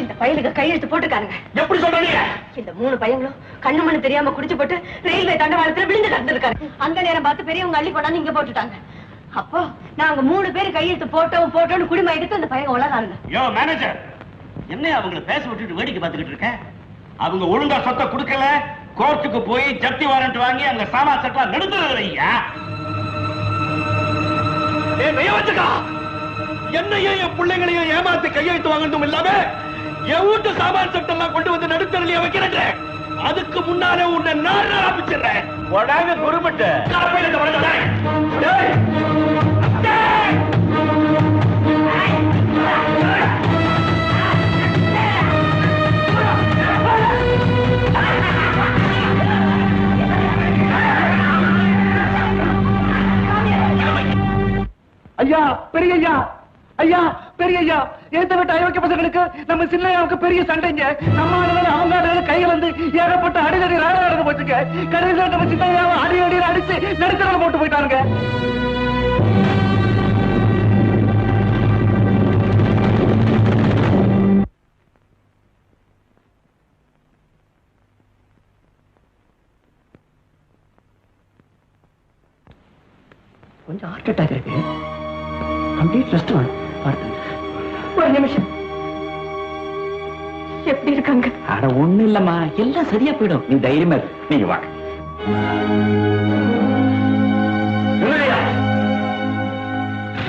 இந்த பையலுக்கு கையெழுத்து போட்டுருக்காங்க. எப்படி சொல்றீங்க? இந்த 3 பையங்களும் கண்ணு மண்ணு தெரியாம குடிச்சு போட்டு ரயில்வே தண்டவாளத்துல விழுந்து கிடந்திருக்காரு. அந்த நேரம் பார்த்து பெரியவங்க அள்ளி கொண்டாந்து இங்க போட்டுட்டாங்க. அப்போ நாங்க 3 பேர் கையெழுத்து போட்டோம்னு குடிமை எடுத்து அந்த பையன் உலகாங்க. யோ மேனேஜர், என்ன அவங்கள பேச விட்டுட்டு வேடிக்கை பார்த்துக்கிட்டு இருக்க? அவங்க ஒழுங்கா சொத்தை கொடுக்கல, கோர்ட்டுக்கு போய் ஜப்தி வாரண்ட் வாங்கி அந்த சாமா செட்டா நடுத்துறீங்க. என்னையும் என் பிள்ளைங்களையும் ஏமாத்தி கையெழுத்து வாங்கணும் இல்லாம என் வீட்டு சாமான் செட்டெல்லாம் கொண்டு வந்து நடுத்தரலையே வைக்கிறேன். அதுக்கு முன்னாலே உன்னை நான் ஆரம்பிச்சிடுறேன். உடனே குருமட்டு ஐயா, பெரிய ஐயா, ஐயா, பெரிய ஐயா, ஏத்த விட்டு அயோக்கிய பசங்களுக்கு நம்ம சின்னையாவுக்கு பெரிய சண்டைங்க. நம்ம ஆளுநர் அவங்க ஆளுநர் கையில வந்து ஏகப்பட்ட அடிதடி ராக நடந்து போச்சுங்க. கடைசியில் நம்ம சின்னையாவை அடி அடிச்சு நடுத்தரல போட்டு போயிட்டாருங்க. கொஞ்சம் ஹார்ட் அட்டாக் இருக்கு. கம்ப்ளீட் ரெஸ்ட் வேணும். ஒரு நிமிஷம். எப்படி இருக்காங்க? அட ஒண்ணு இல்லம்மா, எல்லாம் சரியா போயிடும். நீ தைரியமா இரு. நீங்க வாங்க.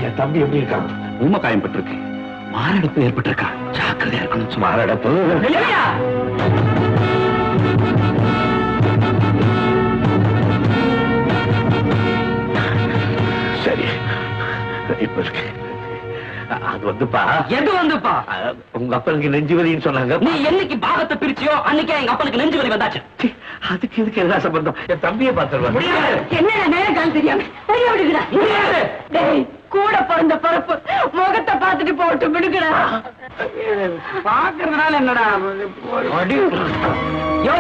என் தம்பி எப்படி இருக்கான்? உண்மை காயம்பட்டிருக்கு. மாரடைப்பு ஏற்பட்டிருக்கா? ஜாக்கிரதையா இருக்கணும். மாரடைப்பு சரி, இப்ப இருக்கு. அது வந்துப்பா. எது வந்துப்பா? உங்க அப்பனுக்கு நெஞ்சு வலின்னு சொன்னாங்க. நீ என்னைக்கு பாகத்தை பிரிச்சியோ அன்னைக்கே எங்க அப்பனுக்கு நெஞ்சு வலி வந்தாச்சு. அதுக்கு எதுக்கு என்ன சம்பந்தம்? என் தம்பியை பார்த்துருவாங்க. என்ன நேரம் தெரியாம தெரிய விடுகிறா. கூட பிறந்த பரப்பு முகத்தை பார்த்துட்டு போட்டு விடுகிறா. பாக்குறதுனால என்னடா? யோ,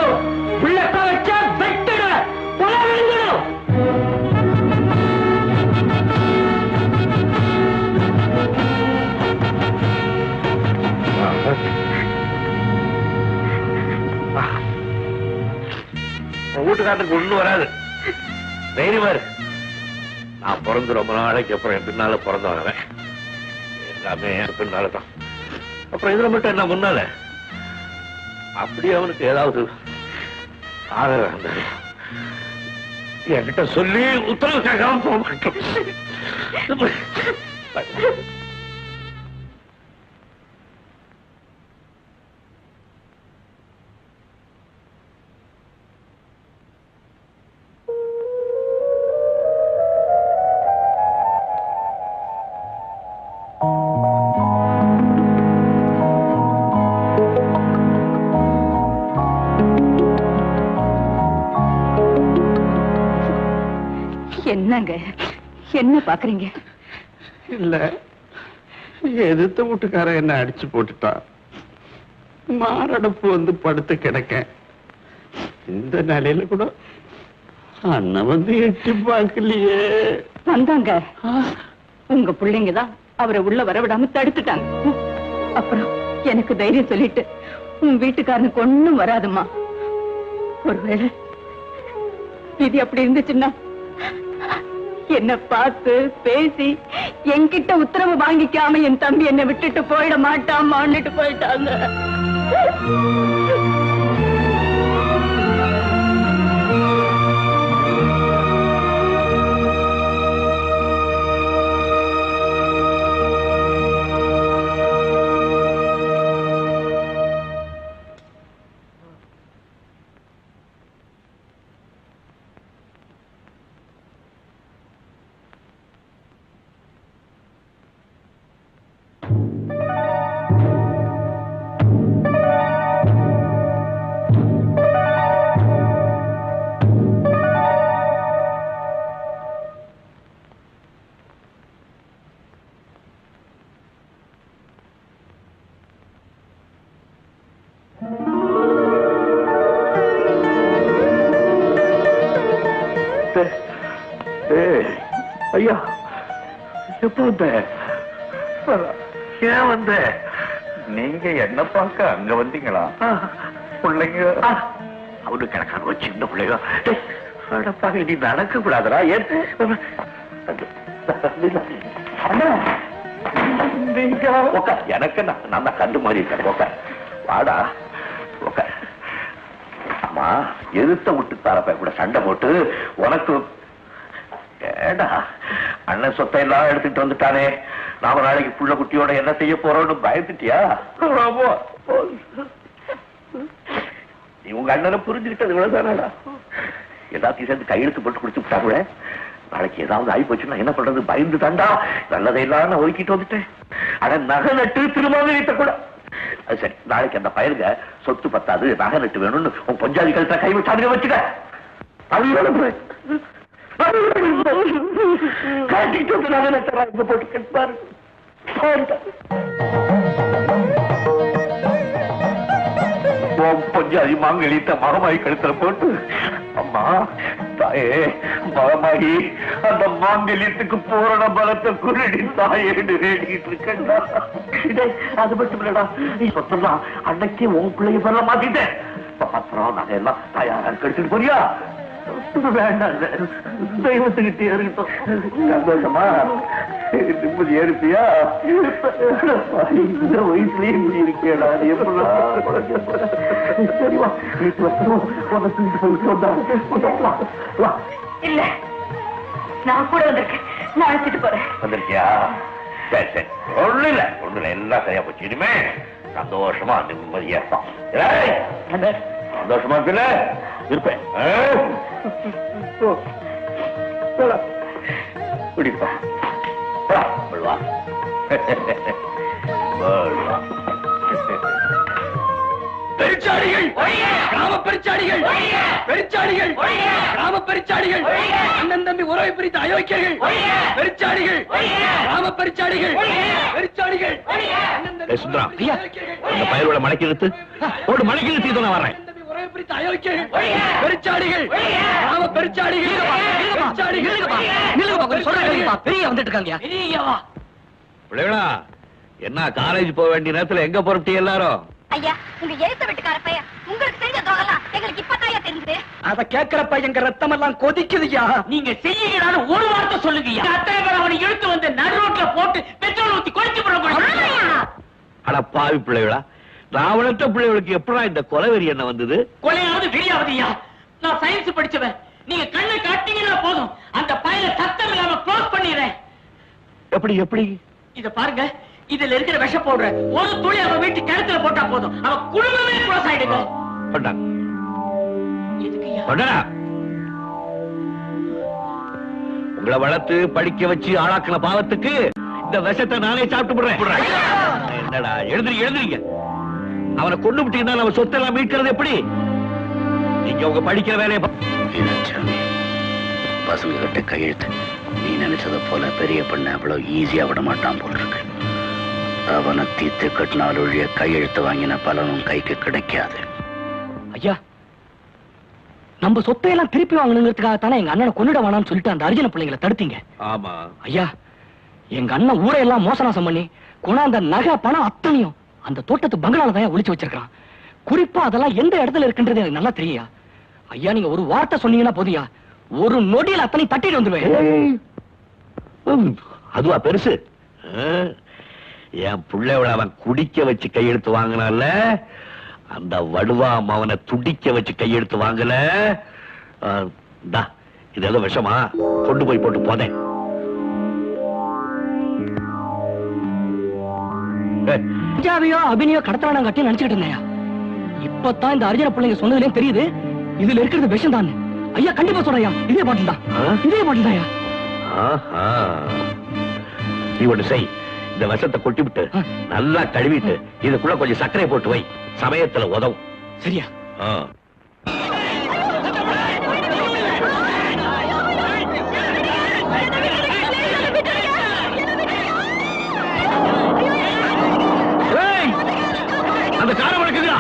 பிள்ளை வச்சா வெட்டுட புல விழுந்துடும். வீட்டுக்காரனுக்கு ஒண்ணு வராது. தைரியமா இரு. நான் பிறந்து ரொம்ப நாளைக்கு அப்புறம் என் பின்னால பிறந்தவன். எல்லாமே என் பின்னாலதான். அப்புறம் இதுல மட்டும் என்ன முன்னால அப்படி அவனுக்கு ஏதாவது ஆதரவு இருந்தாரு என்கிட்ட சொல்லி உத்தரவு கேட்காம போக மாட்டோம். என்னங்க என்ன பாக்குறீங்க? இல்ல, எதிர்த்த வீட்டுக்கார என்ன அடிச்சு போட்டுட்டா. மாரடைப்பு வந்து படுத்து கிடக்க. இந்த நிலையில கூட அண்ணன் வந்து எட்டி பார்க்கலையே. வந்தாங்க. உங்க பிள்ளைங்கதான் அவரை உள்ள வர விடாம தடுத்துட்டாங்க. அப்புறம் எனக்கு தைரியம் சொல்லிட்டு உன் வீட்டுக்காரனுக்கு ஒண்ணும் வராதுமா. ஒருவேளை இது அப்படி இருந்துச்சுன்னா என்ன பார்த்து பேசி என்கிட்ட உத்தரவு வாங்கிக்காம என் தம்பி என்னை விட்டுட்டு போயிட மாட்டாமான்னுட்டு போயிட்டாங்க. வந்த? ஐயா எப்ப வந்த? ஏன் வந்த? நீங்க என்ன பார்க்க அங்க வந்தீங்களா? பிள்ளைங்க அவனு கிடக்கான வச்சு இந்த பிள்ளைங்க நீ நடக்க கூடாதா? எனக்கு நான் தான் கண்டு மாதிரி இருக்கேன். வாடா ஆமா, எதிர்த்த விட்டு தரப்ப கூட சண்டை போட்டு உனக்கு ஏடா அண்ணன் சொத்தை எல்லாம் எடுத்துட்டு வந்துட்டானே, நாம நாளைக்கு புள்ள குட்டியோட என்ன செய்ய போறோம்னு பயந்துட்டியா? நீ உங்க அண்ணனை புரிஞ்சுக்கிட்டது இவ்வளவுதானடா. எல்லாத்தையும் சேர்ந்து கையெழுத்து போட்டு குடிச்சு விட்டா கூட நாளைக்கு ஏதாவது ஆகி போச்சுன்னா என்ன பண்றது பயந்து தாண்டா நல்லதையெல்லாம் நான் ஒதுக்கிட்டு வந்துட்டேன். ஆனா நகை நட்டு திரும்ப வீட்ட கூட அது சரி. நாளைக்கு அந்த பயலுங்க சொத்து பத்தாது நகை நட்டு வேணும்னு உன் பொஞ்சாதி கழுத்த கை வச்சாங்க வச்சுக்க. காட்டிட்டு வந்து நகை நட்டுறா இங்க போட்டு கெட்பாரு. பொஞ்சாதி மாங்கலித்த மகமாயி கழுத்துல போட்டு அம்மா தாயே மகமாயி அந்த மாங்கலியத்துக்கு பூரண பலத்தை குருடி தாயேடு வேடிக்கிட்டு இருக்கா. அது மட்டும் இல்லடா, நீ சொத்தலாம் அன்னைக்கு உன் பிள்ளைய சொல்ல மாத்திட்டேன். பத்திரம் நகையெல்லாம் தாயார கெடுத்துட்டு போறியா? வேண்டாம், தெய்வத்துக்கிட்டே இருக்கட்டும். சந்தோஷமா நிம்மதியா இருப்பியா? இந்த வயசுலயே இப்படி இருக்கேடா. சரிவா இல்ல, நான் கூட வந்திருக்கேன். நான் அழைச்சிட்டு போறேன். வந்திருக்கியா? சரி சரி, ஒண்ணு இல்ல எல்லாம் சரியா போச்சு. இனிமே சந்தோஷமா நிம்மதியா சந்தோஷமா இருக்குல்ல இருப்பேன். குடிப்பா வா. பெருச்சாடிகள், கிராம பெருச்சாடிகள், பெருச்சாடிகள், கிராம பெருச்சாடிகள், அண்ணன் தம்பி உறவை பிரித்த அயோக்கியர்கள், பெருச்சாடிகள், கிராம பெருச்சாடிகள், பெருச்சாடிகள். அந்த பயிரோட மலைக்கு இழுத்து ஒரு மலைக்கு இழுத்து நான் வர்றேன். உறவை பிரித்த அயோக்கியர்கள், பெருச்சாடிகள், கிராம பெருச்சாடிகள், பெரிய வந்துட்டு இருக்காங்க. பிள்ளைகளா என்ன காலேஜ் போக வேண்டிய நேரத்துல எங்க புறப்பட்டி எல்லாரும்? ஐயா, உங்க எழுத்த வீட்டுக்கார பையன் உங்களுக்கு செஞ்ச துரோகம் எங்களுக்கு இப்பதாயா தெரிஞ்சது. அத கேட்கிற பையங்க ரத்தம் எல்லாம் கொதிக்குதுயா. நீங்க செய்யீங்கன்னு ஒரு வார்த்தை சொல்லுங்க. அத்தனை பேர் அவனை இழுத்து வந்து நடு ரோட்ல போட்டு பெட்ரோல் ஊத்தி கொளுத்தி போடுங்க. அட பாவி பிள்ளைகளா, ராவணத்த பிள்ளைகளுக்கு எப்படா இந்த கொலைவெறி என்ன வந்தது? கொலையாவது வெளியாவதுயா. நான் சயின்ஸ் படிச்சவன். நீங்க கண்ணை காட்டீங்கன்னா போதும் அந்த பையனை சத்தம் இல்லாம க்ளோஸ் பண்ணிடுறேன். எப்படி எப்படி? இத பாருங்க, இதுல இருக்கிற விஷ போடுற ஒரு துளி அவன் வீட்டு கிணத்துல போட்டா போதும் அவன் குடும்பமே க்ளோஸ் ஆயிடுங்க. உங்களை வளர்த்து படிக்க வச்சு ஆளாக்கின பாவத்துக்கு இந்த விஷத்தை நானே சாப்பிட்டு போடுறேன். என்னடா எழுதுறீங்க? அவனை கொண்டு விட்டீங்கன்னா நம்ம சொத்தெல்லாம் மீட்கிறது எப்படி? நீங்க உங்க படிக்கிற வேலையை பசங்க கிட்ட கையெழுத்து. நீ நினைச்சத போல பெரிய பண்ண அவ்வளவு ஈஸியா விட மாட்டான் போல் இருக்கு. அவனை தீத்து கட்டினால் ஒழிய கையெழுத்து வாங்கின பலனும் கைக்கு கிடைக்காது. ஐயா, நம்ம சொத்தையெல்லாம் திருப்பி வாங்கணுங்கிறதுக்காக தானே எங்க அண்ணனை கொண்டுட வேணாம்னு சொல்லிட்டு அந்த அர்ஜுன பிள்ளைங்களை தடுத்தீங்க. ஆமா ஐயா, எங்க அண்ணன் ஊரையெல்லாம் மோசனாசம் பண்ணி கொண்டாந்த நகை பணம் அத்தனையும் அந்த தோட்டத்து பங்களால தான் ஒளிச்சு வச்சிருக்கான். குறிப்பா அதெல்லாம் எந்த இடத்துல இருக்குன்றது எனக்கு நல்லா தெரியா. ஐயா, நீங்க ஒரு வார்த்தை சொன்னீங்கன்னா போதியா, ஒரு நொடியில் அத்தனை தட்டிட்டு வந்துருவேன். அதுவா பெருசு? என் பிள்ளையோட அவன் குடிக்க வச்சு கையெழுத்து வாங்கினால, அந்த வடுவா அவனை துடிக்க வச்சு கையெழுத்து வாங்கல. இது ஏதோ விஷமா, கொண்டு போய் போட்டு போதேன். அபிநயோ கடத்தலாம் கட்டி நினைச்சுக்கிட்டு இருந்தேன். இப்பதான் இந்த அர்ஜுன பிள்ளைங்க சொன்னதுலயும் தெரியுது இதுல இருக்கிறது விஷம் தான். ஐயா, கண்டிப்பா சொல்றையா, இதே பாட்டில் தான், இதே பாட்டில் தான். நீ ஒண்ணு செய், இந்த விஷத்தை கொட்டி விட்டு நல்லா கழுவிட்டு இதுக்குள்ள கொஞ்சம் சர்க்கரை போட்டு வை, சமயத்துல உதவும். சரியா? அந்த காரை வளர்க்குதா?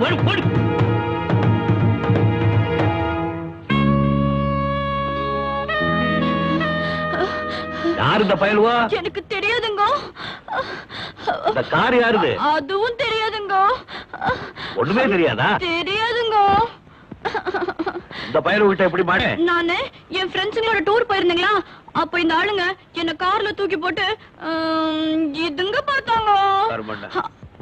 ஓடு. யாரு இந்த பயலுவா? எனக்கு தெரியாதுங்க. இந்த கார் யாருது? அதுவும் தெரியாதுங்க. ஒண்ணுமே தெரியாதா? தெரியாதுங்க. இந்த பயலு விட்ட எப்படி மாட்டே? நானு என் ஃப்ரெண்ட்ஸுங்களோட டூர் போயிருந்தீங்களா, அப்ப இந்த ஆளுங்க என்ன கார்ல தூக்கி போட்டு இதுங்க பார்த்தாங்க.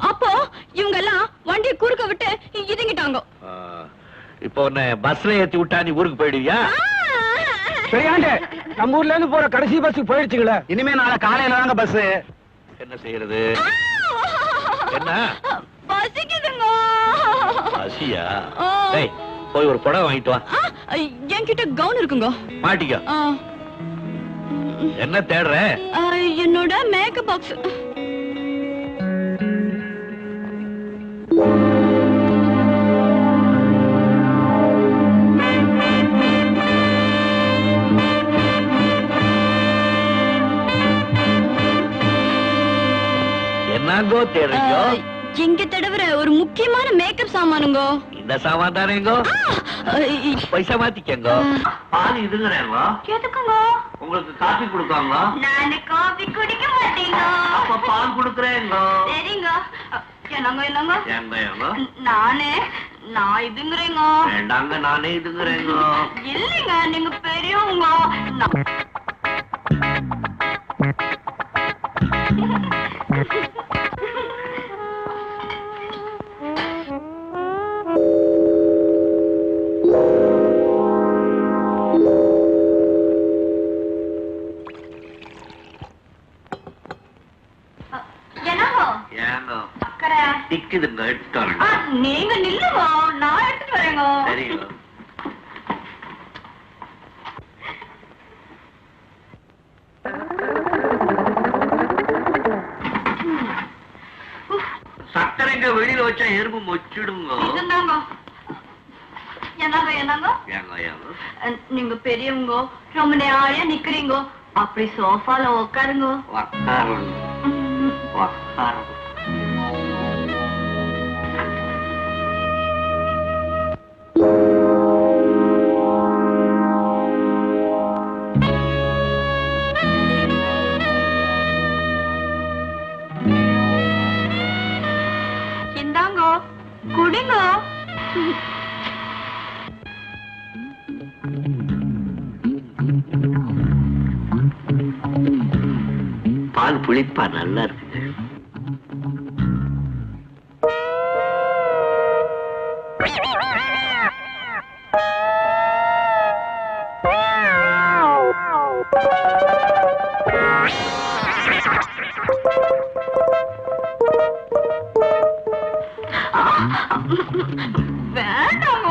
அப்போ இவங்க எல்லாம் வண்டியை குறுக்க விட்டு இதுங்கிட்டாங்க. இப்போ உன்னை பஸ்ல ஏத்தி விட்டா நீ ஊருக்கு போயிடுவியா? சரியாண்டே, நம்ம ஊர்ல இருந்து போற கடைசி பஸ் போயிடுச்சுங்களே. இனிமே நாளை காலையில தாங்க பஸ். என்ன செய்யறது? என்ன பசிக்குதுங்க. பசியா? டேய், போய் ஒரு புடவை வாங்கிட்டு வா. என்கிட்ட கவுன் இருக்குங்க. மாட்டிக்க. என்ன தேடுற? என்னோட மேக்கப் பாக்ஸ். என்னங்கோ தேடுறீங்க? இங்க தடவுற ஒரு முக்கியமான மேக்கப் சாமானுங்க. இந்த சாமான் தானேங்கோ? பைசா மாத்திக்கங்க. பால் இதுங்கிறேங்க. எதுக்குங்க? உங்களுக்கு காபி கொடுக்காங்க. நான் காபி குடிக்க மாட்டேங்க. அப்ப பால் கொடுக்குறேங்க. சரிங்க. என்னங்க என்னங்க? ஏங்க நான் இதுங்கிறேங்க. வேண்டாங்க, நானே இதுங்கிறேங்க. இல்லைங்க, நீங்க பெரியவங்க. டிக்குதுங்க, எடுத்துட்டு நீங்க நில்லுங்க, நான் எடுத்துட்டு வரேங்க. சரிங்க. சக்கரைங்க வெளியில வச்சா எறும்பு மொச்சிடுங்க. நீங்க பெரியவங்க, ரொம்ப நேரம் நிக்கிறீங்க, அப்படி சோஃபால உட்காருங்க. இந்தாங்க, குடிங்க. பால் புளிப்பா நல்லா இருக்கு. வேண்டாங்க,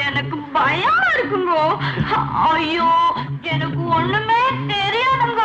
எனக்கு பயமா இருக்குங்க. ஐயோ, எனக்கு ஒண்ணுமே தெரியாதுங்க.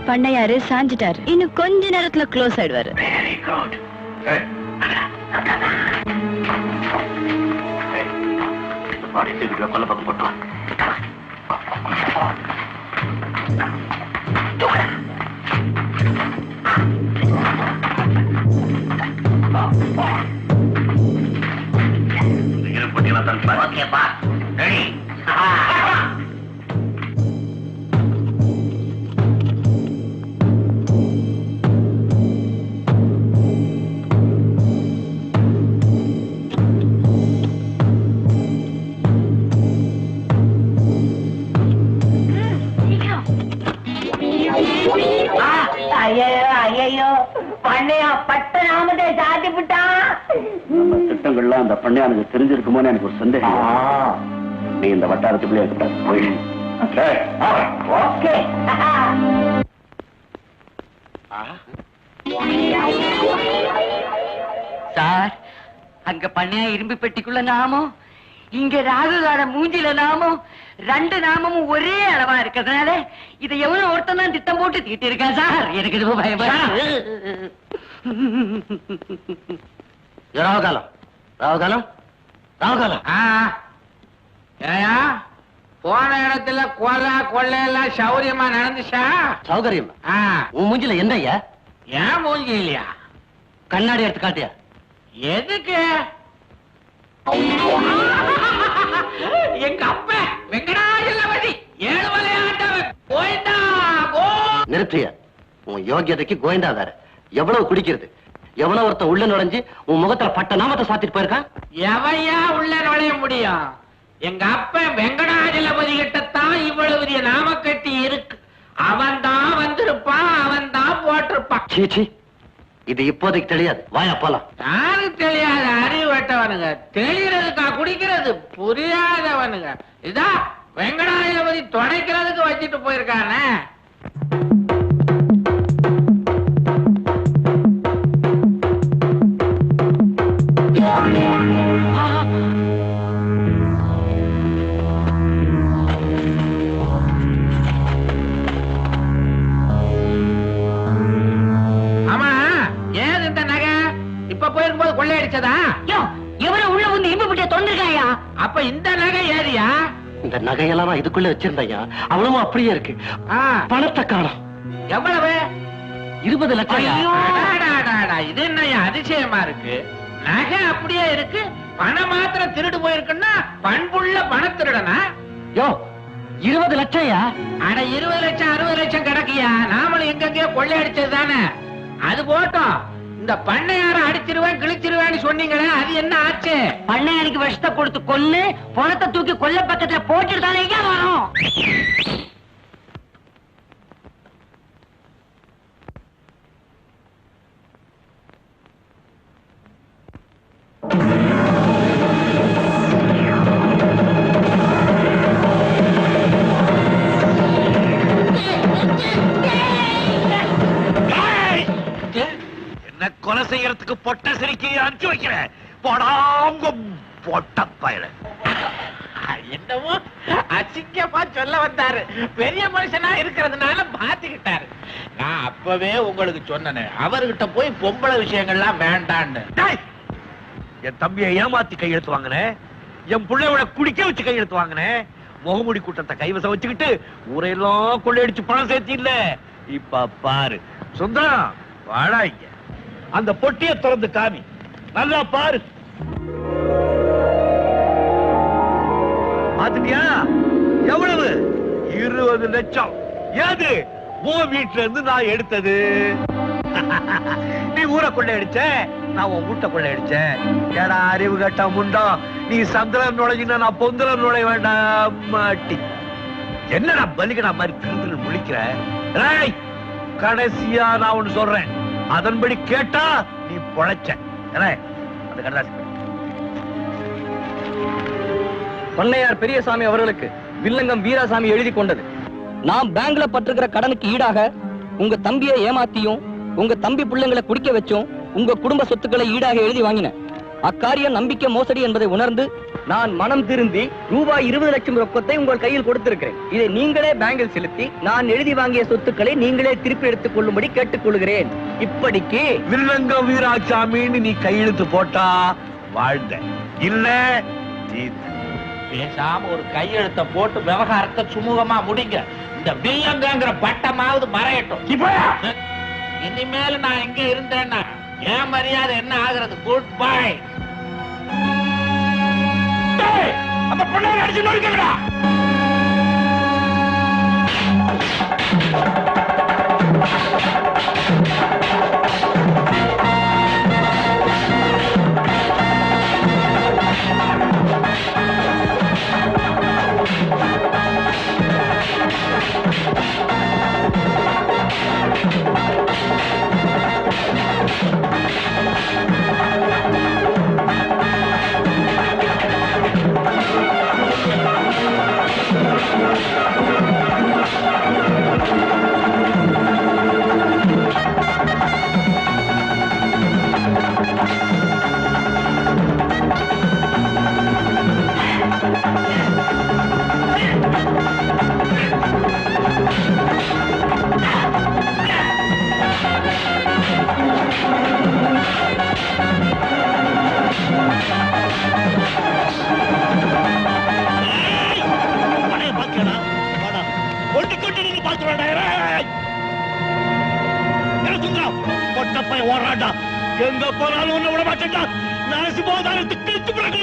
பண்ணையாரு சாஞ்சிட்டாரு, இன்னும் கொஞ்ச நேரத்துல க்ளோஸ் ஆயிடுவாரு. Very good. கொல்ல பக்கம் போட்டு ஓகேப்பா. ரெடி? ஐயோ பண்ணையா பட்ட நாமத்தை சாத்தி விட்டான். நம்ம திட்டங்கள்லாம் அந்த பண்ணையானுக்கு தெரிஞ்சிருக்குமோன்னு எனக்கு ஒரு சந்தேகம். நீ இந்த வட்டாரத்துக்குள்ளே இருக்கக்கூடாது, போயிடு. ஓகே. சார், அங்க பண்ணையா இரும்பு பெட்டிக்குள்ள நாமம், இங்க ராகுகார மூஞ்சில நாமம், ரெண்டு நாமமும் ஒரே அளவா இருக்கிறதுனால இதை எவ்வளவு ஒருத்தன் தான் திட்டம் போட்டு தீட்டு இருக்கான் சார். எனக்கு இது பயமா. ராகுகாலம் ராகுகாலம் ராகுகாலம். ஏயா போன இடத்துல கொலை கொள்ளையெல்லாம் சௌரியமா நடந்துச்சா? சௌகரியம். உன் மூஞ்சில என்ன ஐயா? ஏன் மூஞ்சி இல்லையா? கண்ணாடி எடுத்து காட்டியா? எதுக்கு? எங்க அப்ப வெங்கடாஜலபதி ஏழுமலையாண்டவன் கோயந்தா கோ. நிறுத்திய. உன் யோகியதைக்கு கோயந்தா வேற. எவ்வளவு குடிக்கிறது? எவ்வளவு ஒருத்தன் உள்ள நுழைஞ்சு உன் முகத்துல பட்ட நாமத்தை சாத்திட்டு போயிருக்கான். எவையா உள்ள நுழைய முடியும்? எங்க அப்ப வெங்கடாஜலபதி கிட்டத்தான் இவ்வளவு பெரிய நாமக்கட்டி இருக்கு. அவன் தான் வந்திருப்பான், அவன் தான் போட்டிருப்பான். சீச்சி, இது இப்போதைக்கு தெரியாது. வாயா போலாம். யாருக்கு தெரியாத அறிவு வெட்டவனுங்க, தெரியறதுக்கா குடிக்கிறது புரியாதவனுங்க. இதா வெங்கடாஜலபதி துடைக்கிறதுக்கு வச்சுட்டு போயிருக்கானே. கொள்ளையடிச்சதா? எவரோ உள்ள வந்து இம்பு பிடிச்ச தொண்டிருக்காயா? அப்ப இந்த நகை ஏறியா? இந்த நகையெல்லாம் நான் இதுக்குள்ள வச்சிருந்தையா, அவ்வளவு அப்படியே இருக்கு. பணத்தை காணோம். எவ்வளவு? 20 லட்சம். இது என்ன அதிசயமா இருக்கு? நகை அப்படியே இருக்கு, பணம் மாத்திரம் திருடு போயிருக்குன்னா பண்புள்ள பண திருடனா? யோ 20 லட்சம்யா? அட 20 லட்சம் 60 லட்சம் கிடக்கியா? நாமளும் எங்கெங்கயோ கொள்ளையடிச்சது தானே. அது போட்டோம், இந்த பண்ணையார அடிச்சிருவேன் கிழிச்சிருவேன்னு சொன்னீங்களே, அது என்ன ஆச்சு? பண்ணையாருக்கு விஷத்தை கொடுத்து கொல்லு, பணத்தை தூக்கி கொல்ல பக்கத்துல போட்டுட்டு தானே வரும். கொலை செய்யறதுக்கு பொட்ட சிரிக்கி அனுப்பிச்சு வைக்கிறேன். போடாங்க பொட்ட பயல. என்னவோ அசிங்கமா சொல்ல வந்தாரு. பெரிய மனுஷனா இருக்கிறதுனால மாத்திக்கிட்டாரு. நான் அப்பவே உங்களுக்கு சொன்னேன், அவர்கிட்ட போய் பொம்பளை விஷயங்கள்லாம் வேண்டான்னு. என் தம்பியை ஏமாத்தி கையெழுத்து வாங்கினேன், என் பிள்ளையோட குடிக்க வச்சு கையெழுத்து வாங்கினேன், முகமுடி கூட்டத்தை கைவசம் வச்சுக்கிட்டு ஊரையெல்லாம் கொள்ளையடிச்சு பணம் சேர்த்தி இல்ல. இப்ப பாரு சுந்தரம், வாடா இங்க, அந்த பொட்டியை திறந்து காமி, நல்லா பாரு. பாத்துட்டியா? எவ்வளவு? 20 லட்சம். ஏது உன் வீட்டுல இருந்து நான் எடுத்தது. நீ ஊரை கொள்ளையடிச்ச, நான் உன் வீட்டை கொள்ளையடிச்சேன். ஏடா அறிவு கட்ட முண்டா, நீ சந்திரன் நுழைஞ்சினா நான் பொந்தலம் நுழைய வேண்டாம் மாட்டி. என்னடா பலிகடா மாதிரி திரு முழிக்கிற? கடைசியா நான் ஒண்ணு சொல்றேன், அதன்படி கேட்டா நீ பொழைச்ச. அந்த கடலாசி பண்ணையார் பெரியசாமி அவர்களுக்கு வில்லங்கம் வீராசாமி எழுதி கொண்டது. நாம் பேங்க்ல பட்டிருக்கிற கடனுக்கு ஈடாக உங்க தம்பியை ஏமாத்தியும் உங்க தம்பி பிள்ளைங்களை குடிக்க வச்சும் உங்க குடும்ப சொத்துக்களை ஈடாக எழுதி வாங்கின. அக்காரியம் நம்பிக்கை மோசடி என்பதை உணர்ந்து நான் மனம் திருந்தி ரூபாய் 20 லட்சம் ரொக்கத்தை உங்கள் கையில் கொடுத்திருக்கிறேன். இதை நீங்களே பேங்கில் செலுத்தி நான் எழுதி வாங்கிய சொத்துக்களை நீங்களே திருப்பி எடுத்துக் கொள்ளும்படி கேட்டுக் கொள்கிறேன். இப்படிக்கு வில்லங்கம் வீராசாமின்னு நீ கையெழுத்து போட்டா வாழ்ந்த, இல்ல பேசாம ஒரு கையெழுத்த போட்டு விவகாரத்தை சுமூகமா முடிங்க. இந்த வில்லங்கங்கிற பட்டமாவது மறையட்டும். இனிமேல் நான் எங்க இருந்தேன்னா என் மரியாதை என்ன ஆகுறது? Good bye. அந்த பொண்ணை அடிச்சு நோய்க்கடா. வர்றான்டா. எங்க போனாலும் ஒண்ணு விட மாட்டேன்டா. நரசிம்மாவதாரத்துக்கு கிழிச்சு பிறகு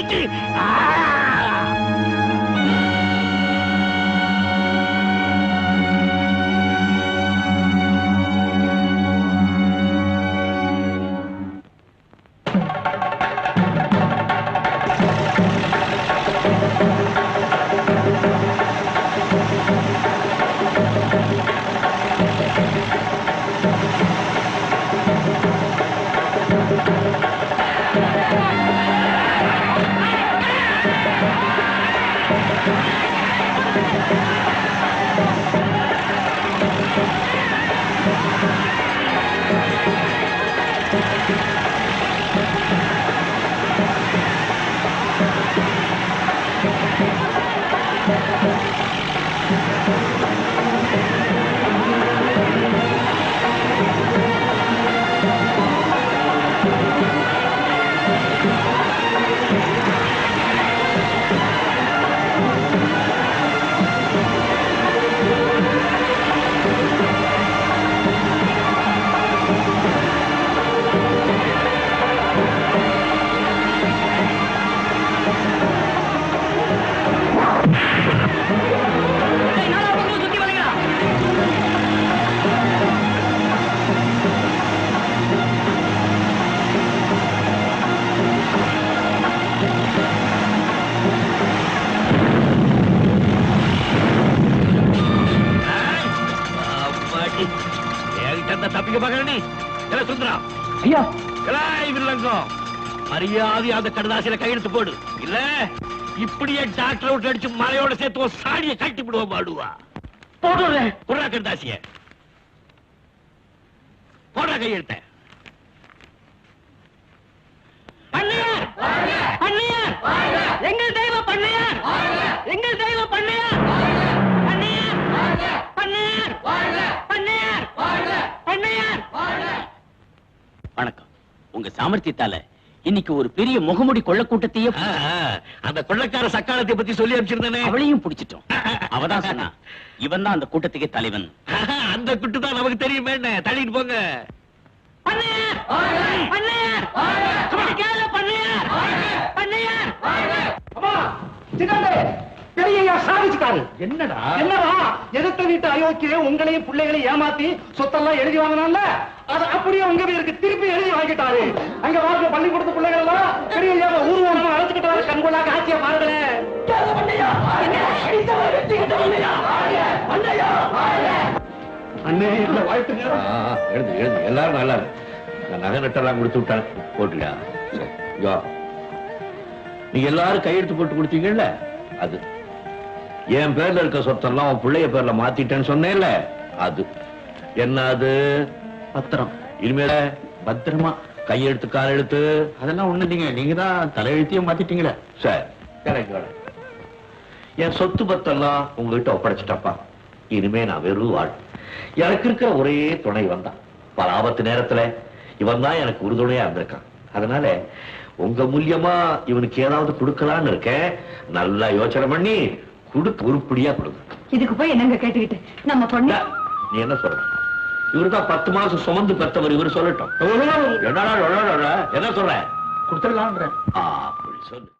தப்பிக்க பாக்குற நீ என்ன சுந்தரா ஐயா வில்லங்கம் மரியாதை அந்த கடதாசியில கையெழுத்து போடு இல்ல இப்படியே டாக்டர் விட்டு அடிச்சு மலையோட சேர்த்து சாடியை கட்டி விடுவோம் மாடுவா போடுறேன் புறா கடதாசிய போடுற கையெழுத்த பண்ணையார் பண்ணையார் எங்கள் தெய்வம் பண்ணையார் எங்கள் தெய்வம் பண்ணையார் பண்ணையார் பண்ணையார் பண்ணையார் பண்ணையார். வணக்கம். உங்க சாமர்த்தியத்தால இன்னைக்கு ஒரு பெரிய முகமுடி கொள்ள கூட்டத்தையே அந்த கொள்ளக்கார சக்காலத்தை பத்தி சொல்லி அனுப்பிச்சிருந்தேனே அவளையும் பிடிச்சிட்டோம். அவதான் சொன்னா இவன் தான் அந்த கூட்டத்துக்கே தலைவன். அந்த குட்டு தான் நமக்கு தெரியுமே, தள்ளிட்டு போங்க. பண்ணையார் பண்ணையார் கேளு பண்ணையார் பண்ணையார். பெரிய சாதிச்சுட்டாரு. என்னடா எதிர்த்த வீட்டு அயோக்கிய உங்களையும் பிள்ளைகளையும் ஏமாத்தி சொத்தெல்லாம் எழுதி வாங்கினால அது அப்படியே உங்க பேருக்கு திருப்பி எழுதி வாங்கிட்டாரு. அங்க வாழ்க்கை பள்ளிக்கூடத்து பிள்ளைகள் எல்லாம் பெரிய ஊர்வலம் அழைச்சுக்கிட்டாரு. கண்கொள்ளா காட்சிய பாருங்களேன். அண்ணே வாழ்த்துங்க. எழுது எழுது எல்லாரும் நல்லா நகை நட்டெல்லாம் கொடுத்து விட்டேன் போட்டுயா. நீங்க எல்லாரும் கையெழுத்து போட்டு கொடுத்தீங்கல்ல அது என் பேர்ல இருக்க சொத்தெல்லாம் உன் பிள்ளைய பேர்ல மாத்திட்டேன்னு சொன்னேன்ல அது என்ன? அது பத்திரம். இனிமேல பத்திரமா கையெழுத்து கால் எழுத்து அதெல்லாம் ஒண்ணு இல்லைங்க. நீங்க தான் தலையெழுத்தையும் மாத்திட்டீங்களே. சரி என் சொத்து பத்தெல்லாம் உங்ககிட்ட ஒப்படைச்சிட்டப்பா. இனிமே நான் வெறும் வாழ். எனக்கு இருக்கிற ஒரே துணை வந்தான். பல ஆபத்து நேரத்துல இவன் தான் எனக்கு உறுதுணையா இருந்திருக்கான். அதனால உங்க மூலியமா இவனுக்கு ஏதாவது கொடுக்கலான்னு இருக்கேன். நல்லா யோசனை பண்ணி கொடுக்க உருப்படியா கொடுங்க. இதுக்கு போய் என்னங்க கேட்டுக்கிட்டு நம்ம பொண்ணு நீ என்ன சொல்ற? இவருதான் 10 மாசம் சுமந்து பெற்றவர். இவரு சொல்லட்டும். என்ன சொல்ற? கொடுத்துடலாம். சொல்லு.